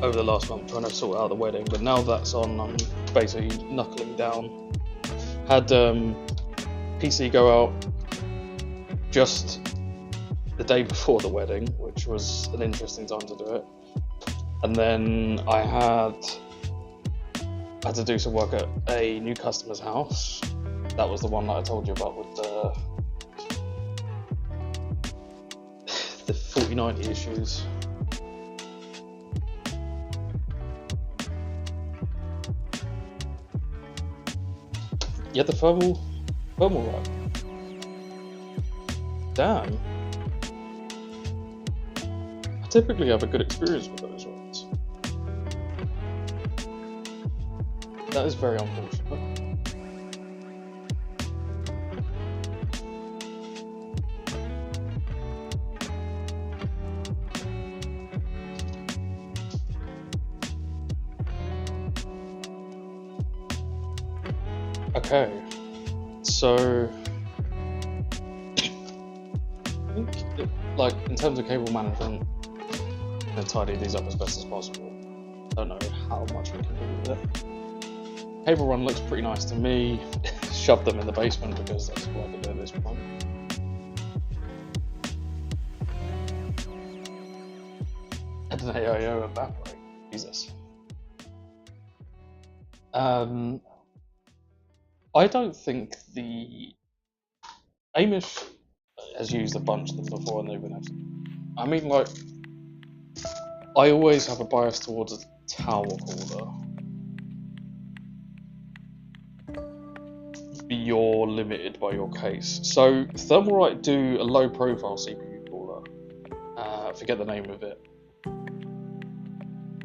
over the last month trying to sort out the wedding, but now that's on, I'm basically knuckling down. Had PC go out just the day before the wedding, which was an interesting time to do it. And then I had to do some work at a new customer's house. That was the one that I told you about with the 4090 issues. You had the thermal wrap. Damn. I typically have a good experience with those ones. That is very unfortunate. Okay, so I think, like, in terms of cable management, I'm gonna tidy these up as best as possible. Don't know how much we can do with it. Cable run looks pretty nice to me. Shove them in the basement because that's what I can do at this point. And an AIO evaporate. Jesus. I don't think the Amish has used a bunch of them before and they've been actually. I mean, like, I always have a bias towards a tower cooler. You're limited by your case. So Thermalright do a low profile CPU cooler. Forget the name of it.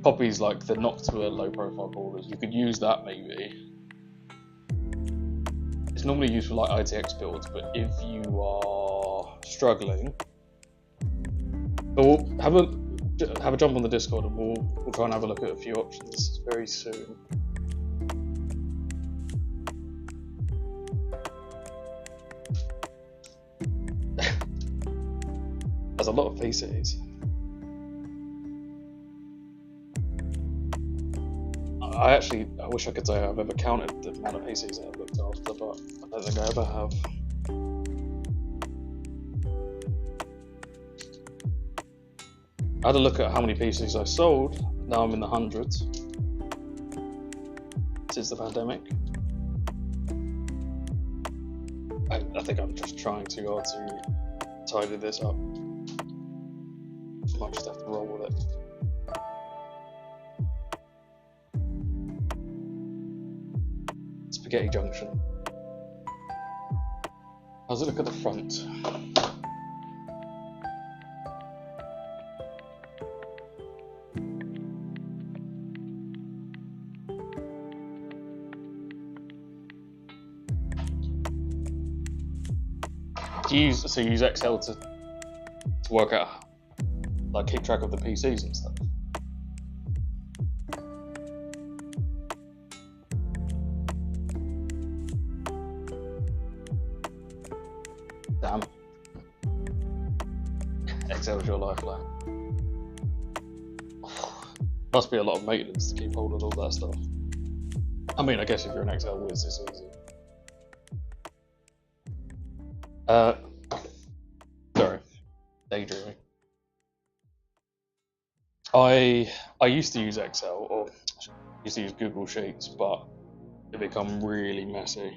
Copies like the Noctua low profile coolers. You could use that maybe. It's normally used for like ITX builds, but if you are struggling, we'll have a jump on the Discord and we'll try and have a look at a few options very soon. There's a lot of PCs. I wish I could say I've ever counted the amount of PCs that I've looked after, but I don't think I ever have. I had a look at how many PCs I sold. Now I'm in the hundreds since the pandemic. I think I'm just trying too hard to tidy this up. I might just have to roll with it. Spaghetti Junction. How's it look at the front? You use Excel to work out, like keep track of the PCs and stuff. Damn. Excel's your lifeline. Must be a lot of maintenance to keep hold of all that stuff. I mean, I guess if you're an Excel whiz, it's easy. Sorry, daydreaming. I used to use Excel, or used to use Google Sheets, but it become really messy,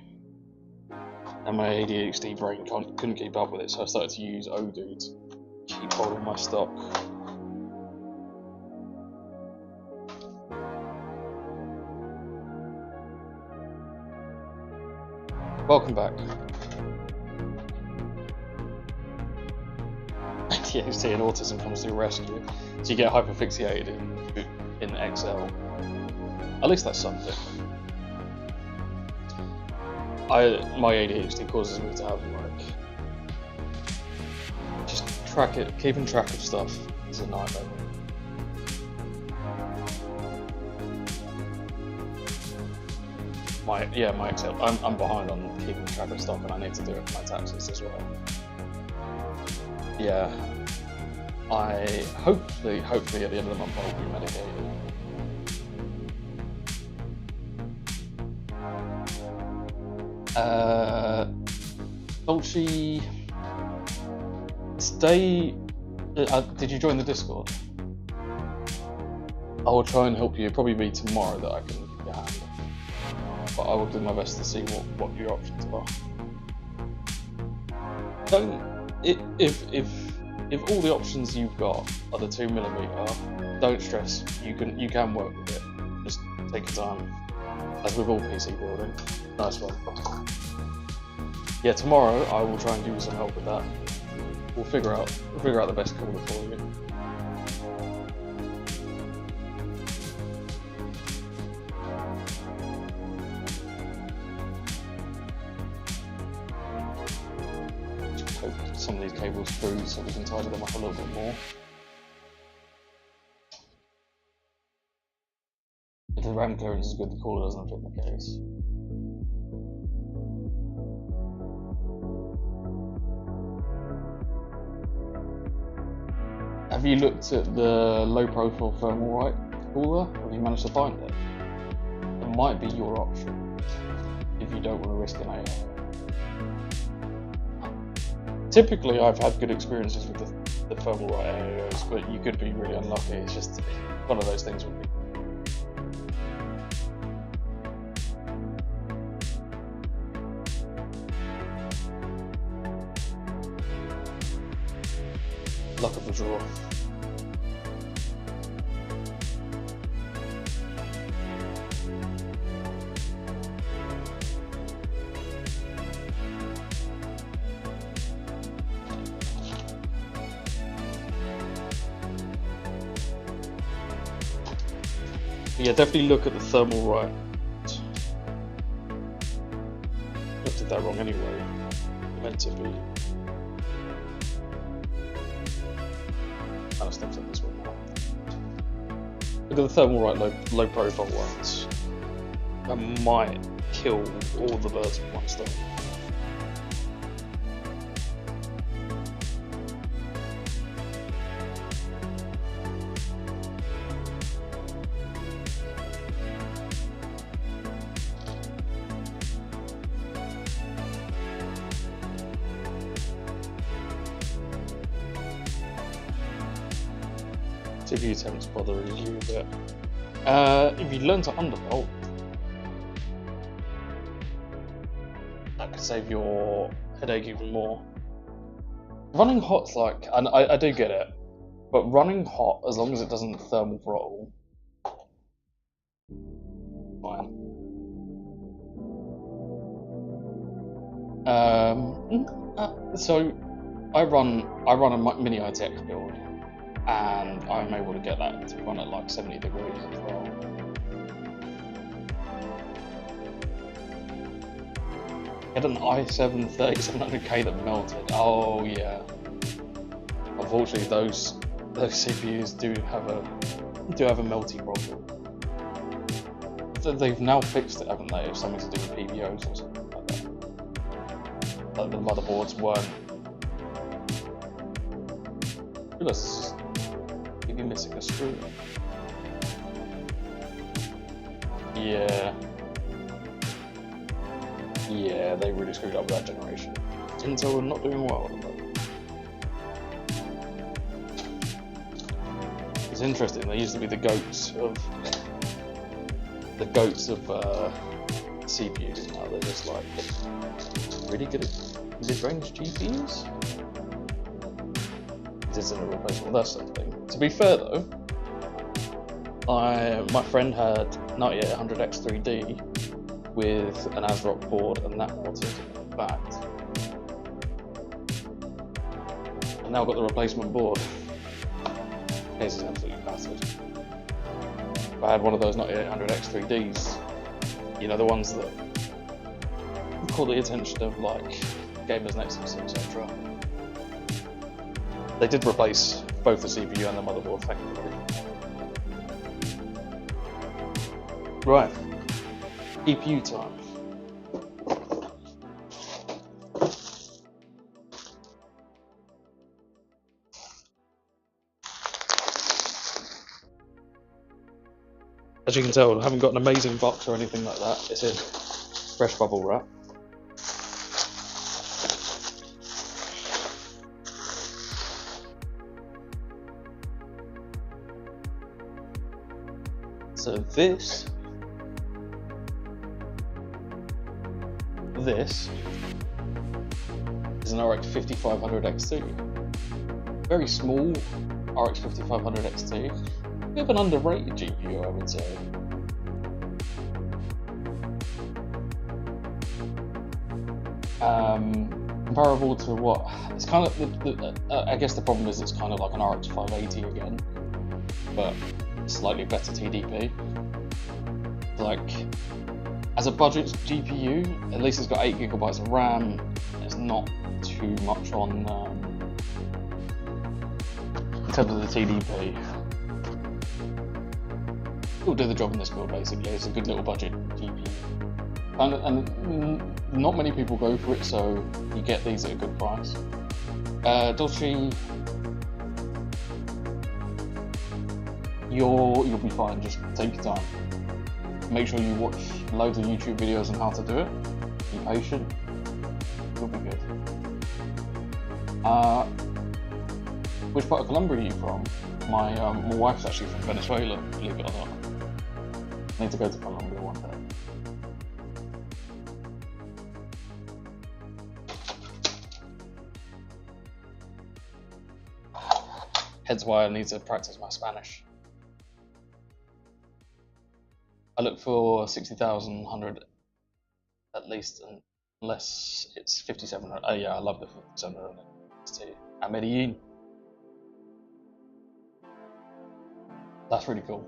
and my ADHD brain couldn't keep up with it, so I started to use Odoo to keep hold of my stock. Welcome back. ADHD and autism comes to your rescue, so you get hyperfixated in Excel. At least that's something. My ADHD causes me to have just keeping track of stuff is a nightmare. My Excel. I'm behind on keeping track of stuff, and I need to do it for my taxes as well. Yeah, I hopefully at the end of the month I'll be medicated. Dolce, stay. Did you join the Discord? I will try and help you. It'll probably be tomorrow that I can get your hand, but I will do my best to see what your options are. If all the options you've got are the 2mm, don't stress. You can work with it. Just take your time. As with all PC building. Nice one. Yeah, tomorrow I will try and give you some help with that. We'll figure out the best caller for you. Hope some of these cables through so we can tidy them up a little bit more. If the RAM clearance is good, the cooler doesn't fit the case. Have you looked at the low profile Thermalright cooler? Have you managed to find it? It might be your option if you don't want to risk an AO. Typically, I've had good experiences with the Thermalright AOs, but you could be really unlucky. It's just one of those things with me. Luck of the draw. Yeah, definitely look at the Thermalright. I did that wrong anyway. Meant to be. Kind of steps up this one now. Look at the Thermalright low profile ones. That might kill all the birds with one stone. CPU temps bother you a bit. If you learn to undervolt, that could save your headache even more. Running hot's like, and I do get it, but running hot, as long as it doesn't thermal throttle, fine. So I run a mini ITX build, and I'm able to get that to run at like 70 degrees as well. Had an i7 3700K that melted. Oh yeah. Unfortunately, those CPUs do have a melty problem. They've now fixed it, haven't they? It's something to do with PBOs or something like that. Like the motherboards weren't. I realise this is maybe missing a screw. Yeah. Yeah, they really screwed up that generation. Intel are not doing well at the moment. It's interesting, they used to be the goats of CPUs, now they're just like really good at mid-range GPUs. This isn't a replacement, that's something. To be fair though, my friend had 9800X3D with an ASRock board, and that melted, in fact. And now I've got the replacement board. This is absolutely battered. If I had one of those 9800X3Ds, you know, the ones that caught the attention of like Gamers Nexus, etc. They did replace both the CPU and the motherboard, thankfully. Right. GPU time. As you can tell, I haven't got an amazing box or anything like that. It's in fresh bubble wrap. So this is an RX 5500 XT. Very small RX 5500 XT. A bit of an underrated GPU, I would say. Comparable to what? It's kind of, I guess the problem is it's kind of like an RX 580 again, but slightly better TDP. Like, as a budget GPU, at least it's got 8GB of RAM. There's not too much on in terms of the TDP. It'll do the job in this build basically. It's a good little budget GPU. And not many people go for it, so you get these at a good price. Dolce, you'll be fine. Just take your time. Make sure you watch loads of YouTube videos on how to do it. Be patient. You'll be good. Which part of Colombia are you from? My wife's actually from Venezuela, believe it or not. I need to go to Colombia one day. Hence why I need to practice my Spanish. I look for 60,100 at least, unless it's 5700. Oh yeah, I love the 5700 too. At Medellin. That's really cool.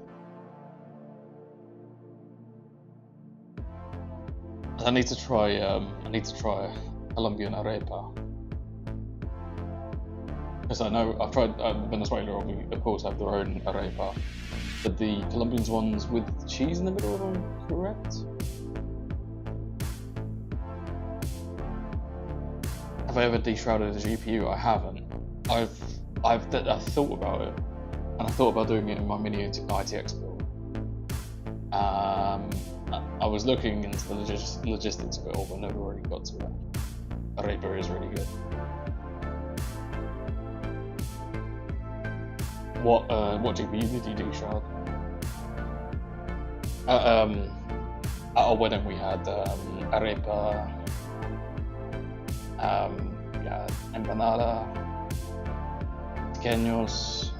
I need to try Colombian arepa. Because I know I've tried Venezuela, of course, have their own arepa, but the Colombian ones with cheese in the middle, if I'm correct. Have I ever deshrouded a GPU? I haven't. I've thought about it, and I thought about doing it in my mini ITX build. I was looking into the logistics of it all, but never really got to it. Arepa is really good. What GPU did you do, Shroud? At our wedding we had arepa, yeah, empanada, pequeños,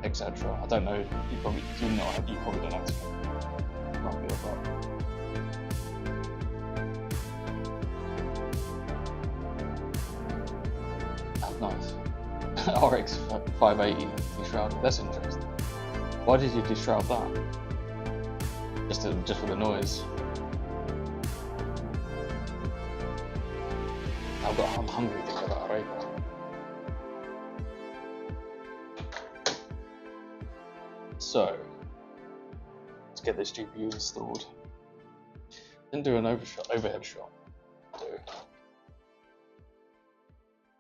etc. I don't know. You probably don't have to. Might be about. Oh, nice. RX 580 deshrouded. That's interesting. Why did you deshroud that? Just for the noise. I'm hungry thinking about arepa. So let's get this GPU installed. Didn't do an overhead shot.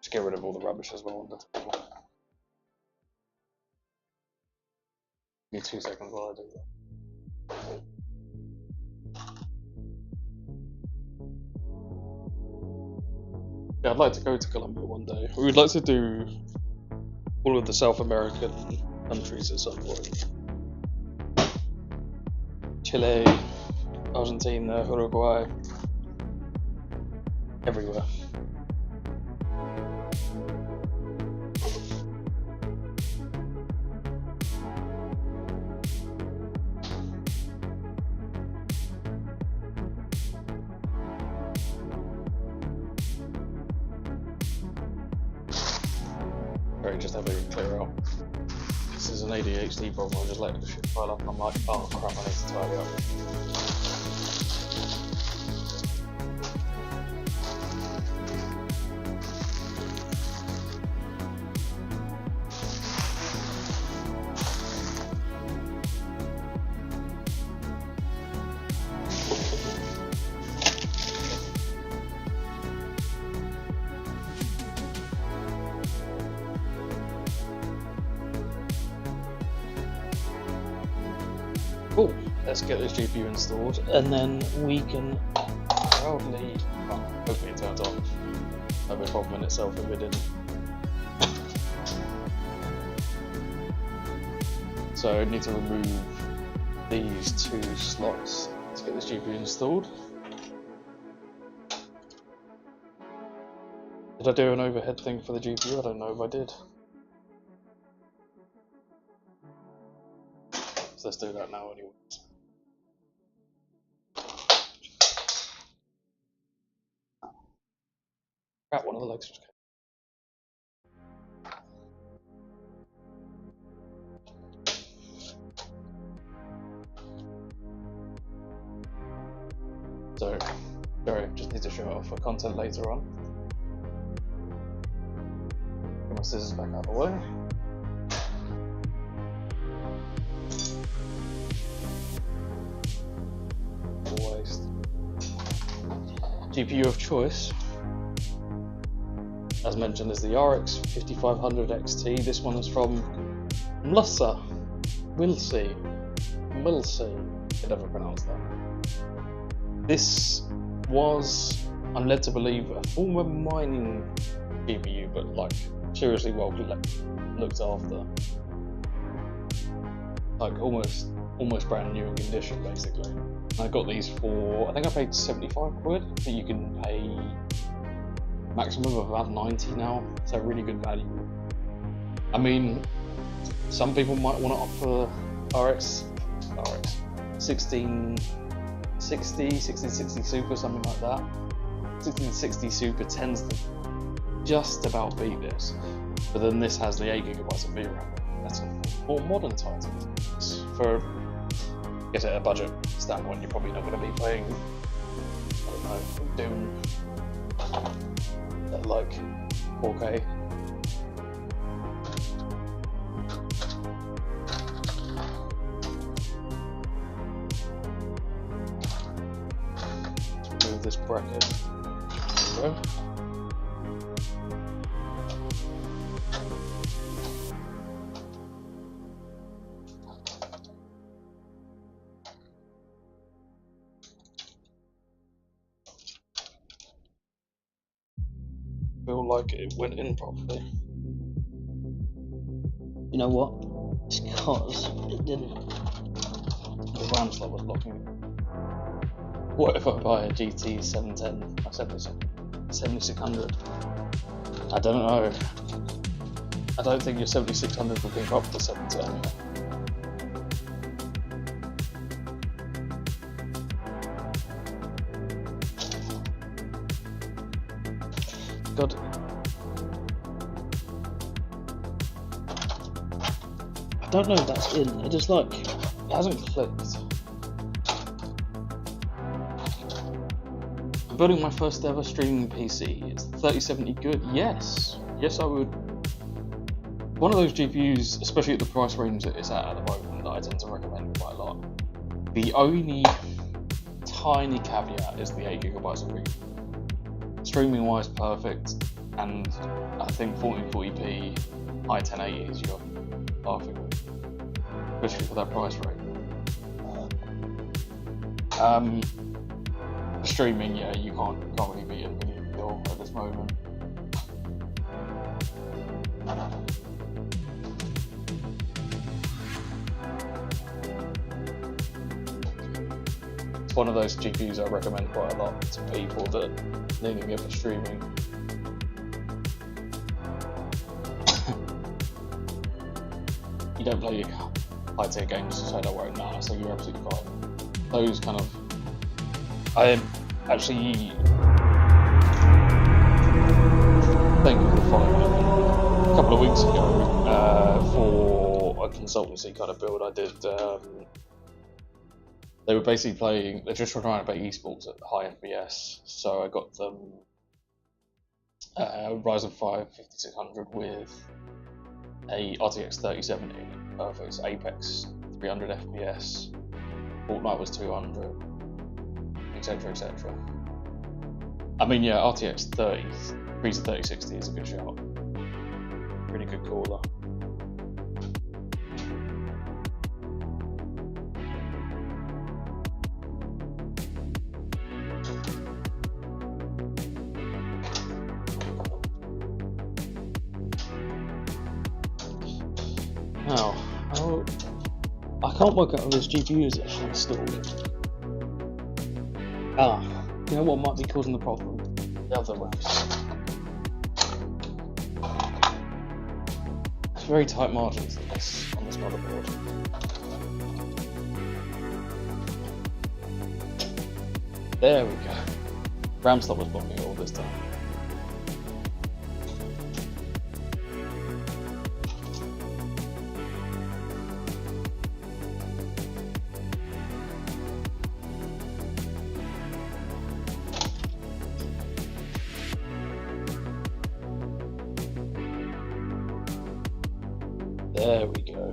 Just get rid of all the rubbish as well on the table. Give me 2 seconds while I do that. Yeah, I'd like to go to Colombia one day. We would like to do all of the South American countries at some point. Chile, Argentina, Uruguay, everywhere. Sorry, just have it clear out. This is an ADHD problem. I just let the shit pile up and I'm like, oh crap, I need to tidy up. Cool, let's get this GPU installed and then we can proudly, well, hopefully it turns on. That'd be a problem in itself if it didn't. So I need to remove these 2 slots. Let's get this GPU installed. Did I do an overhead thing for the GPU? I don't know if I did. So let's do that now anyways. Crap, one of the legs just came. So, sorry, just need to show it off for content later on. Get my scissors back out of the way. Waste. GPU of choice, as mentioned, is the RX 5500 XT. This one is from Mlusa, Milsi. I never pronounced that. This was, I'm led to believe, a former mining GPU, but like seriously well looked after. Like almost brand new in condition, basically. I got these for, I think I paid 75 quid, but you can pay maximum of about 90 now, so really good value. I mean, some people might want to opt for RX 1660 Super, something like that. 1660 Super tends to just about beat this, but then this has the 8GB of VRAM. That's a more modern title. For, I guess at a budget standpoint, you're probably not going to be playing, I don't know, Doom at like 4K. Let's remove this bracket. There we go. Feel like it went in properly. You know what? It's because it didn't. The RAM slot was blocking it. What if I buy a GT 710 or 7600? I don't know. I don't think your 7600 will keep up with the 710. God. I don't know if that's in. It just like it hasn't clicked. I'm building my first ever streaming PC. Is the 3070 good? Yes. Yes, I would. One of those GPUs, especially at the price range that it's at the moment, that I tend to recommend quite a lot. The only tiny caveat is the 8GB of RAM. Streaming wise, perfect, and I think 1440p high 1080 is your perfect, especially for that price range. For streaming, yeah, you can't really beat NVIDIA Bill at this moment. It's one of those GPUs I recommend quite a lot to people that are needing it for streaming. You don't play high tier games, so don't worry, nah, so you're absolutely fine. Those kind of. I actually. Thank you for following me. A couple of weeks ago, for a consultancy kind of build I did. They were basically playing. They're just trying to play esports at high FPS. So I got them Ryzen 5 5600 with a RTX 3070. Perfect. Apex 300 FPS. Fortnite was 200, etc., etc. I mean, yeah, RTX 3060 is a good shot. Pretty good caller. Now, I can't work out how this GPU is actually installed. You know what might be causing the problem? The other racks. It's very tight margins on this motherboard. There we go. RAM slot was blocking it all this time. There we go.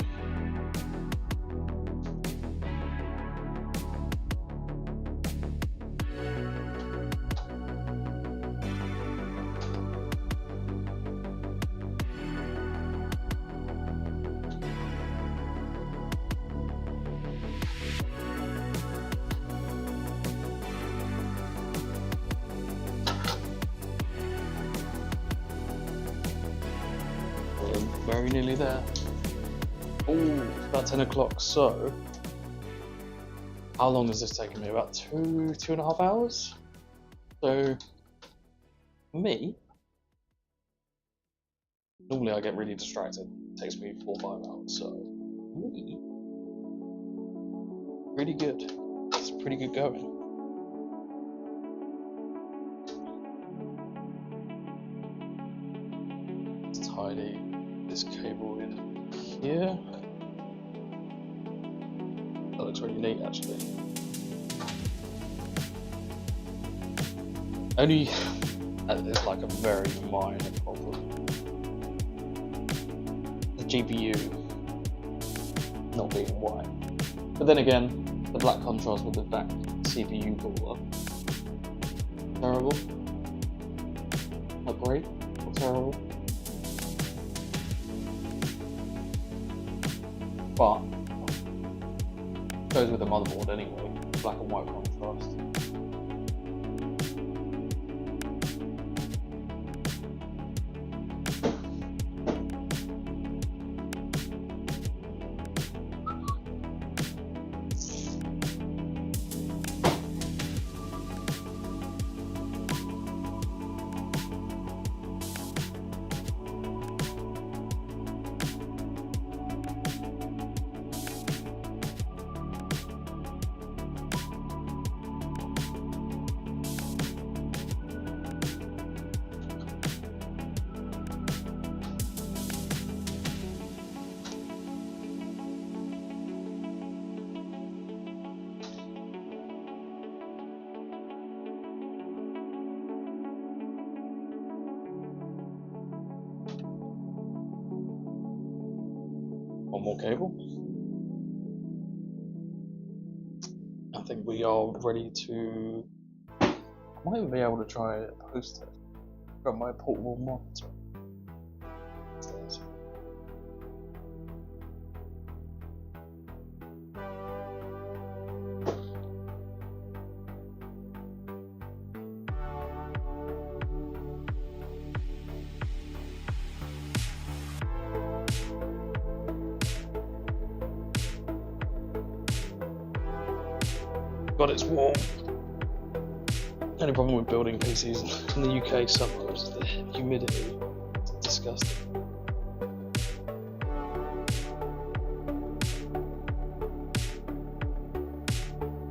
We're very nearly there. Oh, it's about 10 o'clock, so how long has this taken me? About two and a half hours? So, for me, normally I get really distracted. It takes me 4 or 5 hours, so pretty good. It's pretty good going. Let's tidy this cable in here. That looks really neat, actually. Only, it's like a very minor problem. The GPU not being white. But then again, the black contrast with the black CPU cooler. Terrible. Not great, or terrible. But goes with the motherboard anyway, black and white contrast. One more cable. I think we are ready to. I might even be able to try a post test. Got my portable monitor. God, it's warm. Only problem with building PCs in the UK sometimes is the humidity. It's disgusting.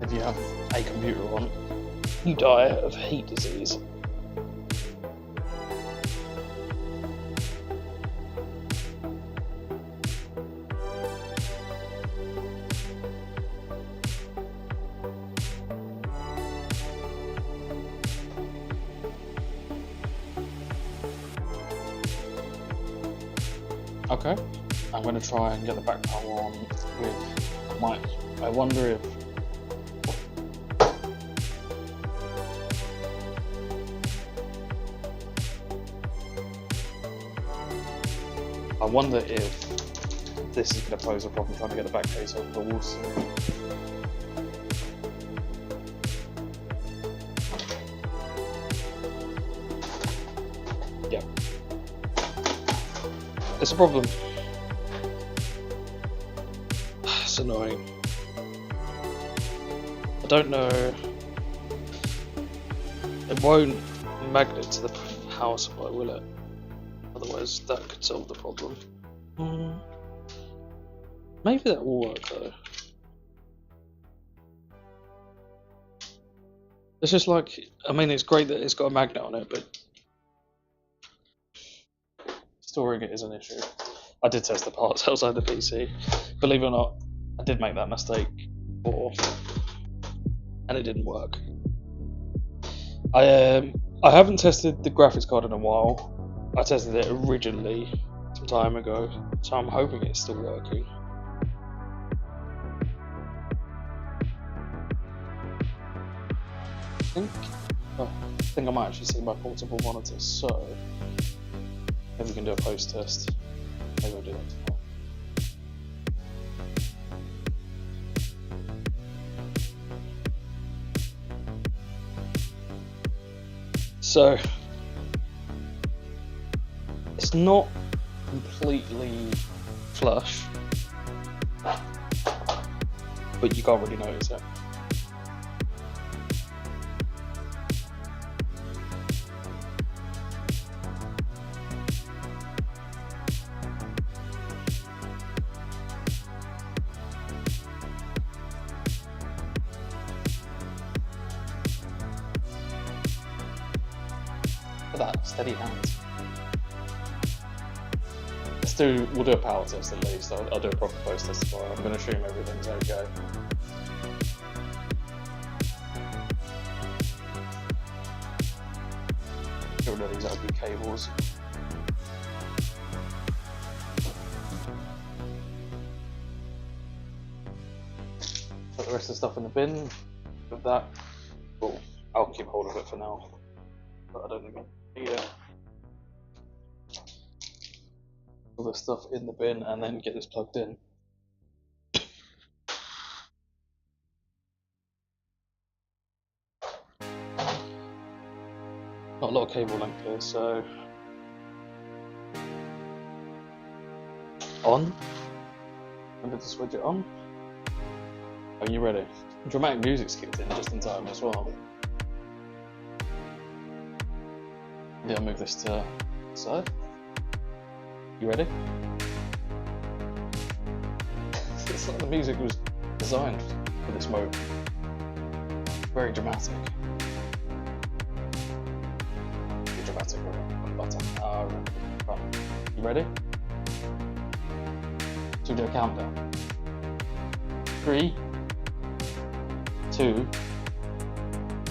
If you have a computer on, you die of heat disease. Okay, I'm going to try and get the back power on with my. I wonder if. I wonder if this is going to pose a problem trying to get the back case off, but we'll see. Yeah. It's a problem. It's annoying. I don't know. It won't magnet to the power supply, will it? Otherwise, that could solve the problem. Maybe that will work though. It's just like, I mean, it's great that it's got a magnet on it, but storing it is an issue. I did test the parts outside the PC. Believe it or not, I did make that mistake before, and it didn't work. I haven't tested the graphics card in a while. I tested it originally some time ago, so I'm hoping it's still working. I think I might actually see my portable monitor, so maybe we can do a post test. Maybe I'll do that tomorrow. So it's not completely flush, but you can't really notice it. Look at that, steady hands. We'll do a power test at least. I'll do a proper post test tomorrow. I'm going to assume everything's okay. Get rid of these ugly cables. Put the rest of the stuff in the bin. With that, well, I'll keep hold of it for now, but I don't think I need it. All this stuff in the bin and then get this plugged in. Not a lot of cable length here, so on. Remember to switch it on. Are you ready? Dramatic music's kicked in just in time as well. Yeah, I'll move this to the side. You ready? It's like the music was designed for this mode. Very dramatic. Dramatic button. Right. You ready? So we do a countdown. 3, 2,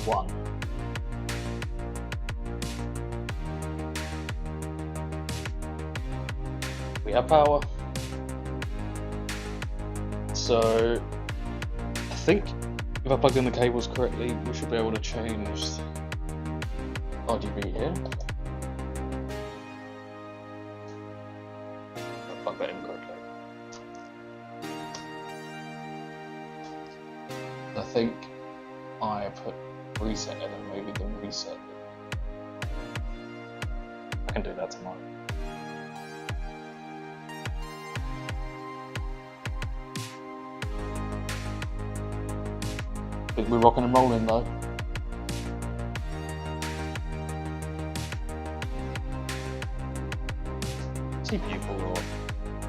1. We have power. So I think if I plug in the cables correctly, we should be able to change RGB here. I'll plug that in correctly. I think I put reset in and maybe the reset. I can do that tomorrow. We're rocking and rolling though. CPU pulled off.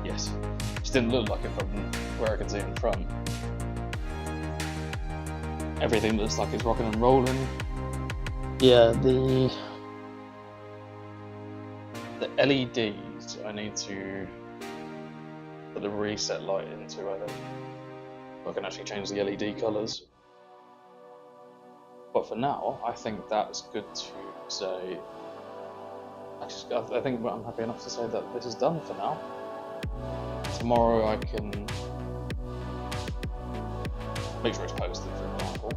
Yes. Just didn't look like it from where I could see in front. Everything looks like it's rocking and rolling. Yeah, the LEDs I need to put the reset light into, I think. I can actually change the LED colours. But for now, I think that's good to say. I think I'm happy enough to say that this is done for now. Tomorrow I can make sure it's posted, for example.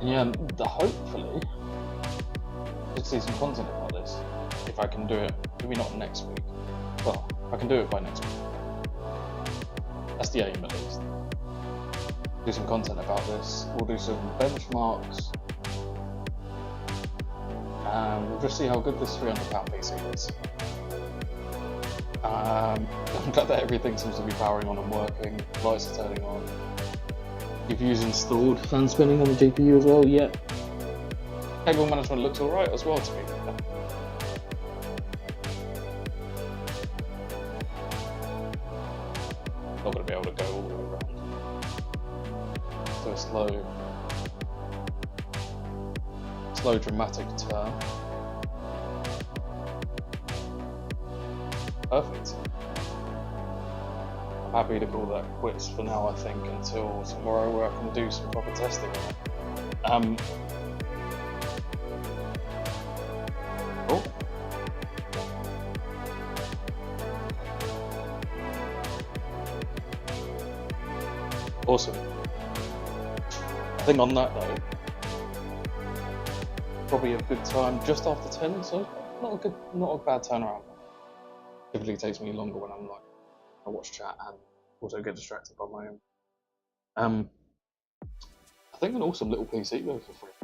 Yeah, hopefully you'll see some content about this. If I can do it, maybe not next week. Well, I can do it by next week. That's the aim, at least. Do some content about this. We'll do some benchmarks. We'll just see how good this £300 PC is. I'm glad that everything seems to be powering on and working. Lights are turning on. GPU's installed. Fan spinning on the GPU as well. Yeah. Cable management looks alright as well, to me. Not going to be able to go all the way around. So a slow dramatic turn. Perfect. I'm happy to call that quits for now, I think, until tomorrow where I can do some proper testing. Oh. Awesome. I think on that though, probably a good time just after 10, so not a bad turnaround. Typically takes me longer when I'm like, I watch chat and also get distracted by my own. I think an awesome little PC though for free.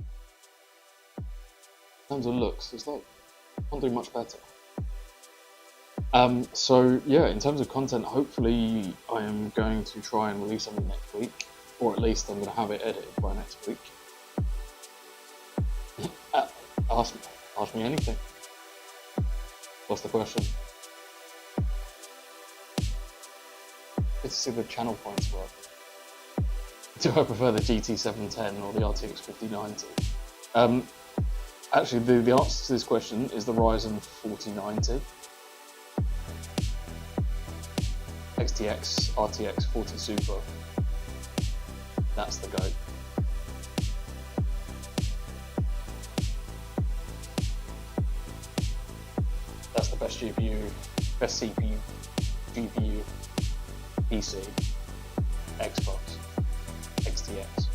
In terms of looks, it's like, can't do much better. So yeah, in terms of content, hopefully I am going to try and release something next week, or at least I'm going to have it edited by next week. Ask me anything. What's the question? Good to see the channel points work. Do I prefer the GT710 or the RTX 5090? Actually, the answer to this question is the Ryzen 4090. XTX RTX 40 Super. That's the GOAT. That's the best GPU, best CPU, GPU, PC, Xbox, XTX.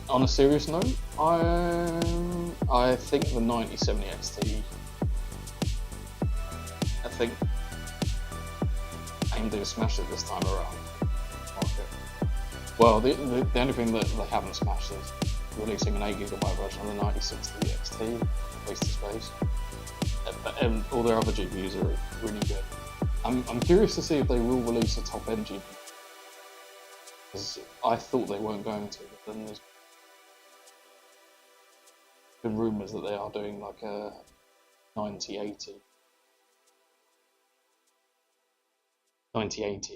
On a serious note, I think the 9070 XT. I think AMD smashed it this time around. Okay. Well, the only thing that they haven't smashed is releasing an 8GB version of the 9060 XT, face to space. And all their other GPUs are really good. I'm curious to see if they will release a top-end GPU. Because I thought they weren't going to, but then there's been rumours that they are doing like a 9080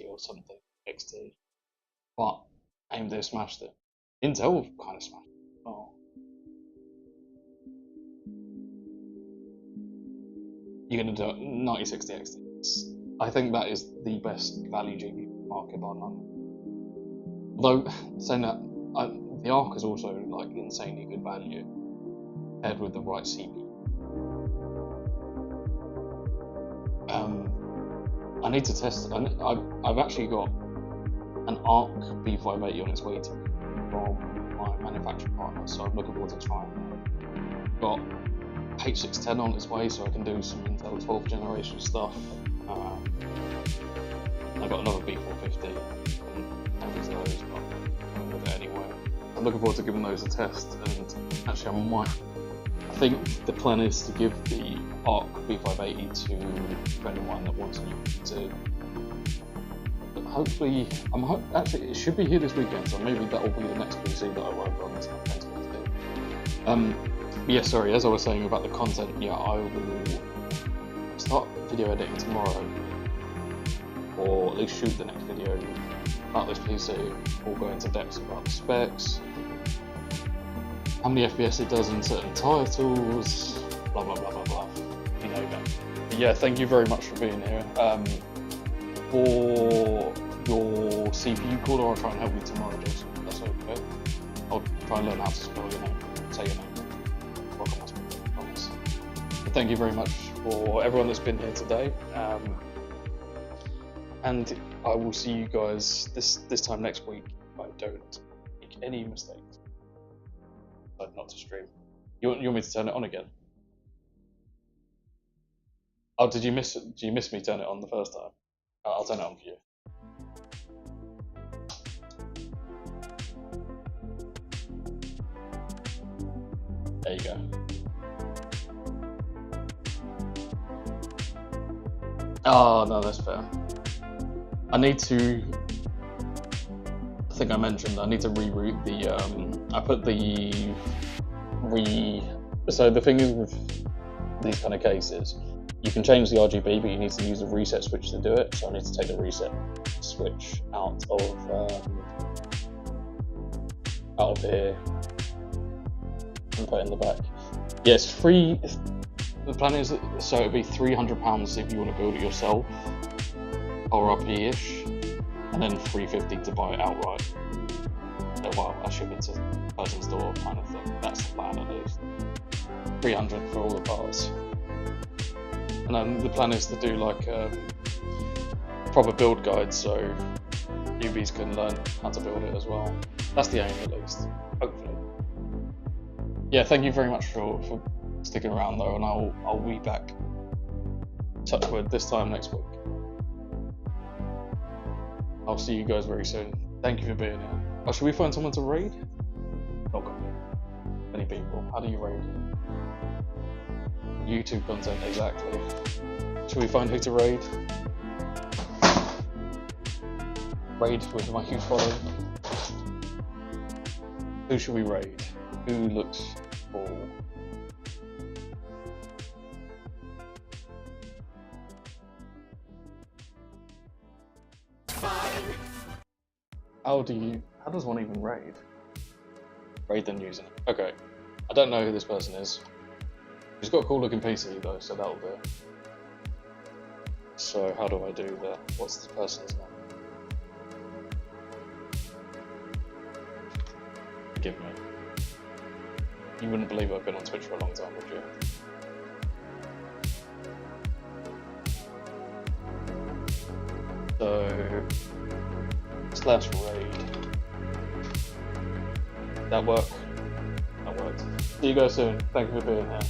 or something XT, but AMD smashed it. Intel kind of smashed it. Oh. You're going to do a 9060 XT. I think that is the best value GPU market bar none. Although saying that, the Arc is also like insanely good value paired with the right CPU. I need to test. I've actually got an Arc B580 on its way to me from my manufacturing partner, so I'm looking forward to trying that. Got H610 on its way, so I can do some Intel 12th generation stuff. I've got another B450 and those, but I'm with it anyway. I'm looking forward to giving those a test, and actually I think the plan is to give the Arc B580 to a friend of mine that wants to. Hopefully, actually it should be here this weekend, so maybe that will be the next PC that I work on. Yeah, sorry. As I was saying about the content, yeah, I will start video editing tomorrow, or at least shoot the next video about this PC. We'll go into depth about the specs, how many FPS it does in certain titles, blah blah blah blah blah. You know that. But yeah, thank you very much for being here. For your CPU caller, I'll try and help you tomorrow, Jason. That's okay. I'll try and learn how to spell your name, say your name. I promise. But thank you very much for everyone that's been here today. And I will see you guys this time next week if I don't make any mistakes. But not to stream. You want me to turn it on again? Oh, did you miss me turn it on the first time? I'll turn it on for you. There you go. Oh, no, that's fair. I think I mentioned I need to reroute the, I put the so the thing is with these kind of cases, you can change the RGB, but you need to use a reset switch to do it. So I need to take the reset switch out of here and put it in the back. Yeah, it's free. The plan is, so it'd be £300 if you want to build it yourself, or RP-ish, and then £350 to buy it outright. So, well, I ship it to the person's door kind of thing. That's the plan at least. £300 for all the parts. And then the plan is to do like a proper build guide, so newbies can learn how to build it as well. That's the aim, at least, hopefully. Yeah, thank you very much for sticking around though, and I'll be back, touch wood, this time next week. I'll see you guys very soon. Thank you for being here. Oh, should we find someone to raid? Okay. Many people. How do you raid? YouTube content, exactly. Should we find who to raid? Raid with my huge following. Who should we raid? Who looks cool? How does one even raid? Raid then using it. Okay. I don't know who this person is. He's got a cool looking PC though, so that'll do. So how do I do that? What's the person's name? Forgive me. You wouldn't believe I've been on Twitch for a long time, would you? So /raid. That work? That worked. See you guys soon. Thank you for being here.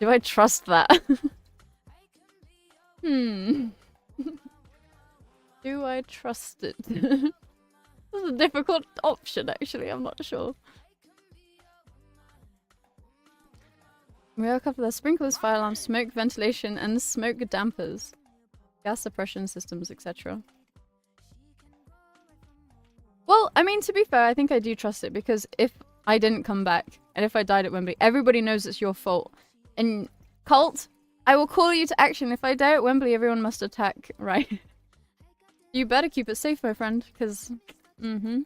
Do I trust that? Hmm. Do I trust it? This is a difficult option, actually. I'm not sure. We are covered with sprinklers, fire alarms, smoke ventilation, and smoke dampers, gas suppression systems, etc. Well, I mean, to be fair, I think I do trust it because if I didn't come back and if I died at Wembley, everybody knows it's your fault. And Cult, I will call you to action. If I die at Wembley, everyone must attack, right? You better keep it safe, my friend, because... Mm-hmm.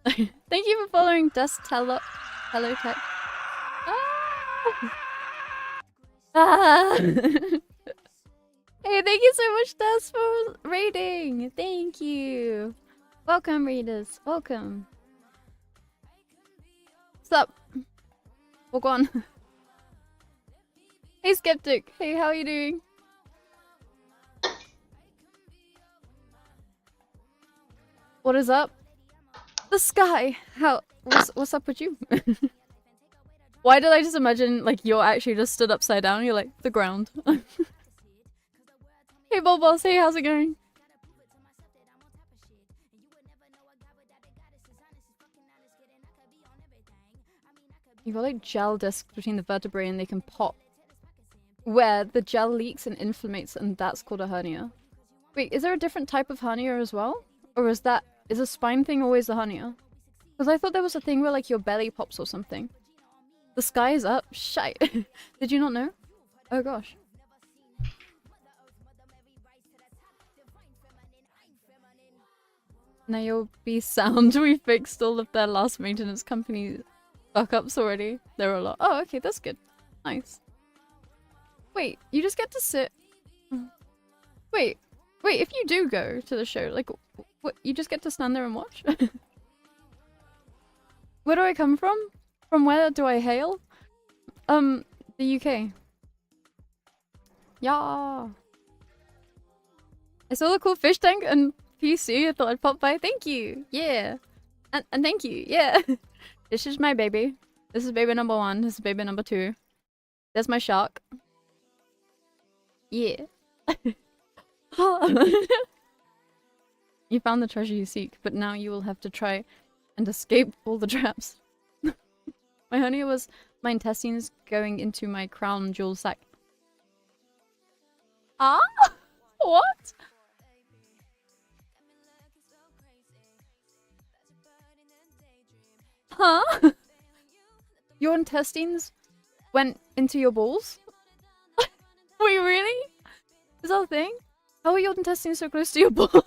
Thank you for following Dust Hello Tech. Ah! Ah! Hey, thank you so much, Dust, for raiding. Thank you. Welcome, readers. Welcome. What's up? Walk on. Hey, Skeptic. Hey, how are you doing? What is up? The sky. How? What's up with you? Why did I just imagine like you're actually just stood upside down? You're like the ground. Hey, Bulbos. Hey, how's it going? You've got like gel discs between the vertebrae and they can pop. Where the gel leaks and inflammates and that's called a hernia. Wait, is there a different type of hernia as well? Or is a spine thing always a hernia? Because I thought there was a thing where like your belly pops or something. The sky is up? Shite. Did you not know? Oh gosh. Now you'll be sound. We fixed all of their last maintenance company fuck-ups already. There were a lot. Oh, okay, that's good. Nice. Wait, you just get to sit... Wait, if you do go to the show, like, what, you just get to stand there and watch? Where do I come from? From where do I hail? The UK. Yeah. I saw the cool fish tank and PC. I thought I'd pop by. Thank you. Yeah. And thank you. Yeah. This is my baby. This is baby number 1. This is baby number 2. There's my shark. Yeah. You found the treasure you seek, but now you will have to try and escape all the traps. My hernia was my intestines going into my crown jewel sack. Ah? What? Huh? Your intestines went into your balls? Wait, really? Is that a thing? How are your intestines so close to your balls?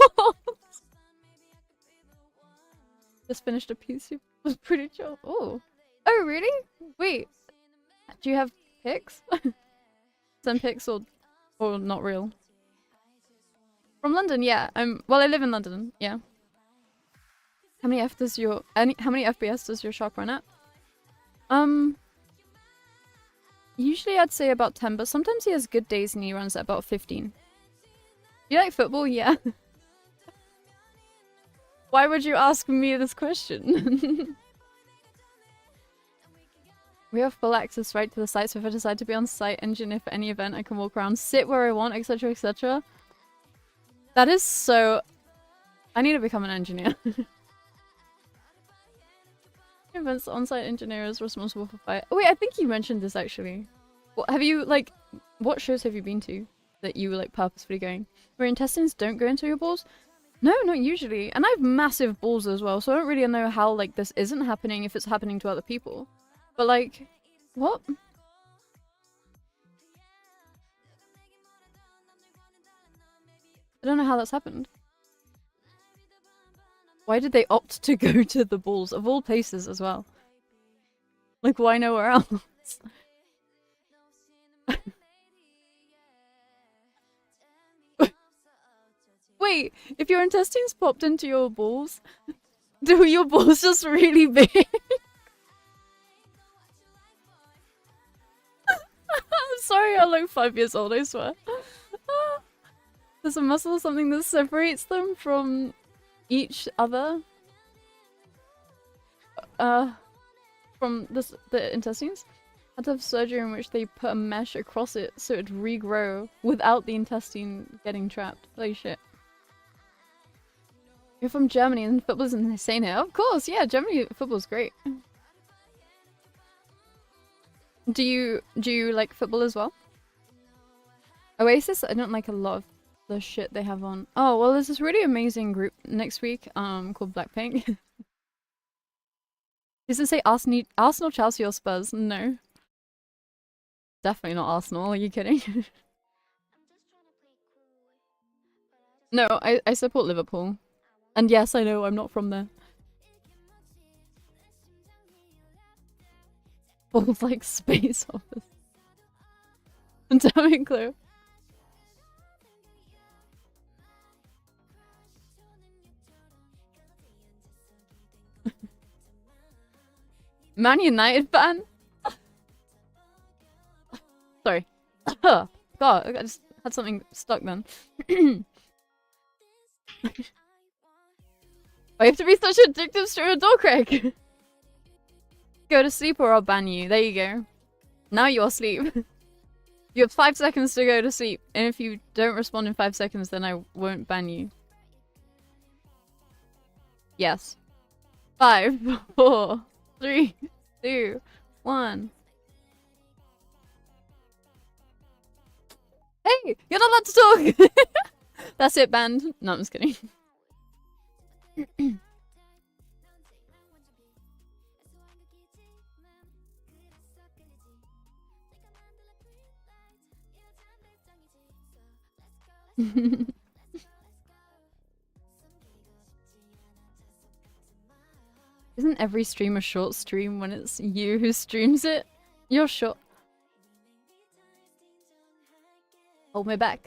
Just finished a piece. It was pretty chill. Oh. Oh, really? Wait. Do you have pics? Some pics or not real? From London, yeah. Well, I live in London, yeah. How many FPS does your shark run at? Usually I'd say about 10, but sometimes he has good days and he runs at about 15. You like football? Yeah. Why would you ask me this question? We have full access right to the site, so if I decide to be on site engineer for any event, I can walk around, sit where I want, etc, etc. That is so... I need to become an engineer. Events on-site engineer is responsible for fire. Oh, wait, I think you mentioned this actually. What have you, like, what shows have you been to that you were, like, purposefully going? Where intestines don't go into your balls? No, not usually. And I have massive balls as well, so I don't really know how, like, this isn't happening if it's happening to other people. But, like, what? I don't know how that's happened. Why did they opt to go to the balls, of all places as well? Like, why nowhere else? Wait, if your intestines popped into your balls, do your balls just really big? I'm sorry, I'm like 5 years old, I swear. There's a muscle or something that separates them from each other? From the intestines? had to have surgery in which they put a mesh across it so it'd regrow without the intestine getting trapped. Holy shit. You're from Germany and football's insane here. Of course, yeah, Germany football's great. Do you like football as well? Oasis, I don't like a lot of the shit they have on. Oh, well, there's this really amazing group next week called Blackpink. Does it say Arsenal, Chelsea, or Spurs? No. Definitely not Arsenal, are you kidding? No, I support Liverpool. And yes, I know I'm not from there. Balls like space office. Damn it, Clue. Man United fan? Sorry. God, I just had something stuck then. Why you have to be such addictive stereodor, Craig? Go to sleep or I'll ban you. There you go. Now you're asleep. You have 5 seconds to go to sleep, and if you don't respond in 5 seconds, then I won't ban you. Yes. 5, 4, 3, 2, 1. Hey, you're not allowed to talk. That's it, banned. No, I'm just kidding. Isn't every stream a short stream when it's you who streams it? You're short. Hold me back.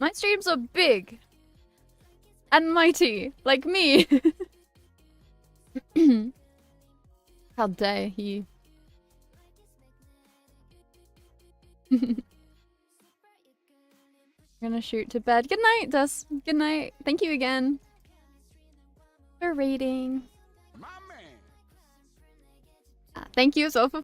My streams are big and mighty, like me. How dare he? I'm gonna shoot to bed. Good night, Dust. Good night. Thank you again for raiding. Thank you as well for